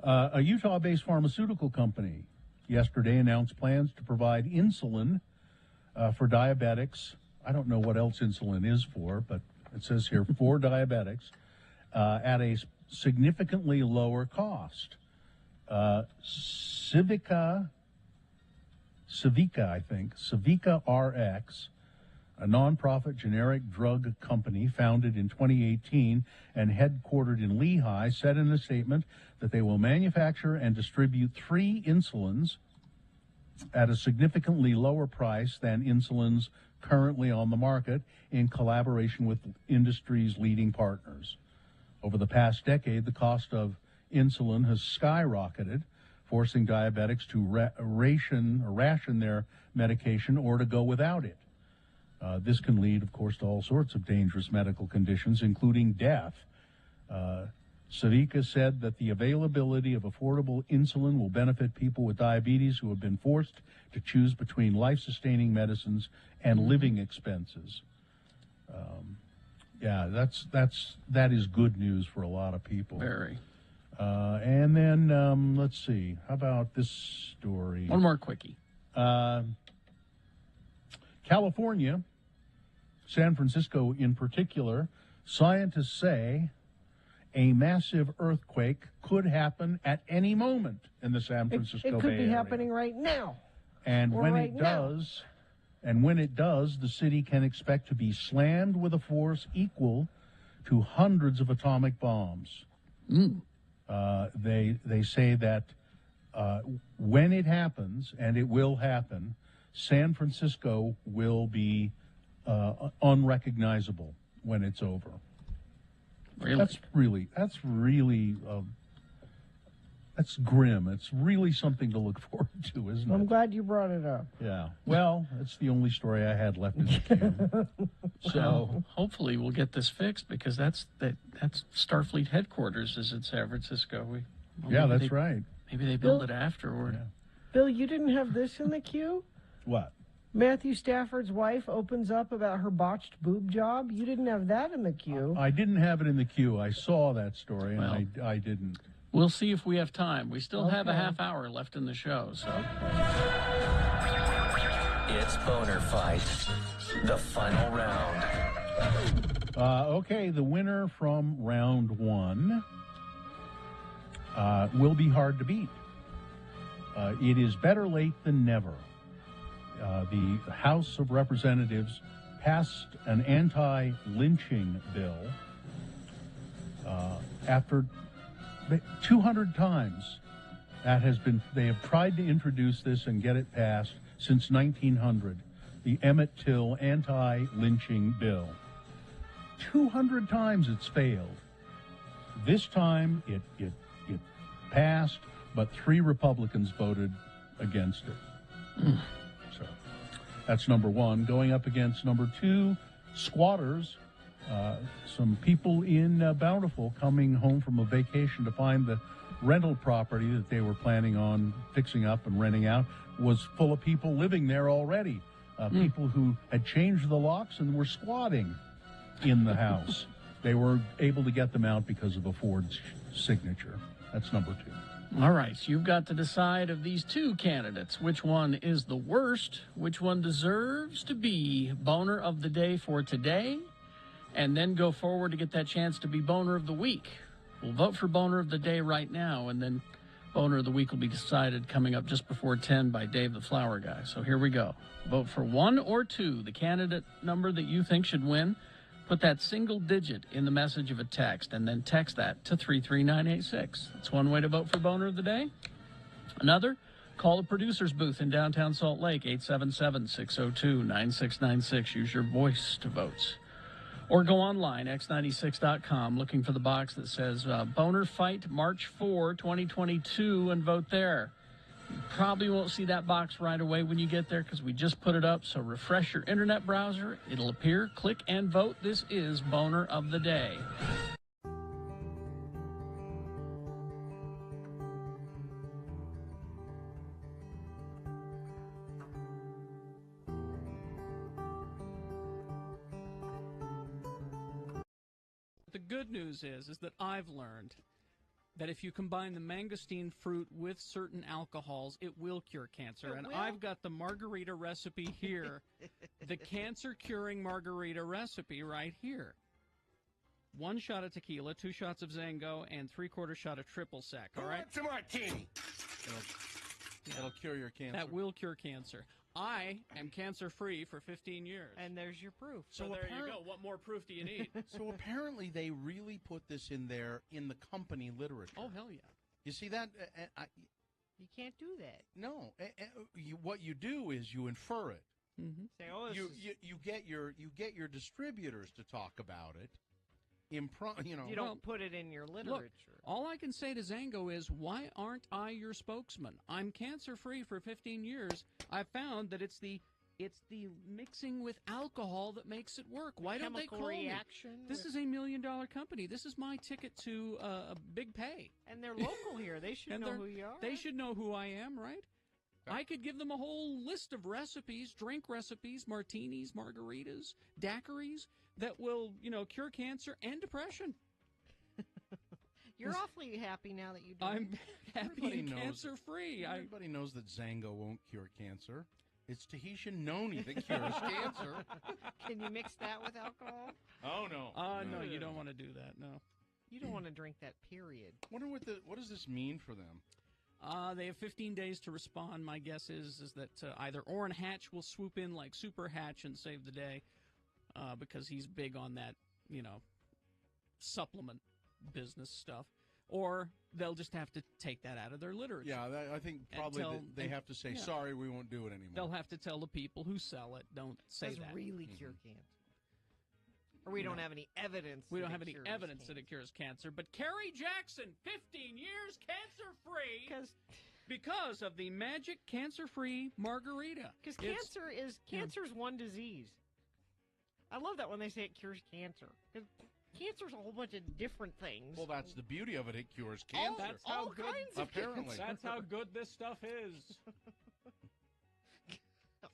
A Utah-based pharmaceutical company yesterday announced plans to provide insulin for diabetics. I don't know what else insulin is for, but it says here for diabetics at a significantly lower cost. Civica, I think, Civica RX, a nonprofit generic drug company founded in 2018 and headquartered in Lehigh, said in a statement that they will manufacture and distribute 3 insulins at a significantly lower price than insulins currently on the market in collaboration with industry's leading partners. Over the past decade, the cost of insulin has skyrocketed, forcing diabetics to ration their medication or to go without it. This can lead, of course, to all sorts of dangerous medical conditions, including death. Civica said that the availability of affordable insulin will benefit people with diabetes who have been forced to choose between life-sustaining medicines and living expenses. That is good news for a lot of people. Very. And then let's see. How about this story? One more quickie. California San Francisco in particular, scientists say a massive earthquake could happen at any moment in the San Francisco Bay It could be Area. happening right now. And or when right it now. does, and when it does, the city can expect to be slammed with a force equal to hundreds of atomic bombs. They say that when it happens, and it will happen, San Francisco will be unrecognizable when it's over. Really? That's grim. It's really something to look forward to, isn't it? I'm glad you brought it up. Yeah. Well, it's the only story I had left in the queue. So hopefully we'll get this fixed, because that's Starfleet headquarters is in San Francisco. That's right. Maybe they build it afterward. Yeah. Bill, you didn't have this in the queue? What? Matthew Stafford's wife opens up about her botched boob job. You didn't have that in the queue. I didn't have it in the queue. I saw that story, and Well, I didn't. We'll see if we have time. We still have a Okay. half hour left in the show, so. It's Boner Fight, the final round. Okay, the winner from round one will be hard to beat. It is better late than never. The House of Representatives passed an anti-lynching bill after 200 times they have tried to introduce this and get it passed since 1900, the Emmett Till anti-lynching bill. 200 times it's failed. This time it passed, but 3 Republicans voted against it. So that's number one. Going up against number 2, squatters. Some people in Bountiful coming home from a vacation to find the rental property that they were planning on fixing up and renting out was full of people living there already. People who had changed the locks and were squatting in the house. They were able to get them out because of a Ford's signature. That's number 2. All right, so you've got to decide of these 2 candidates, which one is the worst, which one deserves to be Boner of the Day for today, and then go forward to get that chance to be Boner of the Week. We'll vote for Boner of the Day right now, and then Boner of the Week will be decided coming up just before 10 by Dave the Flower Guy. So here we go. Vote for 1 or 2, the candidate number that you think should win. Put that single digit in the message of a text, and then text that to 33986. That's one way to vote for Boner of the Day. Another, call the producer's booth in downtown Salt Lake, 877-602-9696. Use your voice to vote. Or go online, x96.com, looking for the box that says Boner Fight March 4, 2022, and vote there. You probably won't see that box right away when you get there because we just put it up, so refresh your internet browser. It'll appear. Click and vote. This is Boner of the Day. The good news is that I've learned that if you combine the mangosteen fruit with certain alcohols, it will cure cancer. And I've got the margarita recipe here, the cancer-curing margarita recipe right here. 1 shot of tequila, 2 shots of Zango, and 3/4 shot of triple sec, all right? What's a martini? That'll cure your cancer. That will cure cancer. I am cancer-free for 15 years. And there's your proof. So there you go. What more proof do you need? So apparently they really put this in there in the company literature. Oh, hell yeah. You see that? You can't do that. No. What you do is you infer it. Mm-hmm. Say, oh, You get your distributors to talk about it. You don't put it in your literature. Look, all I can say to Zango is, why aren't I your spokesman? I'm cancer-free for 15 years. I found that it's the mixing with alcohol that makes it work. Why don't they call reaction me? This is $1 million company. This is my ticket to a big pay. And they're local here. They should know who you are. They should know who I am, right? I could give them a whole list of recipes, drink recipes, martinis, margaritas, daiquiris, that will, cure cancer and depression. You're awfully happy now that you do. I'm happy and cancer-free. Everybody knows that Zango won't cure cancer. It's Tahitian noni that cures cancer. Can you mix that with alcohol? Oh, no. No, you don't want to do that, no. You don't want to drink that, period. Wonder what does this mean for them? They have 15 days to respond. My guess is that either Orrin Hatch will swoop in like Super Hatch and save the day because he's big on that, supplement business stuff, or they'll just have to take that out of their literature. Yeah, I think probably they have to say, sorry, we won't do it anymore. They'll have to tell the people who sell it, don't say Does that. really cure cancer. Or we don't have any evidence. We don't have any evidence that it cures cancer. But Carrie Jackson, 15 years cancer-free because of the magic cancer-free margarita. Because cancer's one disease. I love that when they say it cures cancer. Because cancer's a whole bunch of different things. Well, that's the beauty of it. It cures cancer. That's how good. Apparently, that's how good this stuff is.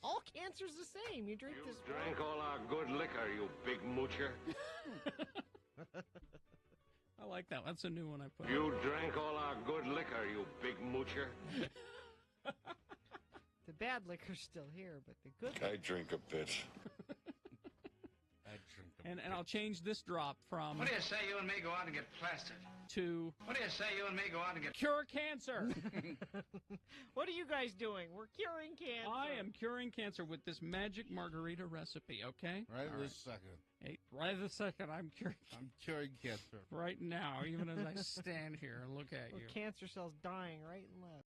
All cancer's the same. You drink this. Drank all our good liquor, you big moocher. I like that. That's a new one I put. You drank all our good liquor, you big moocher. The bad liquor's still here, but the good. I drink a bit. And I'll change this drop from. What do you say you and me go out and get plastered? To. What do you say you and me go out and get. Cure cancer! What are you guys doing? We're curing cancer. I am curing cancer with this magic margarita recipe, okay? Right this second. Hey, right this second, I'm curing cancer. Right now, even as I stand here and look at you. Cancer cells dying right and left.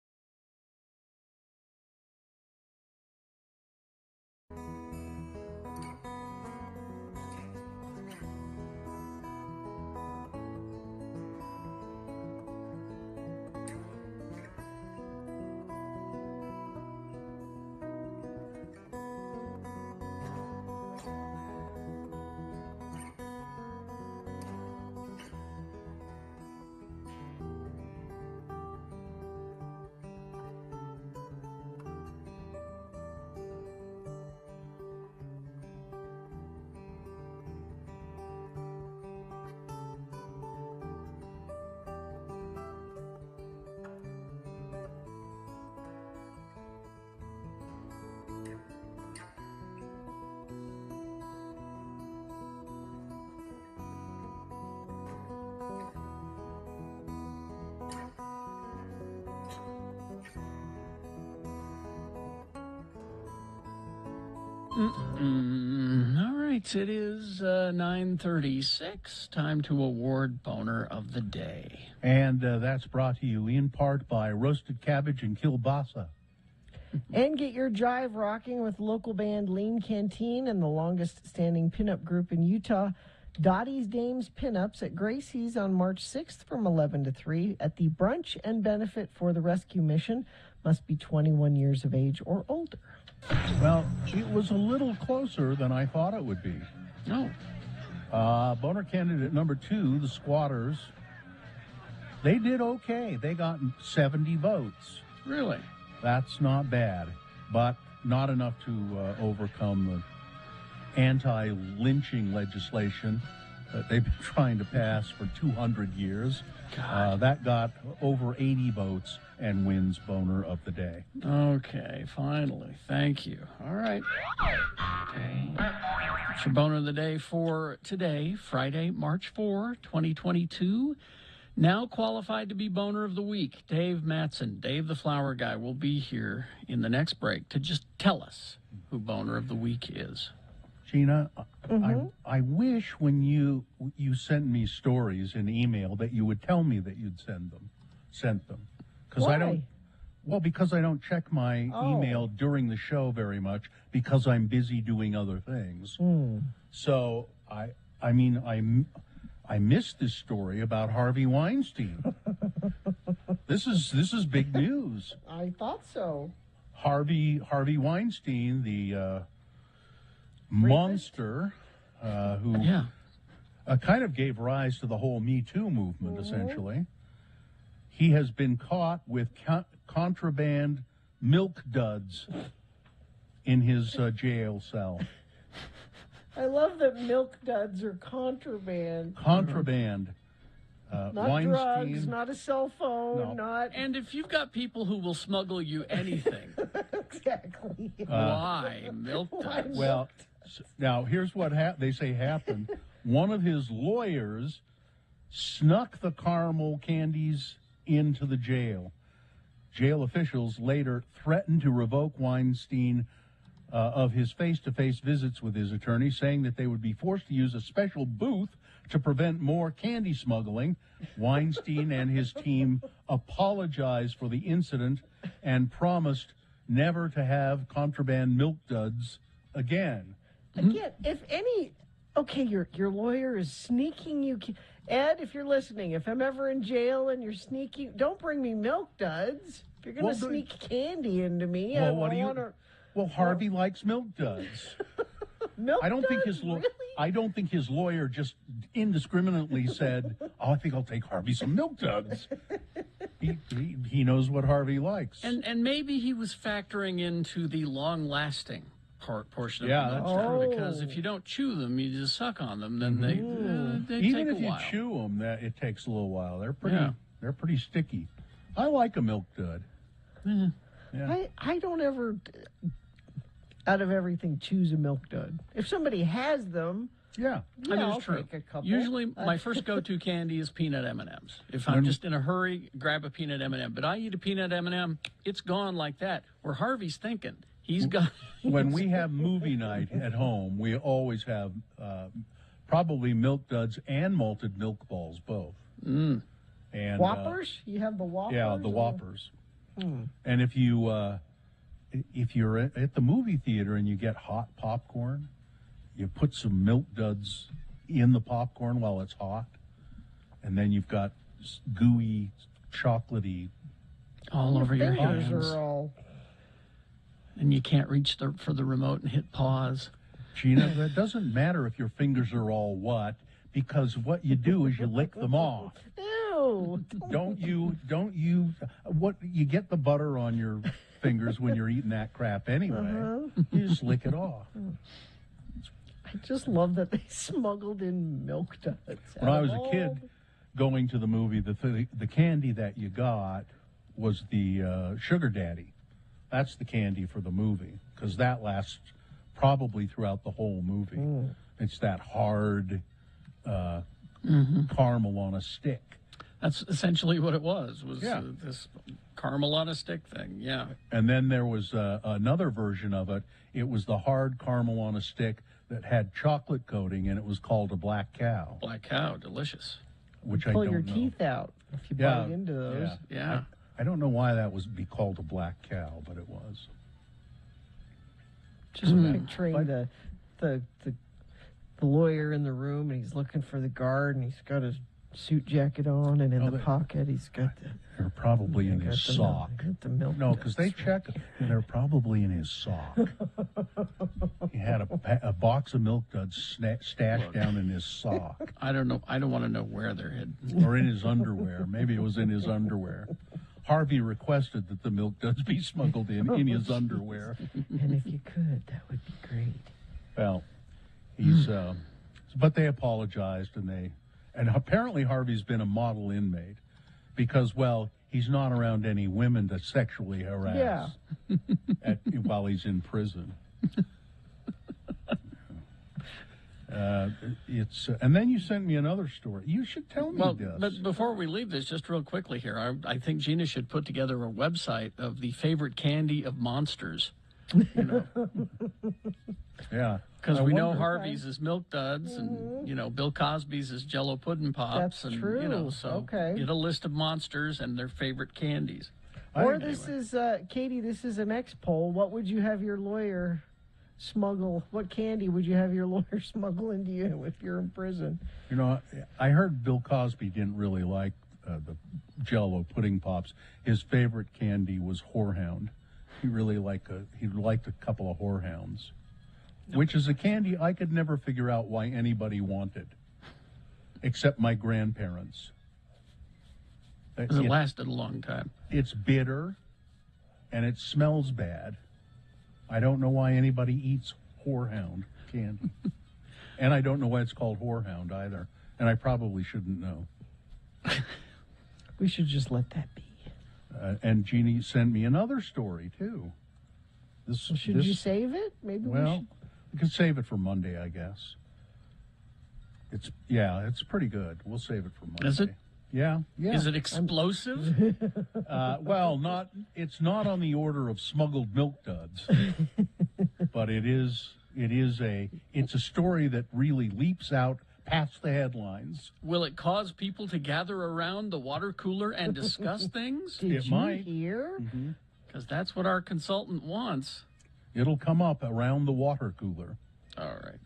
All right, it is 9:36. Time to award Boner of the Day. And that's brought to you in part by Roasted Cabbage and Kielbasa. And get your jive rocking with local band Lean Canteen and the longest-standing pinup group in Utah, Dottie's Dames Pinups at Gracie's on March 6th from 11 to 3 at the Brunch and Benefit for the Rescue Mission. Must be 21 years of age or older. Well, it was a little closer than I thought it would be. No. Boner candidate number 2, the Squatters, they did okay. They got 70 votes. Really? That's not bad, but not enough to overcome the anti-lynching legislation that they've been trying to pass for 200 years. That got over 80 votes and wins Boner of the Day. Okay, finally. Thank you. All right. It's your Boner of the Day for today, Friday, March 4, 2022. Now qualified to be Boner of the Week, Dave Mattson, Dave the Flower Guy, will be here in the next break to just tell us who Boner of the Week is. Gina, I wish when you sent me stories in email that you would tell me that you'd sent them. Because I don't. Well, because I don't check my email during the show very much because I'm busy doing other things. So I missed this story about Harvey Weinstein. This is big news. I thought so. Harvey Weinstein, the monster who kind of gave rise to the whole Me Too movement, essentially. He has been caught with contraband milk duds in his jail cell. I love that milk duds are contraband. Contraband. Not Weinstein, drugs, not a cell phone, not... And if you've got people who will smuggle you anything, Exactly. Why milk duds? Well, now here's what they say happened. One of his lawyers snuck the caramel candies into the jail. Jail officials later threatened to revoke Weinstein of his face-to-face visits with his attorney, saying that they would be forced to use a special booth to prevent more candy smuggling. Weinstein and his team apologized for the incident and promised never to have contraband milk duds again. Again, if any, okay, your lawyer is sneaking you. Ed, if you're listening, if I'm ever in jail and you're sneaking, don't bring me milk duds. If you're going to sneak candy into me, well, what do you? Well, Harvey likes milk duds. Milk I don't duds? think his Really? I don't think his lawyer just indiscriminately said, "Oh, I think I'll take Harvey some milk duds." He knows what Harvey likes. And maybe he was factoring into the long-lasting portion of Yeah, the that's nuts, true. because if you don't chew them, you just suck on them, then they Even take if a while. you chew them, it takes a little while. They're pretty sticky. I like a milk dud. Yeah. I don't ever, out of everything, choose a milk dud. If somebody has them, yeah, I mean, I'll it's true. take a couple. Usually, my first go-to candy is peanut M&Ms. If I'm just in a hurry, grab a peanut M&M. But I eat a peanut M&M, it's gone like that. Where Harvey's thinking, he's got. When we have movie night at home, we always have probably milk duds and malted milk balls, both. Mm. And Whoppers? You have the Whoppers? yeah, the or- Whoppers. Hmm. And if you're at the movie theater and you get hot popcorn, you put some milk duds in the popcorn while it's hot, and then you've got gooey, chocolatey all over your fingers hands. are all. And you can't reach for the remote and hit pause. Gina, that doesn't matter if your fingers are all what, because what you do is you lick them off. Ew. Don't you what you get the butter on your fingers when you're eating that crap anyway. You just lick it off. I just love that they smuggled in milk duds. When I was a kid going to the movie, the candy that you got was the Sugar Daddy. That's the candy for the movie, because that lasts probably throughout the whole movie. It's that hard caramel on a stick. That's essentially what it was this caramel on a stick thing, yeah. And then there was another version of it. It was the hard caramel on a stick that had chocolate coating, and it was called a Black Cow. Black Cow, delicious. Which I Pull don't your know. teeth out if you bite into those. Yeah. I don't know why that was be called a Black Cow, but it was. Just picturing the lawyer in the room, and he's looking for the guard, and he's got his suit jacket on, and in the pocket he's got the. They're probably in his sock. The milk No, because they check. They're probably in his sock. He had a box of milk duds stashed down in his sock. I don't know. I don't want to know where they're hidden. Or in his underwear. Maybe it was in his underwear. Harvey requested that the milk duds be smuggled in his underwear. And if you could, that would be great. Well, he's. But they apologized, and apparently Harvey's been a model inmate because, well, he's not around any women to sexually harass while he's in prison. And then you sent me another story. You should tell me this. But before we leave this, just real quickly here, I think Gina should put together a website of the favorite candy of monsters. You know. Yeah. Because we know Harvey's is milk duds, and Bill Cosby's is Jello pudding pops. That's and, true. So Okay. get a list of monsters and their favorite candies. Or this is Katie. This is an X poll. What would you have your lawyer smuggle? What candy would you have your lawyer smuggle into you if you're in prison? I heard Bill Cosby didn't really like the Jello pudding pops. His favorite candy was Whorehound. He really liked a couple of Whorehounds, which is a candy I could never figure out why anybody wanted, except my grandparents. It lasted a long time. It's bitter, and it smells bad. I don't know why anybody eats Whorehound candy. And I don't know why it's called Whorehound either. And I probably shouldn't know. We should just let that be. And Jeannie sent me another story, too. Should you save it? Maybe we could save it for Monday, I guess. It's pretty good. We'll save it for Monday. Is it? Yeah. Is it explosive? Well, it's not on the order of smuggled milk duds, but it's a story that really leaps out past the headlines. Will it cause people to gather around the water cooler and discuss things? Did you hear? Because that's what our consultant wants. It'll come up around the water cooler. All right.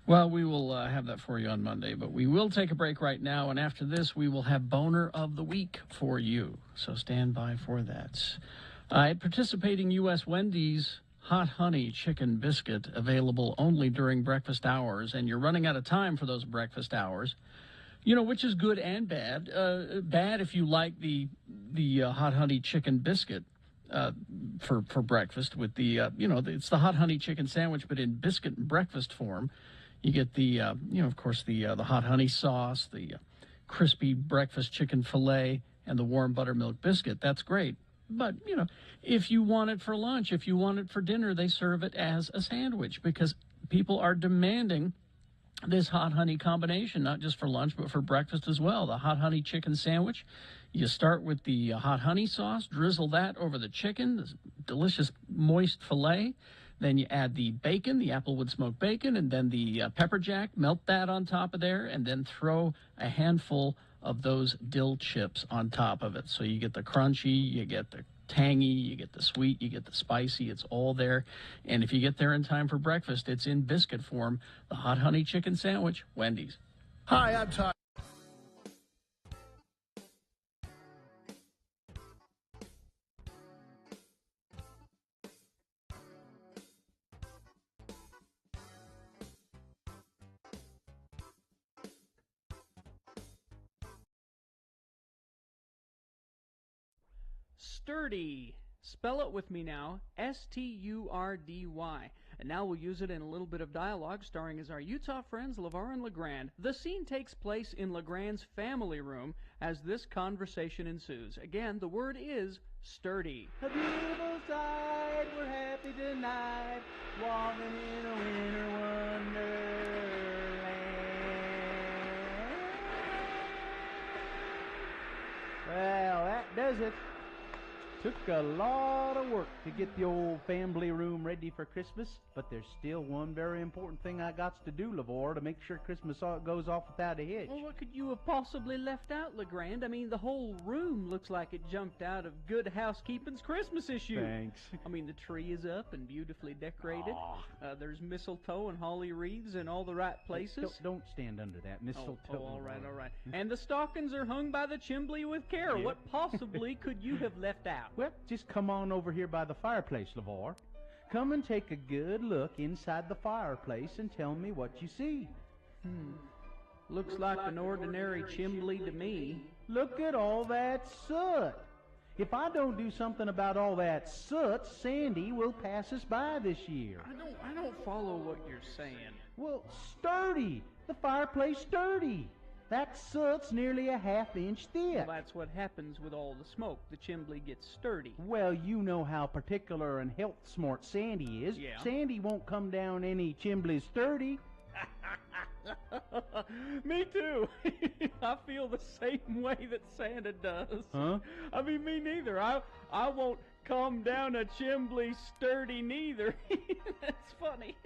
Well, we will have that for you on Monday, but we will take a break right now, and after this, we will have Boner of the Week for you. So stand by for that. At participating U.S. Wendy's, hot honey chicken biscuit available only during breakfast hours, and you're running out of time for those breakfast hours, which is good and bad. Bad if you like the hot honey chicken biscuit for breakfast with it's the hot honey chicken sandwich, but in biscuit and breakfast form. You get the, of course, the hot honey sauce, the crispy breakfast chicken fillet, and the warm buttermilk biscuit. That's great. But, if you want it for lunch, if you want it for dinner, they serve it as a sandwich because people are demanding this hot honey combination, not just for lunch, but for breakfast as well. The hot honey chicken sandwich. You start with the hot honey sauce, drizzle that over the chicken, this delicious moist fillet. Then you add the bacon, the applewood smoked bacon, and then the pepper jack. Melt that on top of there, and then throw a handful of those dill chips on top of it. So you get the crunchy, you get the tangy, you get the sweet, you get the spicy. It's all there. And if you get there in time for breakfast, it's in biscuit form. The hot honey chicken sandwich, Wendy's. Hi, I'm Todd. Sturdy. Spell it with me now. S-T-U-R-D-Y. And now we'll use it in a little bit of dialogue starring as our Utah friends LeVar and LeGrand. The scene takes place in LeGrand's family room as this conversation ensues. Again, the word is sturdy. A beautiful sight, we're happy tonight, walking in a winter wonderland. Well, that does it. Took a lot of work to get the old family room ready for Christmas, but there's still one very important thing I got to do, LeVar, to make sure Christmas goes off without a hitch. Well, what could you have possibly left out, LeGrand? I mean, the whole room looks like it jumped out of Good Housekeeping's Christmas issue. Thanks. I mean, the tree is up and beautifully decorated. There's mistletoe and holly wreaths in all the right places. Don't stand under that mistletoe. Oh, all right. And the stockings are hung by the chimbley with care. Yeah. What possibly could you have left out? Well, just come on over here by the fireplace, LeVar. Come and take a good look inside the fireplace and tell me what you see. Looks like an ordinary chimbley to me. Look at all that soot. If I don't do something about all that soot, Sandy will pass us by this year. I don't follow what you're saying. Well, sturdy. The fireplace sturdy. That soot's nearly a half-inch thick. Well, that's what happens with all the smoke. The chimbley gets sturdy. Well, you know how particular and health-smart Sandy is. Yeah. Sandy won't come down any chimbley sturdy. Me too. I feel the same way that Santa does. Huh? I mean, me neither. I won't come down a chimbley sturdy neither. That's funny.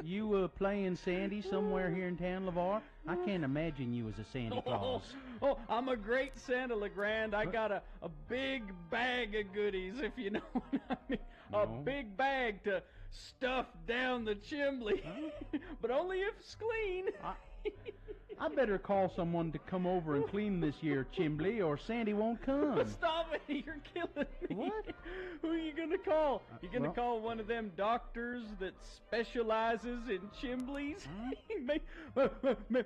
You playing Sandy somewhere here in town, LeVar? I can't imagine you as a Santa Claus. Oh, I'm a great Santa, LeGrand. I got a big bag of goodies, if you know what I mean. No. A big bag to stuff down the chimbley. But only if it's clean. I better call someone to come over and clean this year chimbley, or Sandy won't come. Stop it! You're killing me. What? Who are you gonna call? You gonna call one of them doctors that specializes in chimbleys?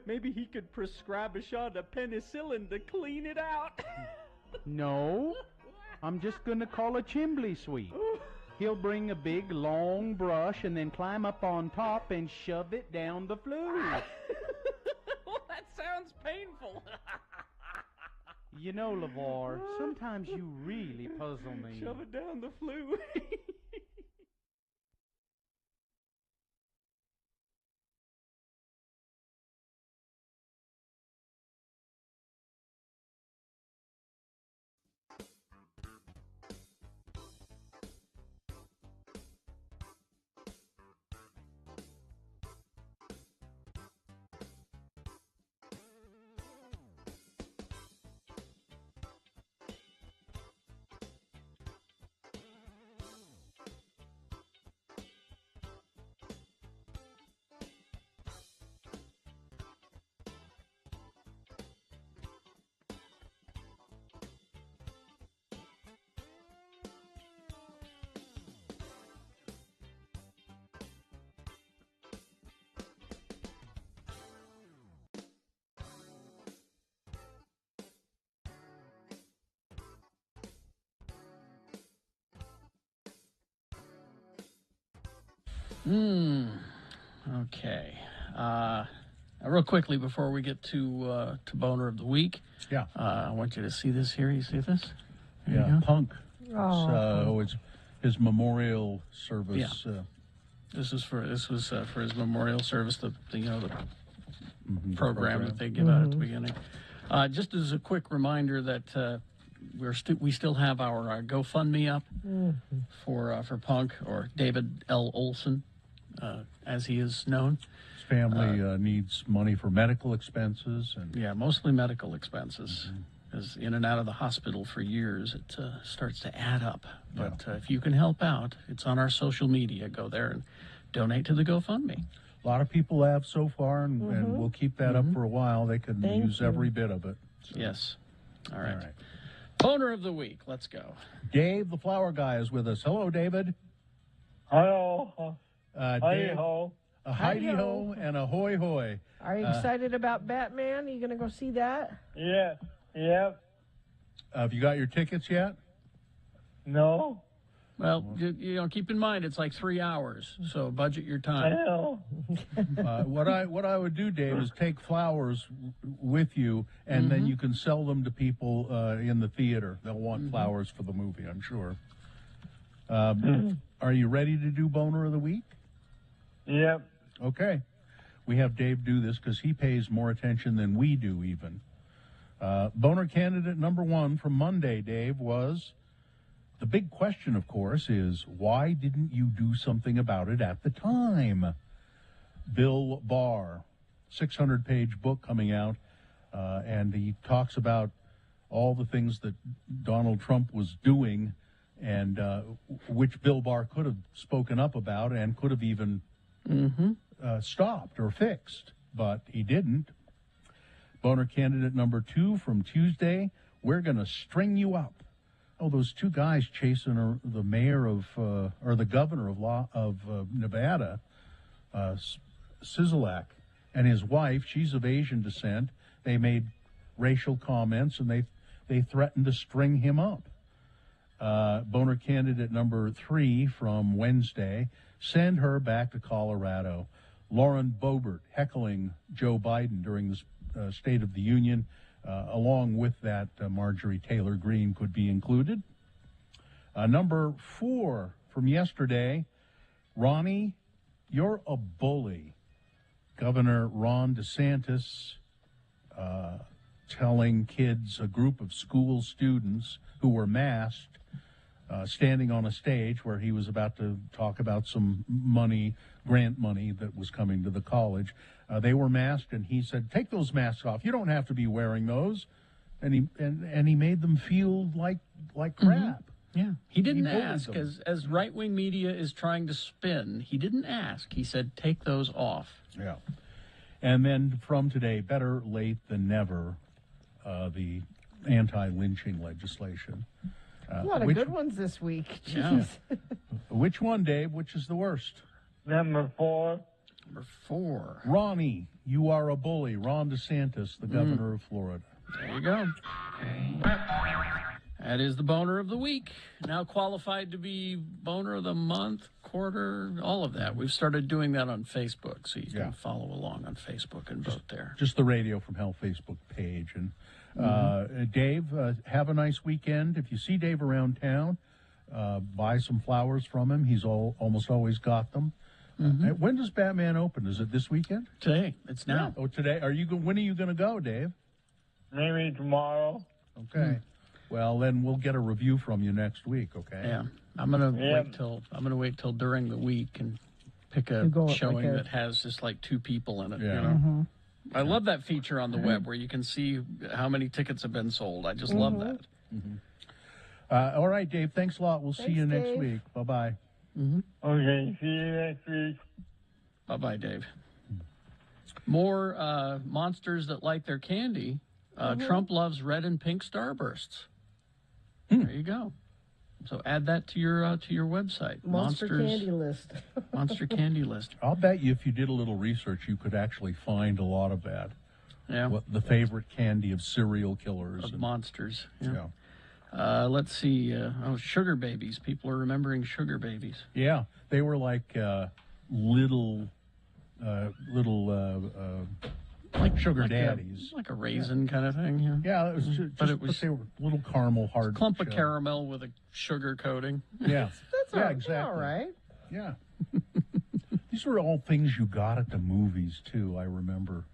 Maybe he could prescribe a shot of penicillin to clean it out. No, I'm just gonna call a chimbley sweep. He'll bring a big, long brush and then climb up on top and shove it down the flue. Well, that sounds painful. You know, LeVar, sometimes you really puzzle me. Shove it down the flue. Okay. Real quickly before we get to Boner of the Week. Yeah. I want you to see this here. You see this? There you Yeah, go. Punk. Oh. It's his memorial service. Yeah. This was for his memorial service. The program that they give out at the beginning. Just as a quick reminder that we still have our GoFundMe up for Punk, or David L. Olson, as he is known. His family needs money for medical expenses. Mostly medical expenses. Because in and out of the hospital for years, it starts to add up. But if you can help out, it's on our social media. Go there and donate to the GoFundMe. A lot of people have so far, and we'll keep that up for a while. They can use every bit of it. So. Yes. All right. Boner of the Week. Let's go. Dave, the flower guy, is with us. Hello, David. Hello. Hi-ho. A hi-ho and a hoy-hoy. Are you excited about Batman? Are you going to go see that? Yeah. Yep. Have you got your tickets yet? No. Well, keep in mind it's like 3 hours, so budget your time. I know. What I would do, Dave, is take flowers with you, and then you can sell them to people in the theater. They'll want flowers for the movie, I'm sure. Are you ready to do Boner of the Week? Yep. Okay. We have Dave do this because he pays more attention than we do, even. Boner candidate number 1 from Monday, Dave, was... The big question, of course, is why didn't you do something about it at the time? Bill Barr, 600-page book coming out, and he talks about all the things that Donald Trump was doing and which Bill Barr could have spoken up about and could have even stopped or fixed, but he didn't. Boner candidate number 2 from Tuesday, we're going to string you up. Oh, those two guys chasing the mayor of, or the governor of Nevada, Sisolak, and his wife. She's of Asian descent. They made racial comments, and they threatened to string him up. Boner candidate number 3 from Wednesday, send her back to Colorado. Lauren Boebert heckling Joe Biden during the State of the Union. Along with that, Marjorie Taylor Greene could be included. Number 4 from yesterday, Ronnie, you're a bully. Governor Ron DeSantis telling kids, a group of school students who were masked, standing on a stage where he was about to talk about some money, grant money that was coming to the college. They were masked, and he said, "Take those masks off. You don't have to be wearing those." And he made them feel like crap. Yeah, he didn't ask, as right-wing media is trying to spin. He didn't ask. He said, "Take those off." Yeah. And then from today, better late than never, the anti-lynching legislation. A lot of good ones this week. Jeez. Yeah. Which one, Dave? Which is the worst? Number 4. Number 4. Ronnie, you are a bully. Ron DeSantis, the governor of Florida. There you go. That is the Boner of the Week. Now qualified to be Boner of the Month, quarter, all of that. We've started doing that on Facebook, so you can follow along on Facebook and vote there. Just the Radio from Hell Facebook page. And Dave, have a nice weekend. If you see Dave around town, buy some flowers from him. He's almost always got them. When does Batman open? Is it this weekend? Today. It's now. Oh, today. When are you going to go, Dave? Maybe tomorrow. Okay. Well, then we'll get a review from you next week. Okay. Yeah. I'm gonna wait till during the week and pick a showing that has just like 2 people in it. Yeah. You know? I love that feature on the web where you can see how many tickets have been sold. I just love that. All right, Dave. Thanks a lot. We'll see you next week. Bye-bye. Okay, see you next week. Bye-bye, Dave. More monsters that like their candy. Trump loves red and pink starbursts. There you go. So add that to your website. Monster candy list. Monster candy list. I'll bet you if you did a little research, you could actually find a lot of that. Yeah. What the favorite candy of serial killers. Of monsters. Yeah. Let's see. Sugar babies. People are remembering sugar babies. Yeah. They were like little like sugar like daddies, like a raisin kind of thing. Yeah, yeah. It was just, but they were little caramel hard clump of caramel with a sugar coating. Yeah, That's exactly. all right. Yeah. These were all things you got at the movies too. I remember,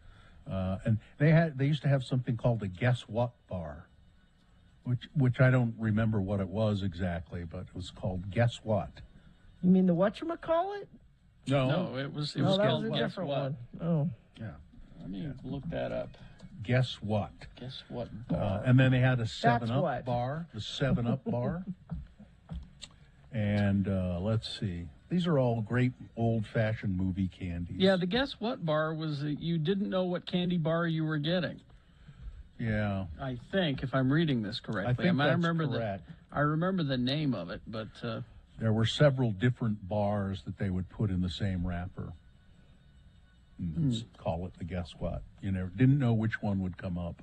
and they used to have something called a Guess What bar, which I don't remember what it was exactly, but it was called Guess What. You mean the whatchamacallit? No, it was that called was a Guess different What. one. Oh. Yeah. Let me look that up. Guess What? Guess What bar? And then they had a 7 That's Up what. bar, the 7 Up bar. And let's see. These are all great old-fashioned movie candies. Yeah, the Guess What bar was you didn't know what candy bar you were getting. Yeah. I think, if I'm reading this correctly. I think that's remember correct. I remember the name of it, but... there were several different bars that they would put in the same wrapper. And let's call it the Guess What. You didn't know which one would come up.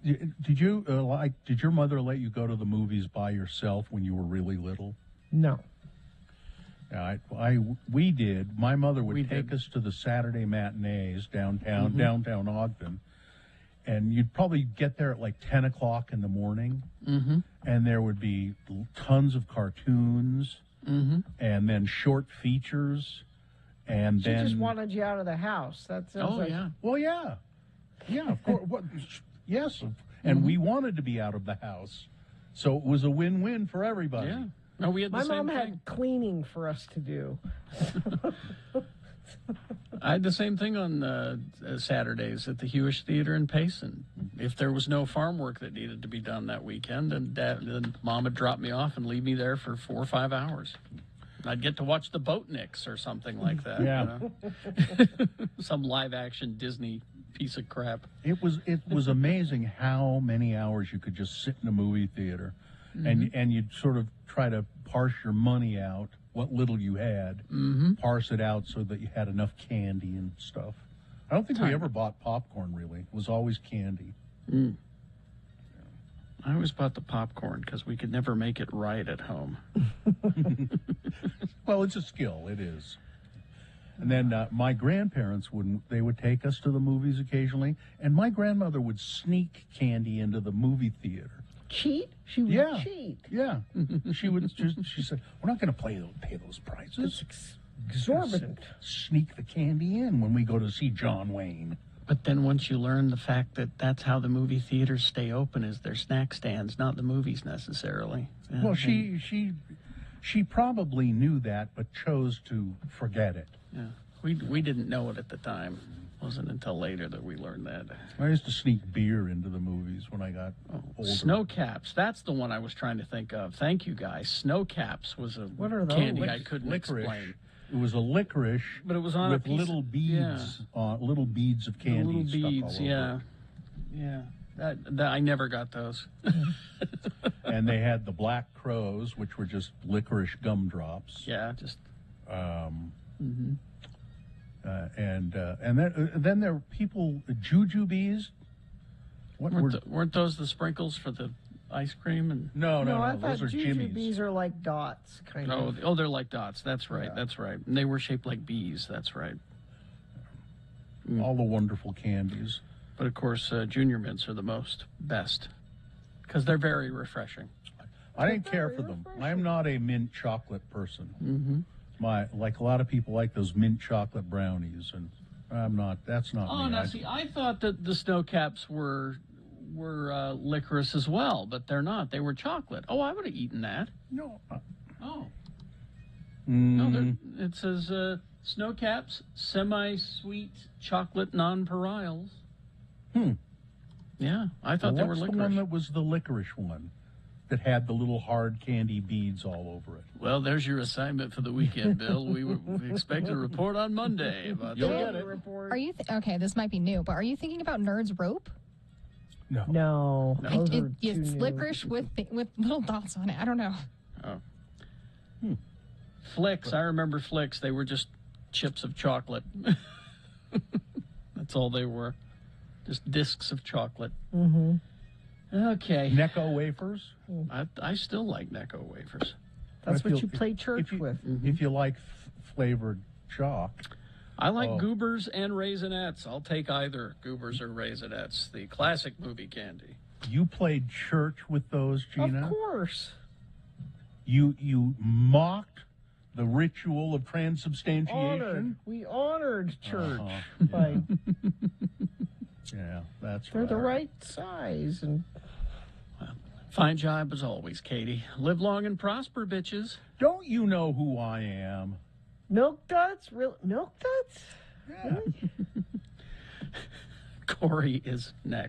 Did your mother let you go to the movies by yourself when you were really little? No. Yeah, we did. My mother would take us to the Saturday matinees downtown Ogden, and you'd probably get there at like 10 o'clock in the morning, and there would be tons of cartoons, and then short features, and She just wanted you out of the house. That sounds like... yeah. Well, yeah. Yeah, of course. Yes. And we wanted to be out of the house. So it was a win-win for everybody. Yeah. No, we had the My same mom thing. had cleaning for us to do. I had the same thing on Saturdays at the Hewish Theater in Payson. If there was no farm work that needed to be done that weekend, then Mom would drop me off and leave me there for 4 or 5 hours. I'd get to watch the Boatniks or something like that. Yeah. Some live-action Disney piece of crap. It was amazing how many hours you could just sit in a movie theater, and you'd sort of try to parse your money out, what little you had, parse it out so that you had enough candy and stuff. I don't think we ever bought popcorn, really. It was always candy. I always bought the popcorn because we could never make it right at home. Well, it's a skill. It is. And then my grandparents would take us to the movies occasionally, and my grandmother would sneak candy into the movie theater. Cheat? She would cheat. Yeah. She said, "We're not going to pay those prices. It's exorbitant. Sneak the candy in when we go to see John Wayne." But then once you learn the fact that that's how the movie theaters stay open is their snack stands, not the movies necessarily. Well, she probably knew that, but chose to forget it. Yeah, we didn't know it at the time. It wasn't until later that we learned that. I used to sneak beer into the movies when I got older. Snow Caps, that's the one I was trying to think of. Thank you, guys. Snow Caps was a What are those? candy I couldn't Licorice. explain. It was a licorice, but it was on with a piece little beads, little beads of candy. Little stuck beads, all over yeah. That I never got those. And they had the Black Crows, which were just licorice gumdrops. Yeah, just. And then there were people, jujubes. Weren't those the sprinkles for the ice cream? And no, I thought those are Jimmy's. jujubes are like dots, kind of. Oh, they're like dots. That's right. Yeah. That's right. And they were shaped like bees. That's right. All the wonderful candies. But of course, Junior Mints are the best, because they're very refreshing. I didn't care for them. I'm not a mint chocolate person. Like a lot of people like those mint chocolate brownies, and I'm not. That's not me. Now see, I thought that the Snow Caps were licorice as well, but they're not. They were chocolate. Oh, I would have eaten that. No. No, it says Snow Caps, semi-sweet chocolate nonpareils. Yeah, I thought they were licorice. What's the one that was the licorice one that had the little hard candy beads all over it? Well, there's your assignment for the weekend, Bill. We expect a report on Monday about that. Are you okay? This might be new, but are you thinking about Nerds Rope? No. It's licorice with little dots on it. I don't know. Oh. Flicks. I remember Flicks. They were just chips of chocolate. That's all they were. Just discs of chocolate. Mm-hmm. Okay. Necco wafers? I still like Necco wafers. That's what you play church with. If you like flavored chalk. I like goobers and raisinets. I'll take either goobers or raisinets. The classic movie candy. You played church with those, Gina? Of course. You mocked the ritual of transubstantiation? We honored church. Yeah, that's They're the right size. And fine job as always, Katie. Live long and prosper, bitches. Don't you know who I am? Milk Duds? Real Milk Duds? Yeah. Corey is next.